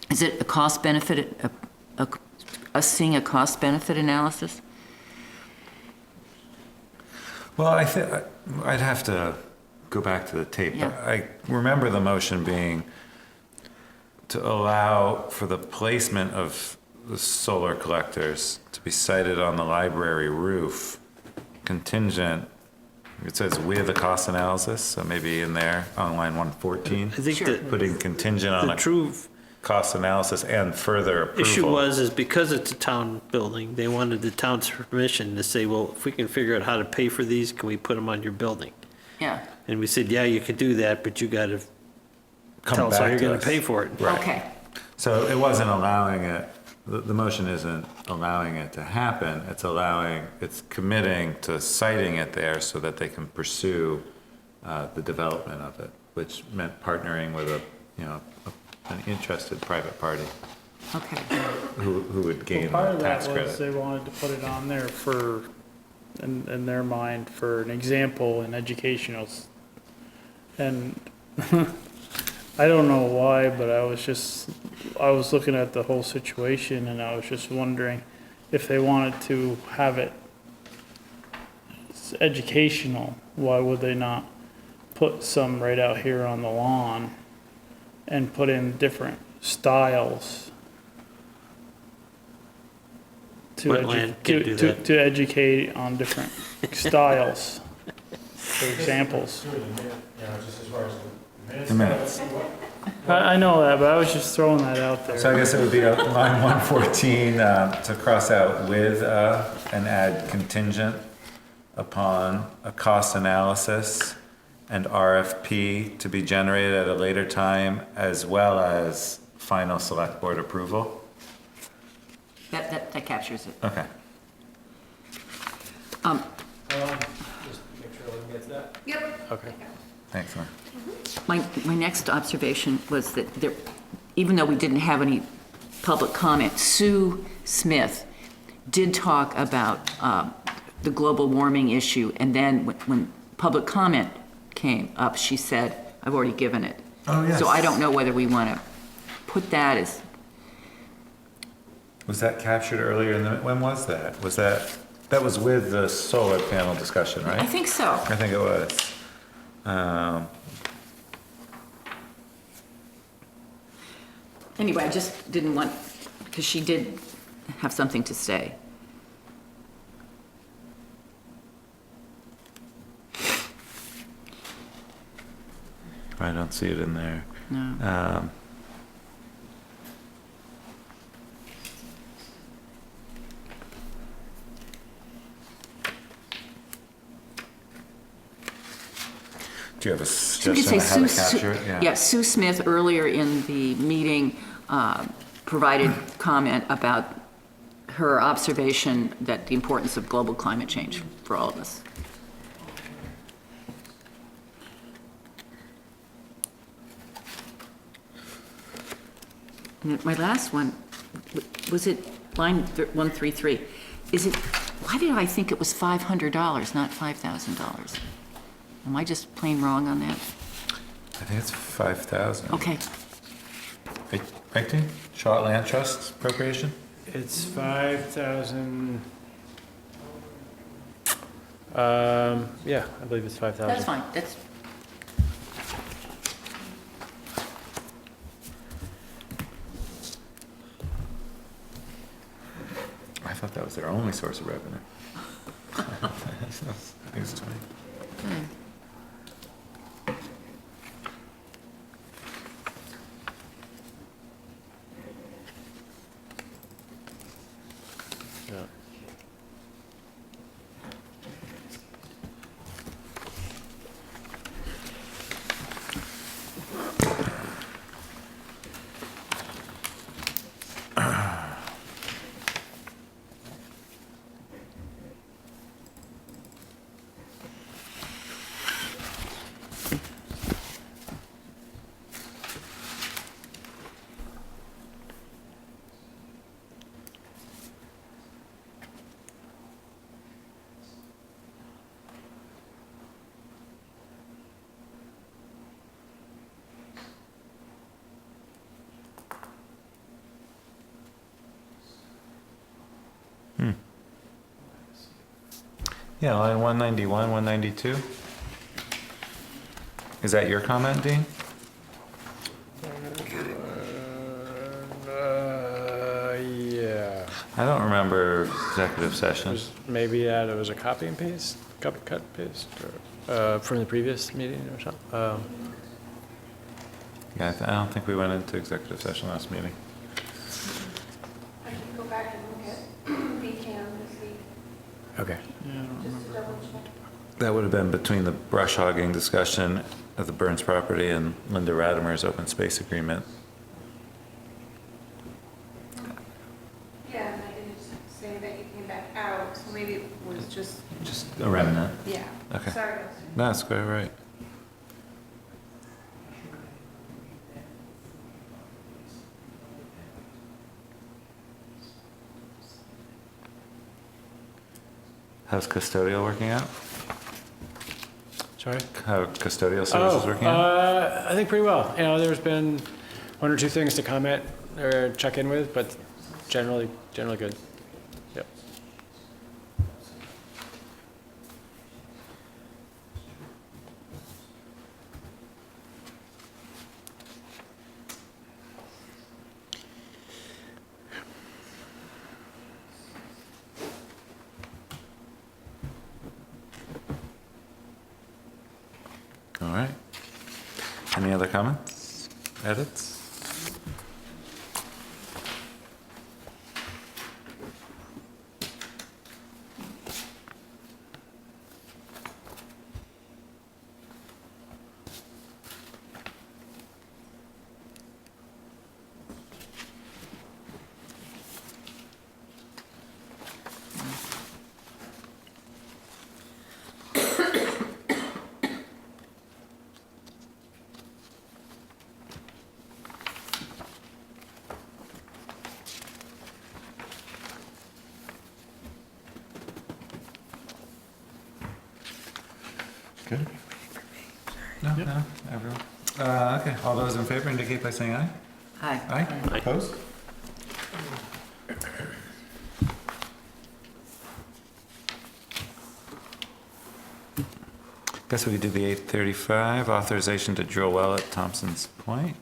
Speaker 7: is it a cost benefit, us seeing a cost benefit analysis?
Speaker 1: Well, I think I'd have to go back to the tape.
Speaker 7: Yeah.
Speaker 1: I remember the motion being to allow for the placement of the solar collectors to be sited on the library roof, contingent. It says with a cost analysis, so maybe in there on line 114.
Speaker 12: I think that
Speaker 1: putting contingent on
Speaker 12: the
Speaker 1: a.
Speaker 12: true
Speaker 8: cost analysis and further approval.
Speaker 12: Issue is because it's a town building, they wanted the town's permission to say, well, if we can figure out how to pay for these, can we put them on your building?
Speaker 7: Yeah,
Speaker 12: And we said, yeah, you could do that, but you gotta
Speaker 8: Come
Speaker 12: tell us how
Speaker 8: back
Speaker 12: you're
Speaker 8: to
Speaker 12: gonna
Speaker 8: us.
Speaker 12: pay for it.
Speaker 8: Right.
Speaker 7: okay.
Speaker 8: So it wasn't allowing it, the motion isn't allowing it to happen, it's committing to citing it there so that they can pursue the development of it, which meant partnering with an interested private party
Speaker 7: Okay.
Speaker 8: who would gain
Speaker 13: Part
Speaker 8: the
Speaker 13: of
Speaker 8: tax
Speaker 13: that was
Speaker 8: credit.
Speaker 13: they wanted to put it on there for, in their mind, for an example in educationals. And I don't know why, but I was looking at the whole situation and I was just wondering if they wanted to have it educational, why would they not put some right out here on the lawn and put in different styles to,
Speaker 12: Wetland can do that.
Speaker 13: to educate on different styles, for examples.
Speaker 8: The minutes.
Speaker 13: I know that, but I was just throwing that out there.
Speaker 8: So I guess it would be line 114 to cross out with and add contingent upon a cost analysis and RFP to be generated at a later time, as well as final select board approval.
Speaker 7: That captures it.
Speaker 8: Okay.
Speaker 6: Just make sure everyone gets that.
Speaker 2: Yep.
Speaker 6: Okay.
Speaker 8: Thanks, Lynn.
Speaker 7: My next observation was that there, even though we didn't have any public comment, Sue Smith did talk about the global warming issue, and then when public comment came up, she said, I've already given it.
Speaker 8: Oh, yes.
Speaker 7: So I don't know whether we want to put that as,
Speaker 8: Was that captured earlier in the, when was that? That was with the solar panel discussion, right?
Speaker 7: I think so.
Speaker 8: I think it was.
Speaker 7: Anyway, I just didn't want, because she did have something to say.
Speaker 8: I don't see it in there.
Speaker 7: No.
Speaker 8: Do you have a
Speaker 7: You could
Speaker 8: suggestion
Speaker 7: say
Speaker 8: of how to capture it?
Speaker 7: Yeah, Sue Smith earlier in the meeting provided comment about her observation that the importance of global climate change for all of us. And my last one, was it line 133? Is it, why did I think it was $500, not $5,000? Am I just plain wrong on that?
Speaker 8: I think it's 5,000.
Speaker 7: Okay.
Speaker 8: Right, Dean? Charlotte Land Trust appropriation?
Speaker 6: It's 5,000. Yeah, I believe it's 5,000.
Speaker 7: That's fine, that's,
Speaker 8: I thought that was their only source of revenue. That's news to me.
Speaker 6: Yeah.
Speaker 8: Yeah, line 191, 192. Is that your comment, Dean?
Speaker 6: Yeah.
Speaker 8: I don't remember executive session.
Speaker 6: Maybe it was a copy and paste, cut paste, or, from the previous meeting or something.
Speaker 1: Yeah, I don't think we went into executive session last meeting.
Speaker 11: I can go back and look at VCAM to see,
Speaker 6: Okay.
Speaker 11: just to double check.
Speaker 1: That would have been between the brush hogging discussion of the Burns property and Linda Radimer's open space agreement.
Speaker 11: Yeah, and I didn't say that you came back out, so maybe it was just,
Speaker 1: Just a remnant.
Speaker 11: yeah.
Speaker 1: Okay.
Speaker 11: Sorry, guys.
Speaker 1: No, that's quite right. How's custodial working out?
Speaker 6: Sorry?
Speaker 1: How custodial services working out?
Speaker 6: I think pretty well. You know, there's been one or two things to comment or check in with, but generally good. Yep.
Speaker 1: All right. Any other comments? Edits? Good. No, everyone. Okay, all those in favor indicate by saying aye.
Speaker 7: Aye.
Speaker 1: Aye. Opposed? Guess we could do the 8:35, authorization to drill well at Thompson's Point.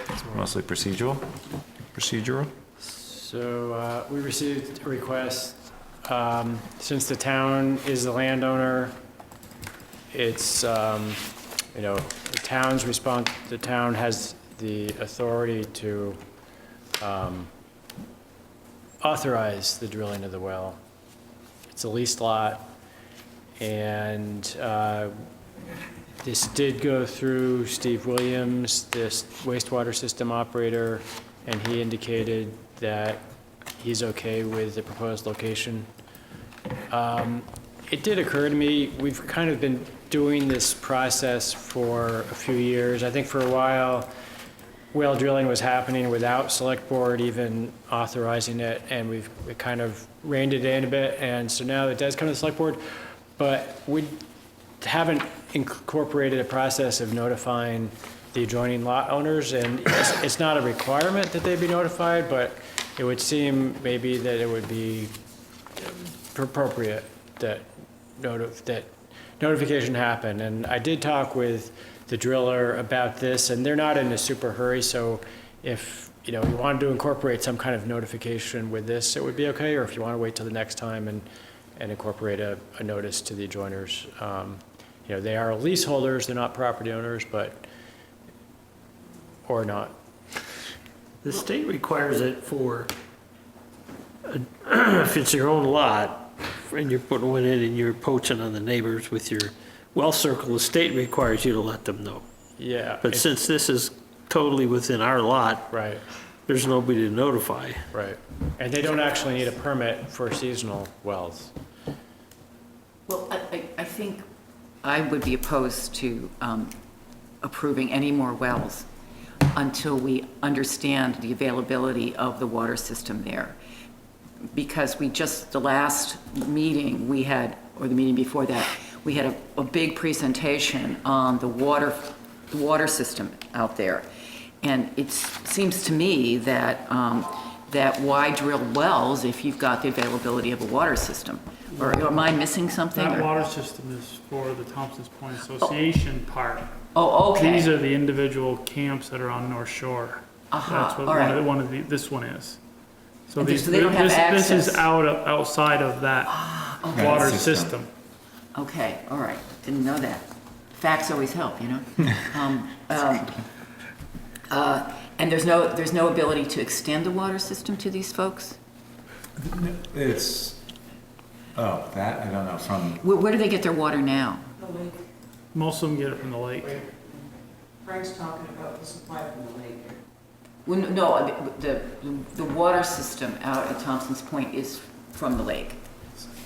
Speaker 1: It's mostly procedural.
Speaker 6: So we received a request, since the town is the landowner, it's, you know, the town's response, the town has the authority to authorize the drilling of the well. It's a leased lot, and this did go through Steve Williams, this wastewater system operator, and he indicated that he's okay with the proposed location. It did occur to me, we've kind of been doing this process for a few years. I think for a while, well drilling was happening without Selectboard even authorizing it, and we kind of reined it in a bit, and so now it does come to the Selectboard, but we haven't incorporated a process of notifying the adjoining lot owners, and it's not a requirement that they be notified, but it would seem maybe that it would be appropriate that notification happen. And I did talk with the driller about this, and they're not in a super hurry, so if you know you wanted to incorporate some kind of notification with this, it would be okay, or if you want to wait till the next time and incorporate a notice to the adjoiners. You know, they are leaseholders, they're not property owners, but, or not.
Speaker 12: The state requires it for, if it's your own lot, and you're putting one in and you're poaching on the neighbors with your well circle, the state requires you to let them know.
Speaker 6: Yeah.
Speaker 12: But since this is totally within our lot,
Speaker 6: right,
Speaker 12: there's nobody to notify.
Speaker 6: Right. And they don't actually need a permit for seasonal wells.
Speaker 7: Well, I think I would be opposed to approving any more wells until we understand the availability of the water system there. Because we just, the last meeting we had, or the meeting before that, we had a big presentation on the water system out there. And it seems to me that, that why drill wells if you've got the availability of a water system? Or am I missing something?
Speaker 13: That
Speaker 7: or-
Speaker 13: water system is for the Thompson's Point Association part.
Speaker 7: Oh, okay.
Speaker 13: These are the individual camps that are on North Shore.
Speaker 7: Aha,
Speaker 13: That's what
Speaker 7: all right.
Speaker 13: this one is. So
Speaker 7: And
Speaker 13: these,
Speaker 7: so they don't have
Speaker 13: this is
Speaker 7: access.
Speaker 13: outside of that
Speaker 7: okay.
Speaker 13: water system.
Speaker 7: Okay, all right, didn't know that. Facts always help, you know? And there's no ability to extend the water system to these folks?
Speaker 1: It's, that, I don't know, from,
Speaker 7: Where do they get their water now?
Speaker 11: The lake.
Speaker 13: Most of them get it from the lake.
Speaker 11: Frank's talking about the supply from the lake.
Speaker 7: Well, no, the water system out at Thompson's Point is from the lake.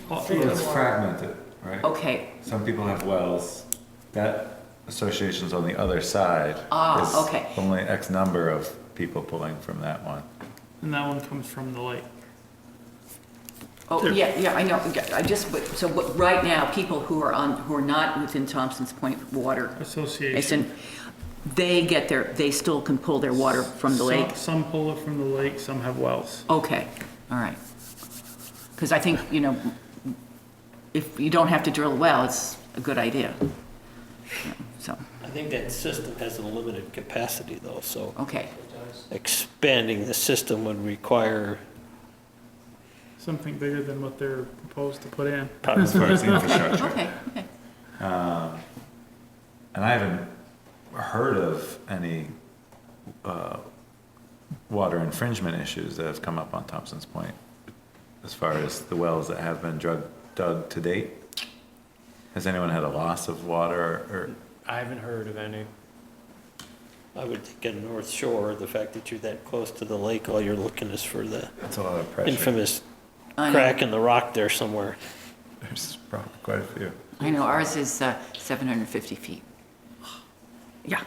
Speaker 1: it's fragmented, right?
Speaker 7: Okay.
Speaker 1: Some people have wells. That association's on the other side.
Speaker 7: Ah, okay.
Speaker 1: There's only X number of people pulling from that one.
Speaker 13: And that one comes from the lake.
Speaker 7: Oh, yeah, I know. Right now, people who are not within Thompson's Point Water
Speaker 13: Association.
Speaker 7: They still can pull their water from the lake?
Speaker 13: Some pull it from the lake, some have wells.
Speaker 7: Okay, all right. Because I think, if you don't have to drill a well, it's a good idea. So.
Speaker 12: I think that system has a limited capacity though, so.
Speaker 7: Okay.
Speaker 12: Expanding the system would require.
Speaker 13: Something bigger than what they're proposed to put in.
Speaker 1: As far as the infrastructure.
Speaker 7: Okay.
Speaker 1: And I haven't heard of any water infringement issues that have come up on Thompson's Point as far as the wells that have been dug to date. Has anyone had a loss of water or?
Speaker 6: I haven't heard of any.
Speaker 12: I would think in North Shore, the fact that you're that close to the lake, all you're looking is for the
Speaker 1: That's a lot of pressure.
Speaker 12: infamous crack in the rock there somewhere.
Speaker 1: There's probably quite a few.
Speaker 7: I know, ours is 750 feet. Yeah.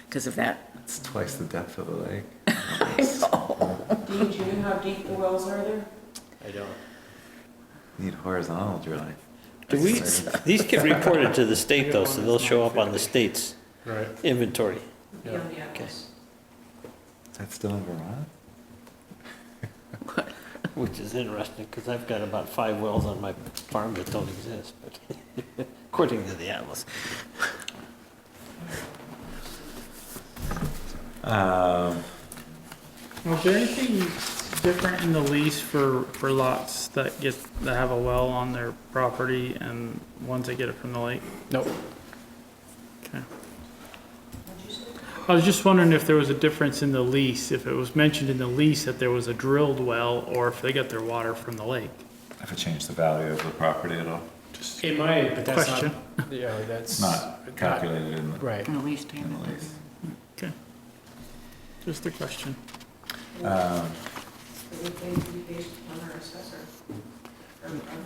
Speaker 7: Because of that.
Speaker 1: It's twice the depth of the lake.
Speaker 9: Dean, do you know how deep the wells are there?
Speaker 6: I don't.
Speaker 1: Need horizontal drilling.
Speaker 12: These get reported to the state though, so they'll show up on the state's inventory.
Speaker 9: Yeah.
Speaker 12: Okay.
Speaker 1: Is that still in Vermont?
Speaker 12: Which is interesting, because I've got about 5 wells on my farm that don't exist, but according to the atlas.
Speaker 13: Was there anything different in the lease for lots that have a well on their property and ones that get it from the lake?
Speaker 6: Nope.
Speaker 13: Okay. I was just wondering if there was a difference in the lease, if it was mentioned in the lease that there was a drilled well, or if they got their water from the lake.
Speaker 1: If it changed the value of the property at all?
Speaker 13: Just
Speaker 6: It might, but that's
Speaker 13: question.
Speaker 6: not, that's.
Speaker 1: Not calculated in the.
Speaker 6: Right.
Speaker 7: In the lease
Speaker 1: In
Speaker 7: payment.
Speaker 1: the lease.
Speaker 13: Okay. Just a question.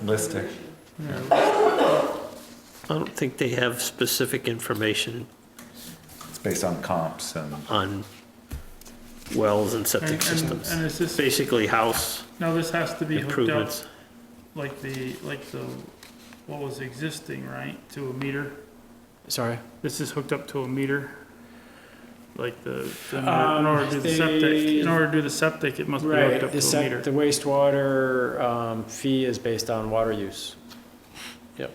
Speaker 1: Listing.
Speaker 12: I don't think they have specific information
Speaker 1: It's based on comps and.
Speaker 12: on wells and septic systems.
Speaker 13: And is this,
Speaker 12: Basically house
Speaker 13: now this has to be hooked up
Speaker 12: improvements.
Speaker 13: like the, what was existing, right, to a meter?
Speaker 6: Sorry?
Speaker 13: This is hooked up to a meter? Like in order to do the septic, in order to do the septic, it must be hooked up to a meter.
Speaker 6: The wastewater fee is based on water use. Yep.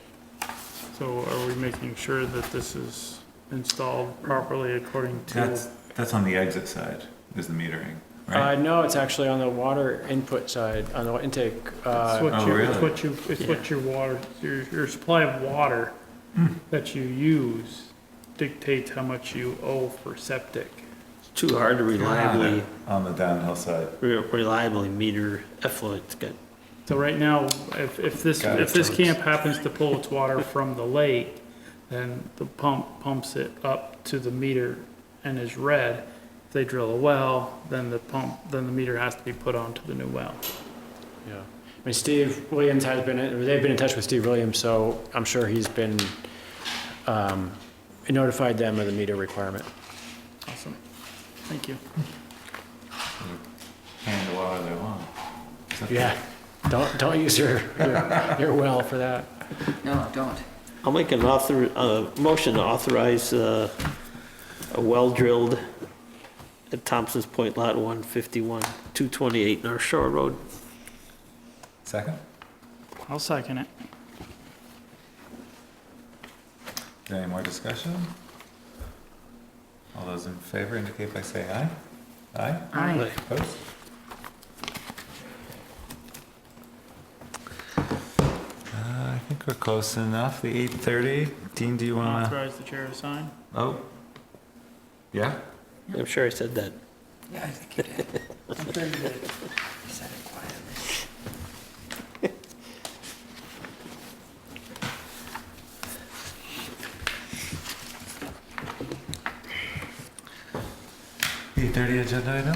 Speaker 13: So are we making sure that this is installed properly according to?
Speaker 1: That's on the exit side, is the metering, right?
Speaker 6: No, it's actually on the water input side, on the intake.
Speaker 13: It's what your water, your supply of water that you use dictates how much you owe for septic.
Speaker 12: It's too hard to reliably
Speaker 1: On the downhill side.
Speaker 12: reliably meter effluent.
Speaker 13: So right now, if this camp happens to pull its water from the lake, then the pump pumps it up to the meter and is read. If they drill a well, then the meter has to be put onto the new well.
Speaker 6: Yeah. I mean, Steve Williams they've been in touch with Steve Williams, so I'm sure he's been, notified them of the meter requirement.
Speaker 13: Awesome. Thank you.
Speaker 1: Hand the water they want.
Speaker 6: Yeah. Don't use your well for that.
Speaker 7: No, don't.
Speaker 12: I'll make an motion to authorize a well drilled at Thompson's Point Lot 151, 228 North Shore Road.
Speaker 1: Second?
Speaker 13: I'll second it.
Speaker 1: Any more discussion? All those in favor indicate by saying aye. Aye?
Speaker 7: Aye.
Speaker 1: Opposed? I think we're close enough, the 8:30. Dean, do you wanna?
Speaker 13: Authorize the chair to sign.
Speaker 1: Oh. Yeah?
Speaker 12: I'm sure I said that.
Speaker 4: Yeah, I think you did.
Speaker 13: I'm sure you did.
Speaker 4: You said it quietly.
Speaker 1: P30 agenda item?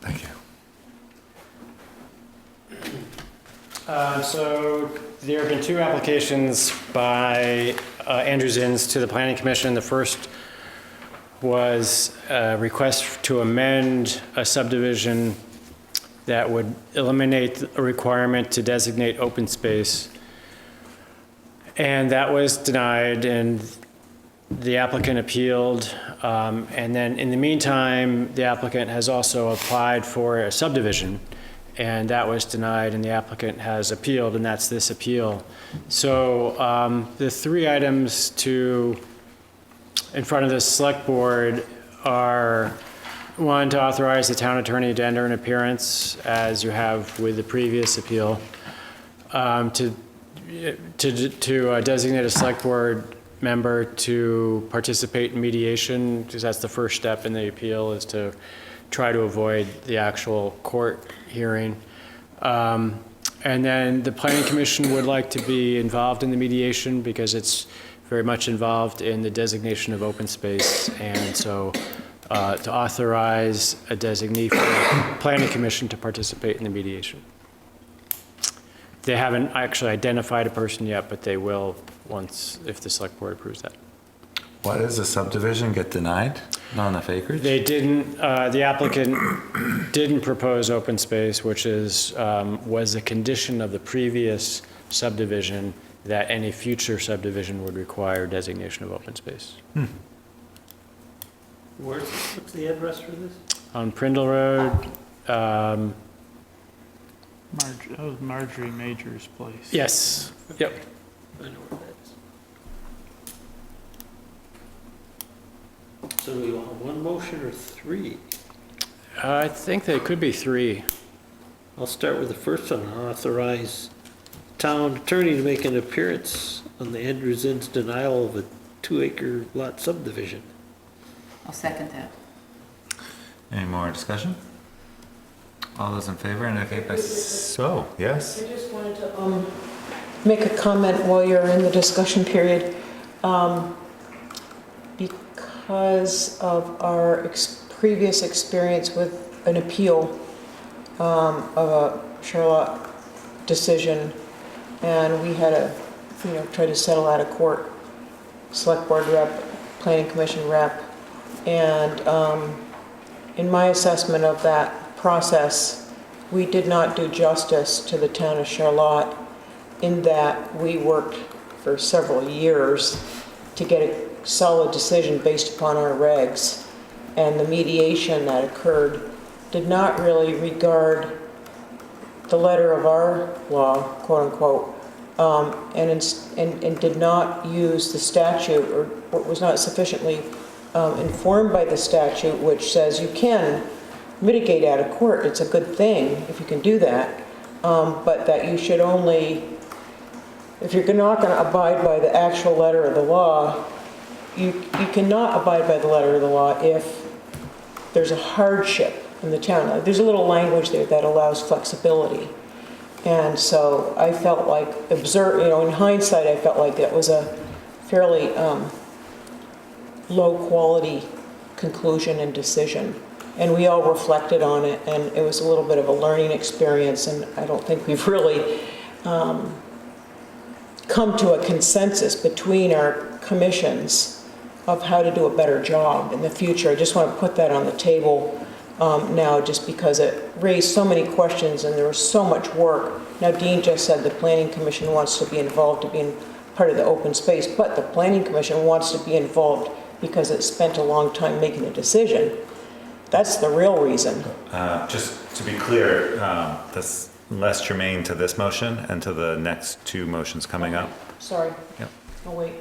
Speaker 1: Thank you.
Speaker 6: So there have been two applications by Andrew Zins to the Planning Commission. The first was a request to amend a subdivision that would eliminate a requirement to designate open space. And that was denied, and the applicant appealed. And then in the meantime, the applicant has also applied for a subdivision, and that was denied, and the applicant has appealed, and that's this appeal. So the three items in front of the select board are, one, to authorize the town attorney to enter an appearance, as you have with the previous appeal, to designate a select board member to participate in mediation, because that's the first step in the appeal, is to try to avoid the actual court hearing. And then the Planning Commission would like to be involved in the mediation because it's very much involved in the designation of open space. And so to authorize a designee for the Planning Commission to participate in the mediation. They haven't actually identified a person yet, but they will once, if the select board approves that.
Speaker 1: Why does the subdivision get denied? Not enough acreage?
Speaker 6: They didn't, the applicant didn't propose open space, which was a condition of the previous subdivision, that any future subdivision would require designation of open space.
Speaker 12: What's the address for this?
Speaker 6: On Prindle Road,
Speaker 13: That was Marjorie Major's place.
Speaker 6: yes, yep.
Speaker 12: I know where that is. So do we want one motion or three?
Speaker 6: I think they could be three.
Speaker 12: I'll start with the first one. Authorize town attorney to make an appearance on the Andrew Zinn's denial of a 2-acre lot subdivision.
Speaker 7: I'll second that.
Speaker 1: Any more discussion? All those in favor indicate by so, yes?
Speaker 9: I just wanted to make a comment while you're in the discussion period. Because of our previous experience with an appeal of a Charlotte decision, and we had to, try to settle out of court, select board rep, planning commission rep, and in my assessment of that process, we did not do justice to the town of Charlotte in that we worked for several years to get a solid decision based upon our regs, and the mediation that occurred did not really regard the letter of our law, quote unquote, and did not use the statute, or was not sufficiently informed by the statute, which says you can mitigate out of court. It's a good thing if you can do that, but that you should only, if you're not going to abide by the actual letter of the law, you cannot abide by the letter of the law if there's a hardship in the town. There's a little language there that allows flexibility. And so I felt like, in hindsight, I felt like that was a fairly low quality conclusion and decision. And we all reflected on it, and it was a little bit of a learning experience, and I don't think we've really come to a consensus between our commissions of how to do a better job in the future. I just want to put that on the table now, just because it raised so many questions and there was so much work. Now, Dean just said the Planning Commission wants to be involved to be part of the open space, but the Planning Commission wants to be involved because it spent a long time making a decision. That's the real reason.
Speaker 1: Just to be clear, that's less germane to this motion and to the next two motions coming up.
Speaker 9: Sorry.
Speaker 1: Yep.
Speaker 9: Oh, wait.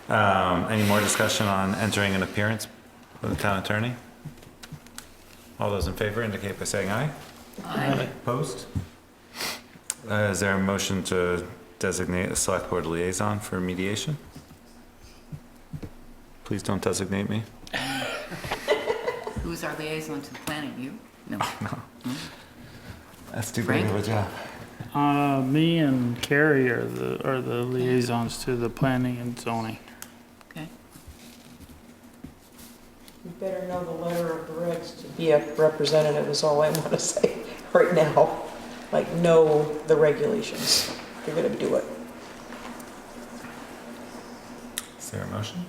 Speaker 1: Any more discussion on entering an appearance with the town attorney? All those in favor indicate by saying aye.
Speaker 7: Aye.
Speaker 1: Opposed? Is there a motion to
Speaker 8: designate a select board liaison for mediation. Please don't designate me.
Speaker 7: Who's our liaison to the planning? You? No.
Speaker 8: That's too big of a job.
Speaker 13: Me and Carrie are the liaisons to the planning and zoning.
Speaker 7: Okay.
Speaker 9: You better know the letter of the regs to be a representative is all I want to say right now. Like, know the regulations. If you're gonna do it.
Speaker 8: Is there a motion?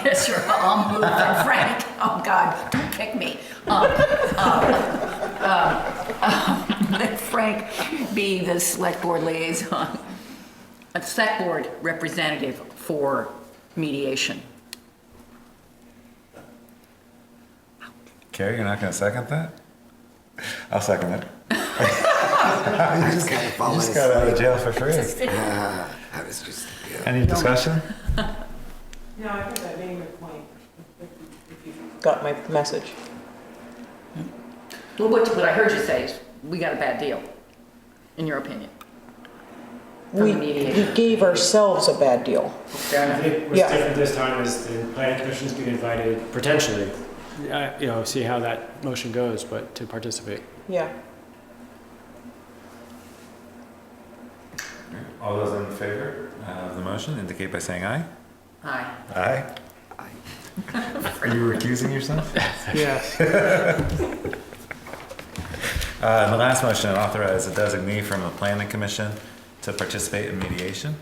Speaker 7: Yes, sure, I'll move for Frank. Oh, God, don't kick me. Let Frank be the select board liaison, a select board representative for mediation.
Speaker 8: Carrie, you're not going to second that? I'll second it.
Speaker 4: I
Speaker 8: You just got out of jail for free.
Speaker 4: I was just,
Speaker 8: Any discussion?
Speaker 9: No, I think that made my point. If you got my message.
Speaker 7: Well, what I heard you say is, we got a bad deal, in your opinion.
Speaker 9: We gave ourselves a bad deal.
Speaker 6: I think what's different this time is the planning commission's being invited, potentially, see how that motion goes, but to participate.
Speaker 9: Yeah.
Speaker 8: All those in favor of the motion indicate by saying aye.
Speaker 7: Aye.
Speaker 8: Aye? Are you recusing yourself?
Speaker 13: Yes.
Speaker 8: And the last motion, authorize a designee from the planning commission to participate in mediation.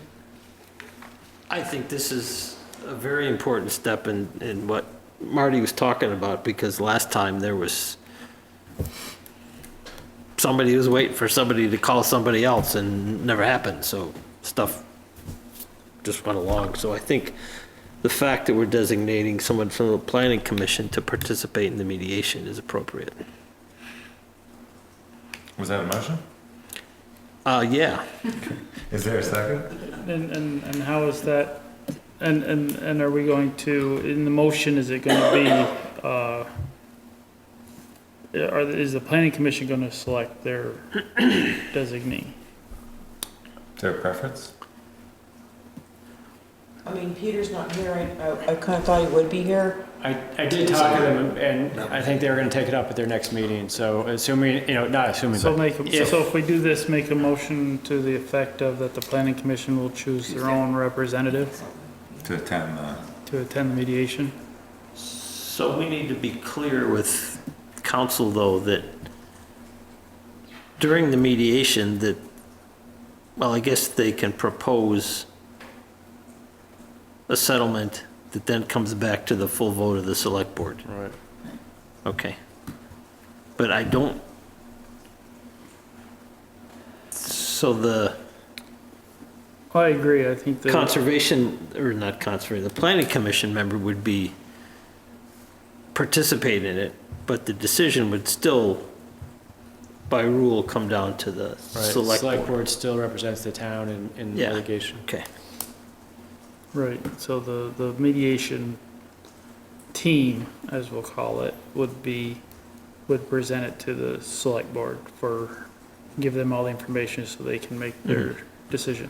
Speaker 12: I think this is a very important step in what Marty was talking about, because last time there was somebody who was waiting for somebody to call somebody else and never happened, so stuff just went along. So I think the fact that we're designating someone from the planning commission to participate in the mediation is appropriate.
Speaker 8: Was that a motion?
Speaker 12: Yeah.
Speaker 8: Is there a second?
Speaker 13: And how is that, and are we going to, in the motion, is it gonna be, is the planning commission gonna select their designee?
Speaker 8: Is there a preference?
Speaker 9: I mean, Peter's not here. I kind of thought he would be here.
Speaker 6: I did talk to them, and I think they were going to take it up at their next meeting, so assuming, not assuming,
Speaker 13: So
Speaker 6: but
Speaker 13: so if we do this, make a motion to the effect of that the planning commission will choose their own representative
Speaker 8: To attend
Speaker 13: the mediation?
Speaker 12: So we need to be clear with council, though, that during the mediation that, well, I guess they can propose a settlement that then comes back to the full vote of the select board.
Speaker 6: Right.
Speaker 12: Okay. But I don't, so the
Speaker 13: I agree, I think that.
Speaker 12: conservation, or not conservation, the planning commission member would be participate in it, but the decision would still, by rule, come down to the select board.
Speaker 6: board still represents the town in
Speaker 12: Yeah.
Speaker 6: litigation.
Speaker 12: Okay.
Speaker 13: Right, so the mediation team, as we'll call it, would present it to the select board give them all the information so they can make their decision.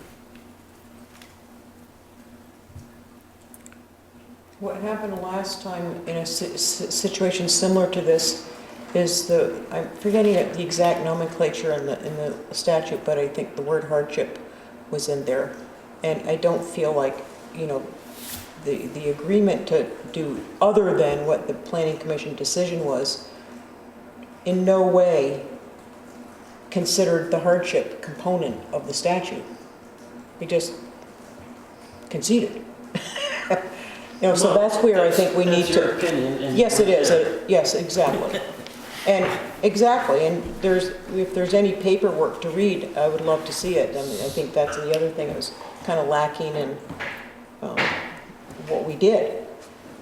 Speaker 9: What happened last time in a situation similar to this is I'm forgetting the exact nomenclature in the statute, but I think the word hardship was in there. And I don't feel like, the agreement to do other than what the planning commission decision was in no way considered the hardship component of the statute. They just conceded. So that's where I think we need to.
Speaker 12: That's your opinion.
Speaker 9: Yes, it is. Yes, exactly. And if there's any paperwork to read, I would love to see it. I mean, I think that's the other thing that was kind of lacking in what we did.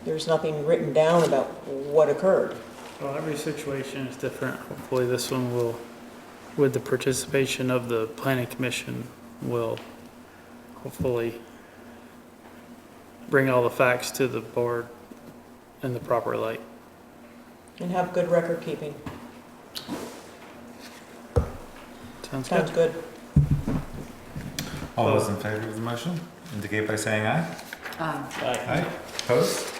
Speaker 9: There's nothing written down about what occurred.
Speaker 13: Well, every situation is different. Hopefully this one will, with the participation of the planning commission, will hopefully bring all the facts to the board in the proper light.
Speaker 9: And have good record keeping.
Speaker 13: Sounds
Speaker 9: Sounds
Speaker 13: good.
Speaker 9: good.
Speaker 1: All those in favor of the motion indicate by saying aye. Aye. Opposed?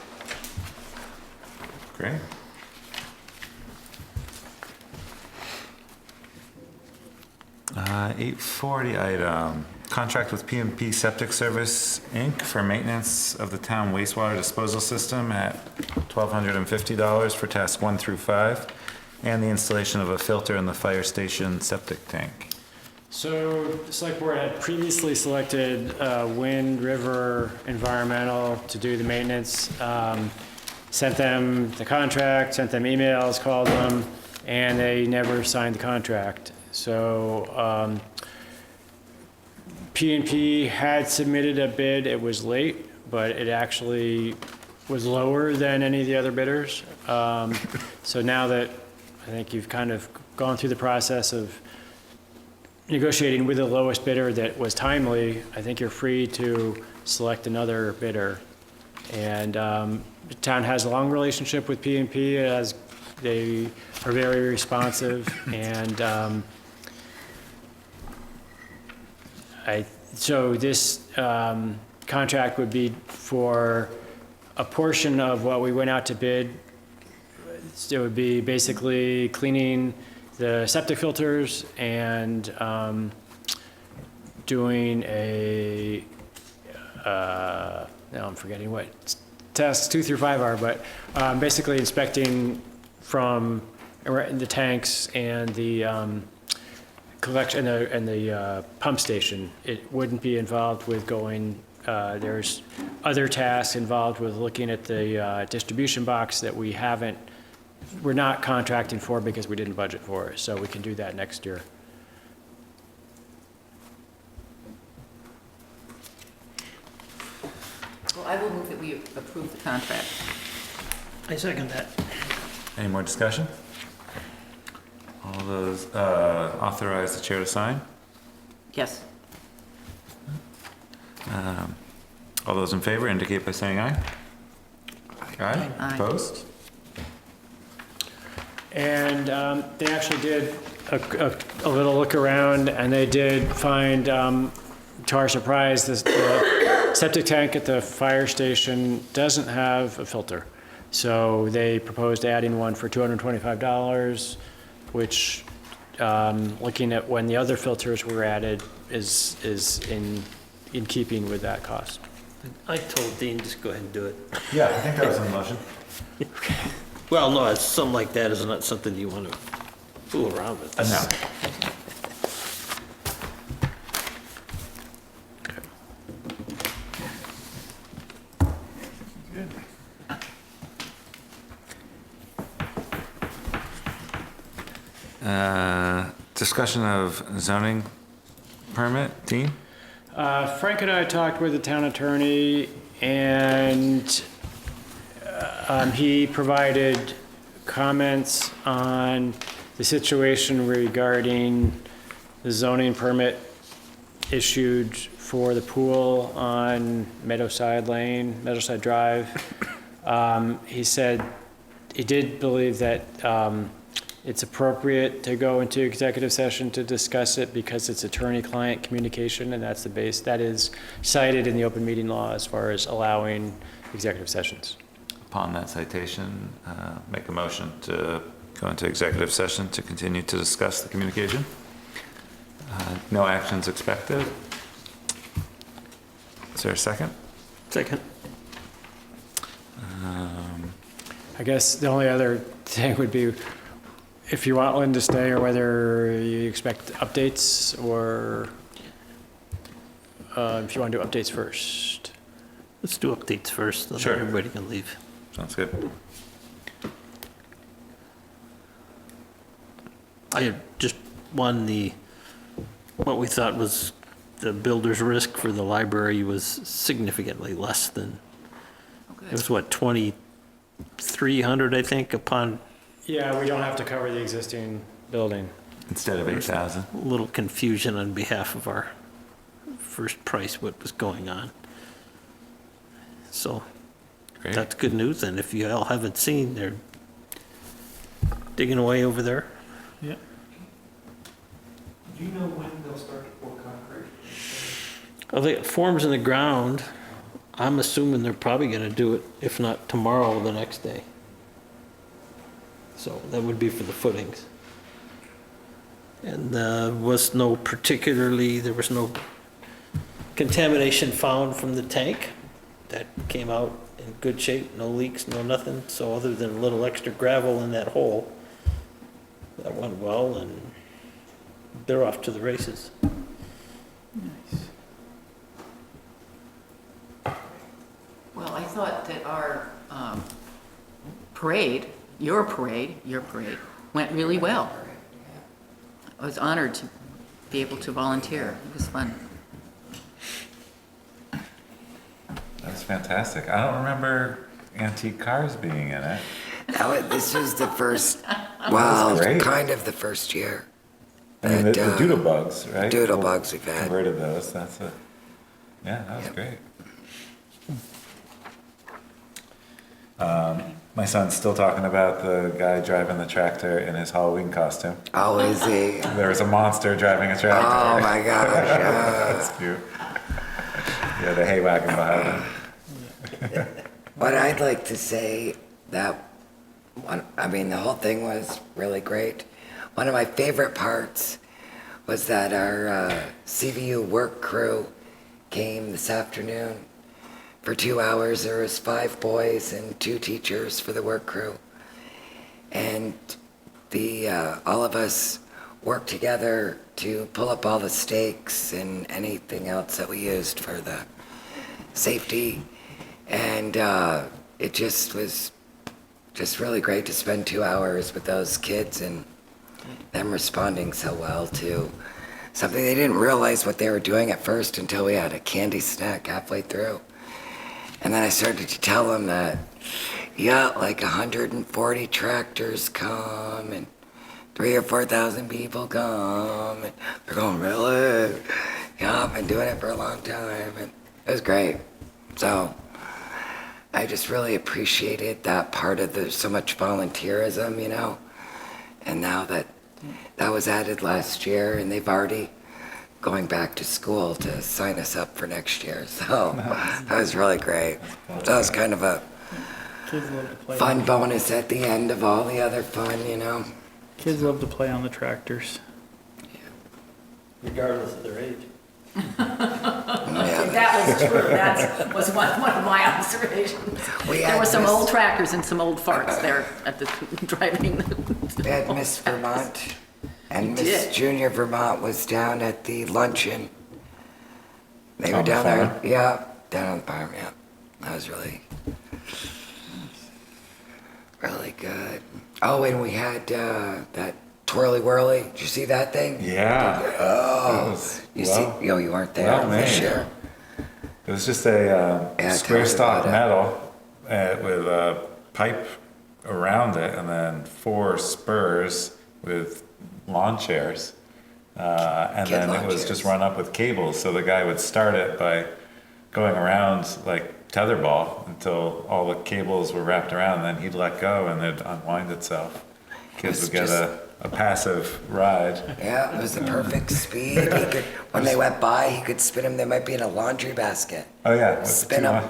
Speaker 1: Great. Uh, 840 item, contract with PMP Septic Service, Inc. for maintenance of the town wastewater disposal system at $1,250 for tasks 1 through 5, and the installation of a filter in the fire station septic tank.
Speaker 6: So the select board had previously selected Wind River Environmental to do the maintenance. Sent them the contract, sent them emails, called them, and they never signed the contract. So P&P had submitted a bid. It was late, but it actually was lower than any of the other bidders. So now that I think you've kind of gone through the process of negotiating with the lowest bidder that was timely, I think you're free to select another bidder. And the town has a long relationship with P&P, as they are very responsive, and so this contract would be for a portion of what we went out to bid. It would be basically cleaning the septic filters and doing a, now I'm forgetting what tasks 2 through 5 are, but basically inspecting from the tanks and the collection and the pump station. It wouldn't be involved with going, there's other tasks involved with looking at the distribution box that we're not contracting for because we didn't budget for it, so we can do that next year.
Speaker 7: Well, I will move that we approve the contract.
Speaker 12: I second that.
Speaker 1: Any more discussion? All those, authorize the chair to sign?
Speaker 7: Yes.
Speaker 1: All those in favor indicate by saying aye. Aye.
Speaker 7: Aye.
Speaker 1: Opposed?
Speaker 6: And they actually did a little look around, and they did find, to our surprise, the septic tank at the fire station doesn't have a filter. So they proposed adding one for $225, which, looking at when the other filters were added, is in keeping with that cost.
Speaker 12: I told Dean, just go ahead and do it.
Speaker 1: Yeah, I think that was in the motion.
Speaker 12: Well, no, it's something like that is not something you want to fool around with.
Speaker 1: No. Discussion of zoning permit, Dean?
Speaker 6: Frank and I talked with the town attorney, and he provided comments on the situation regarding the zoning permit issued for the pool on Meadowside Drive. He said he did believe that it's appropriate to go into executive session to discuss it because it's attorney-client communication, and that's the base. That is cited in the open meeting law as far as allowing executive sessions.
Speaker 1: Upon that citation, make a motion to go into executive session to continue to discuss the communication. No actions expected. Is there a second?
Speaker 12: Second.
Speaker 6: I guess the only other thing would be if you want Lynn to stay, or whether you expect updates, or if you want to do updates first.
Speaker 12: Let's do updates first, then
Speaker 1: Sure.
Speaker 12: everybody can leave.
Speaker 1: Sounds good.
Speaker 12: I had just won what we thought was the builder's risk for the library was significantly less than, it was what, 2,300, I think, upon.
Speaker 6: Yeah, we don't have to cover the existing building.
Speaker 1: Instead of 8,000.
Speaker 12: A little confusion on behalf of our first price, what was going on. So
Speaker 1: Great.
Speaker 12: that's good news, and if you all haven't seen, they're digging away over there.
Speaker 13: Yeah.
Speaker 17: Do you know when they'll start to pour concrete?
Speaker 12: I think it forms in the ground. I'm assuming they're probably gonna do it, if not tomorrow, the next day. So that would be for the footings. And there was no contamination found from the tank. That came out in good shape, no leaks, no nothing. So other than a little extra gravel in that hole, that went well, and they're off to the races.
Speaker 13: Nice.
Speaker 7: Well, I thought that our parade, your parade, went really well. I was honored to be able to volunteer. It was fun.
Speaker 1: That's fantastic. I don't remember antique cars being in it.
Speaker 4: This was the first,
Speaker 1: great.
Speaker 4: kind of the first year.
Speaker 1: I mean, the doodlebugs, right?
Speaker 4: Doodlebugs we've had.
Speaker 1: Converted those. That was great. My son's still talking about the guy driving the tractor in his Halloween costume.
Speaker 4: Oh, is he?
Speaker 1: There was a monster driving a tractor.
Speaker 4: Oh my gosh,
Speaker 1: That's cute. Yeah, the hay wagon behind him.
Speaker 4: What I'd like to say the whole thing was really great. One of my favorite parts was that our CVU work crew came this afternoon. For 2 hours, there was 5 boys and 2 teachers for the work crew. And all of us worked together to pull up all the stakes and anything else that we used for the safety. And it just was just really great to spend 2 hours with those kids and them responding so well to something they didn't realize what they were doing at first until we had a candy snack halfway through. And then I started to tell them that, like 140 tractors come and 3,000 or 4,000 people come. And they're going, really? Yeah, I've been doing it for a long time. And it was great. So I just really appreciated that part of so much volunteerism, And now that was added last year, and they've already going back to school to sign us up for next year. So that was really great. That was kind of a fun bonus at the end of all the other fun,
Speaker 13: Kids love to play on the tractors.
Speaker 12: Regardless of their age.
Speaker 7: That was true. That was one of my observations. There were some old tractors and some old farts there at the driving.
Speaker 4: We had Miss Vermont. And Miss Junior Vermont was down at the luncheon. They were down there, down on the farm, That was really good. Oh, and we had that twirly whirly. Did you see that thing?
Speaker 1: Yeah.
Speaker 4: Oh, you weren't there this year.
Speaker 1: It was just a square stock metal with a pipe around it, and then 4 spurs with lawn chairs, and then it was just run up with cables. So the guy would start it by going around like tetherball until all the cables were wrapped around, and then he'd let go and it'd unwind itself. Kids would get a passive ride.
Speaker 4: Yeah, it was the perfect speed. When they went by, he could spin them. They might be in a laundry basket.
Speaker 1: Oh yeah,
Speaker 4: spin them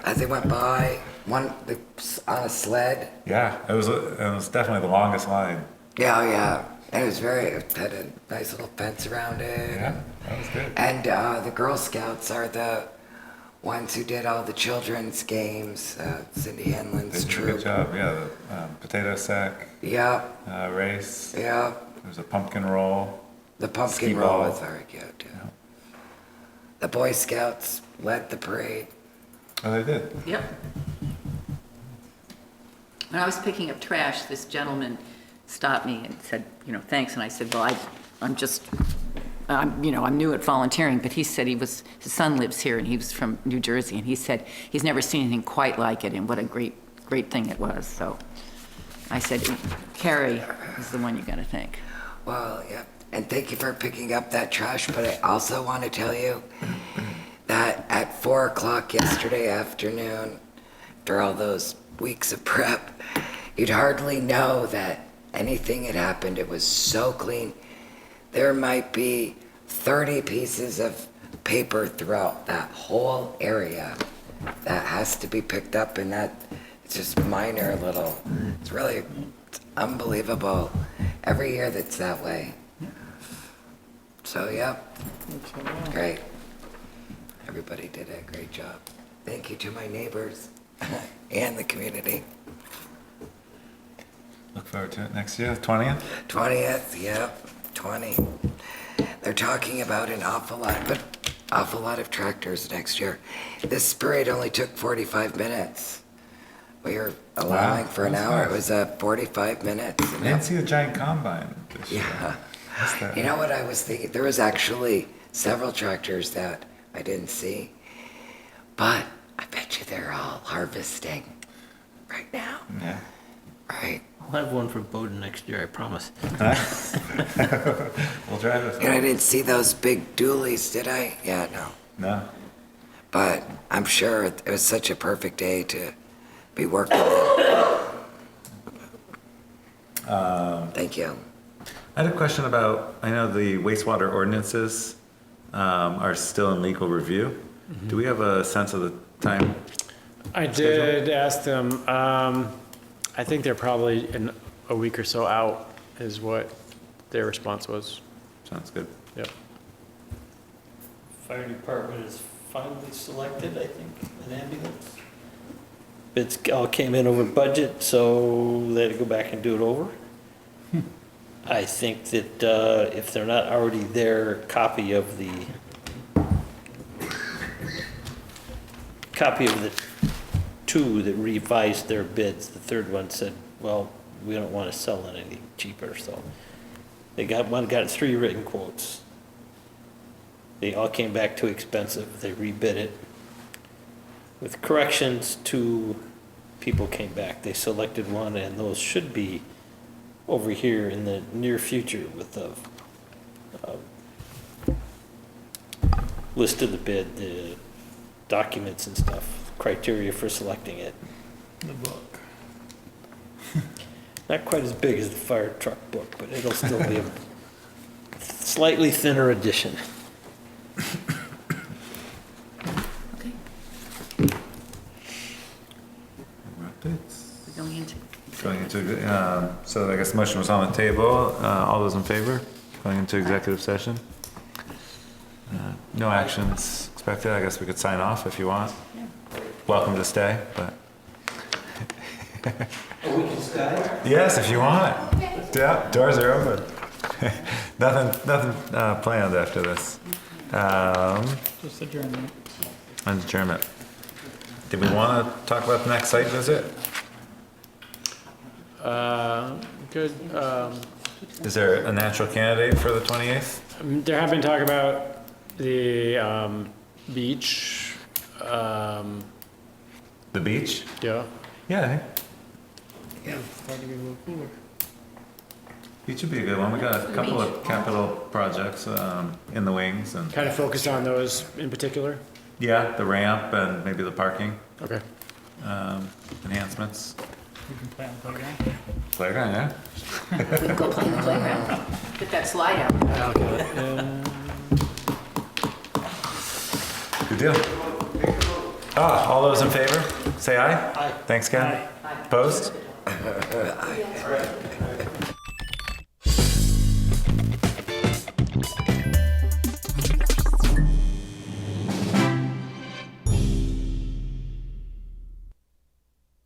Speaker 4: as they went by. One on a sled.
Speaker 1: Yeah, it was definitely the longest line.
Speaker 4: Yeah. And it had a nice little fence around it.
Speaker 1: Yeah, that was good.
Speaker 4: And the Girl Scouts are the ones who did all the children's games. Cindy Hanlon's troop.
Speaker 1: Good job, the potato sack. Race.
Speaker 4: Yeah.
Speaker 1: There was a pumpkin roll.
Speaker 4: The pumpkin roll was very good, too. Yeah. The Boy Scouts led the parade.
Speaker 1: Oh, they did?
Speaker 7: Yep. When I was picking up trash, this gentleman stopped me and said, thanks. And I said, well, I'm new at volunteering, but he said his son lives here and he was from New Jersey. And he said he's never seen anything quite like it and what a great thing it was. So I said, Carrie is the one you got to thank.
Speaker 4: Well, yeah. And thank you for picking up that trash. But I also want to tell you that at 4 o'clock yesterday afternoon, after all those weeks of prep, you'd hardly know that anything had happened. It was so clean. there might be 30 pieces of paper throughout that whole area that has to be picked up, and that it's just minor little, it's really it's unbelievable every year that's that way. So, yeah, great. Everybody did a great job. Thank you to my neighbors and the community.
Speaker 1: Look forward to it next year, 20th?
Speaker 4: 20th, yep, 20. They're talking about an awful lot of tractors next year. This parade only took 45 minutes. We were allowing
Speaker 1: Wow,
Speaker 4: for an
Speaker 1: that's
Speaker 4: hour. It
Speaker 1: nice.
Speaker 4: was 45 minutes.
Speaker 1: I didn't see a giant combine this year.
Speaker 4: Yeah.
Speaker 1: What's that?
Speaker 4: You know what I was thinking? There was actually several tractors that I didn't see, but I bet you they're all harvesting right now,
Speaker 1: Yeah.
Speaker 4: right?
Speaker 12: I'll have one for Bowden next year, I promise.
Speaker 1: We'll drive it.
Speaker 4: And I didn't see those big dualies, did I? Yeah, no.
Speaker 1: No.
Speaker 4: But I'm sure it was such a perfect day to be working there. Thank you.
Speaker 1: I had a question about, I know the wastewater ordinances are still in legal review. Do we have a sense of the time?
Speaker 6: I did ask them, I think they're probably in a week or so out is what their response was.
Speaker 1: Sounds good.
Speaker 6: Yep.
Speaker 12: Fire department is finally selected, I think, an ambulance. Bids all came in over budget, so they had to go back and do it over. I think that if they're not already there, copy of the two that revised their bids, the third one said, well, we don't want to sell it any cheaper, so they got 3 written quotes. They all came back too expensive. They rebid it. With corrections, 2 people came back. They selected one, and those should be over here in the near future with the list of the bid, the documents and stuff, criteria for selecting it.
Speaker 13: The book.
Speaker 12: Not quite as big as the fire truck book, but it'll still be a slightly thinner edition.
Speaker 7: Okay,
Speaker 1: Updates?
Speaker 7: we're going into.
Speaker 1: Going into, so I guess the motion was on the table. All those in favor? Going into executive session? No actions expected. I guess we could sign off if you want. Welcome to stay, but.
Speaker 12: Oh, we can stay?
Speaker 1: Yes, if you want. Yeah, doors are open. Nothing planned after this.
Speaker 13: Just adjournment.
Speaker 1: Adjournment. Did we want to talk about the next site visit?
Speaker 6: Good.
Speaker 1: Is there a natural candidate for the 28th?
Speaker 6: There have been talk about the beach.
Speaker 1: The beach?
Speaker 6: Yeah.
Speaker 1: Yeah, I think
Speaker 13: Starting to get a little cooler.
Speaker 1: beach would be a good one. We got a couple of capital projects in the wings and.
Speaker 6: Kind of focused on those in particular?
Speaker 1: Yeah, the ramp and maybe the parking
Speaker 6: Okay.
Speaker 1: enhancements.
Speaker 13: We can play on the playground.
Speaker 1: Playground, yeah.
Speaker 7: We can go play in the playground. Get that slide out.
Speaker 1: Good deal. All those in favor, say aye.
Speaker 12: Aye.
Speaker 1: Thanks, Ken.
Speaker 13: Aye.
Speaker 1: Opposed?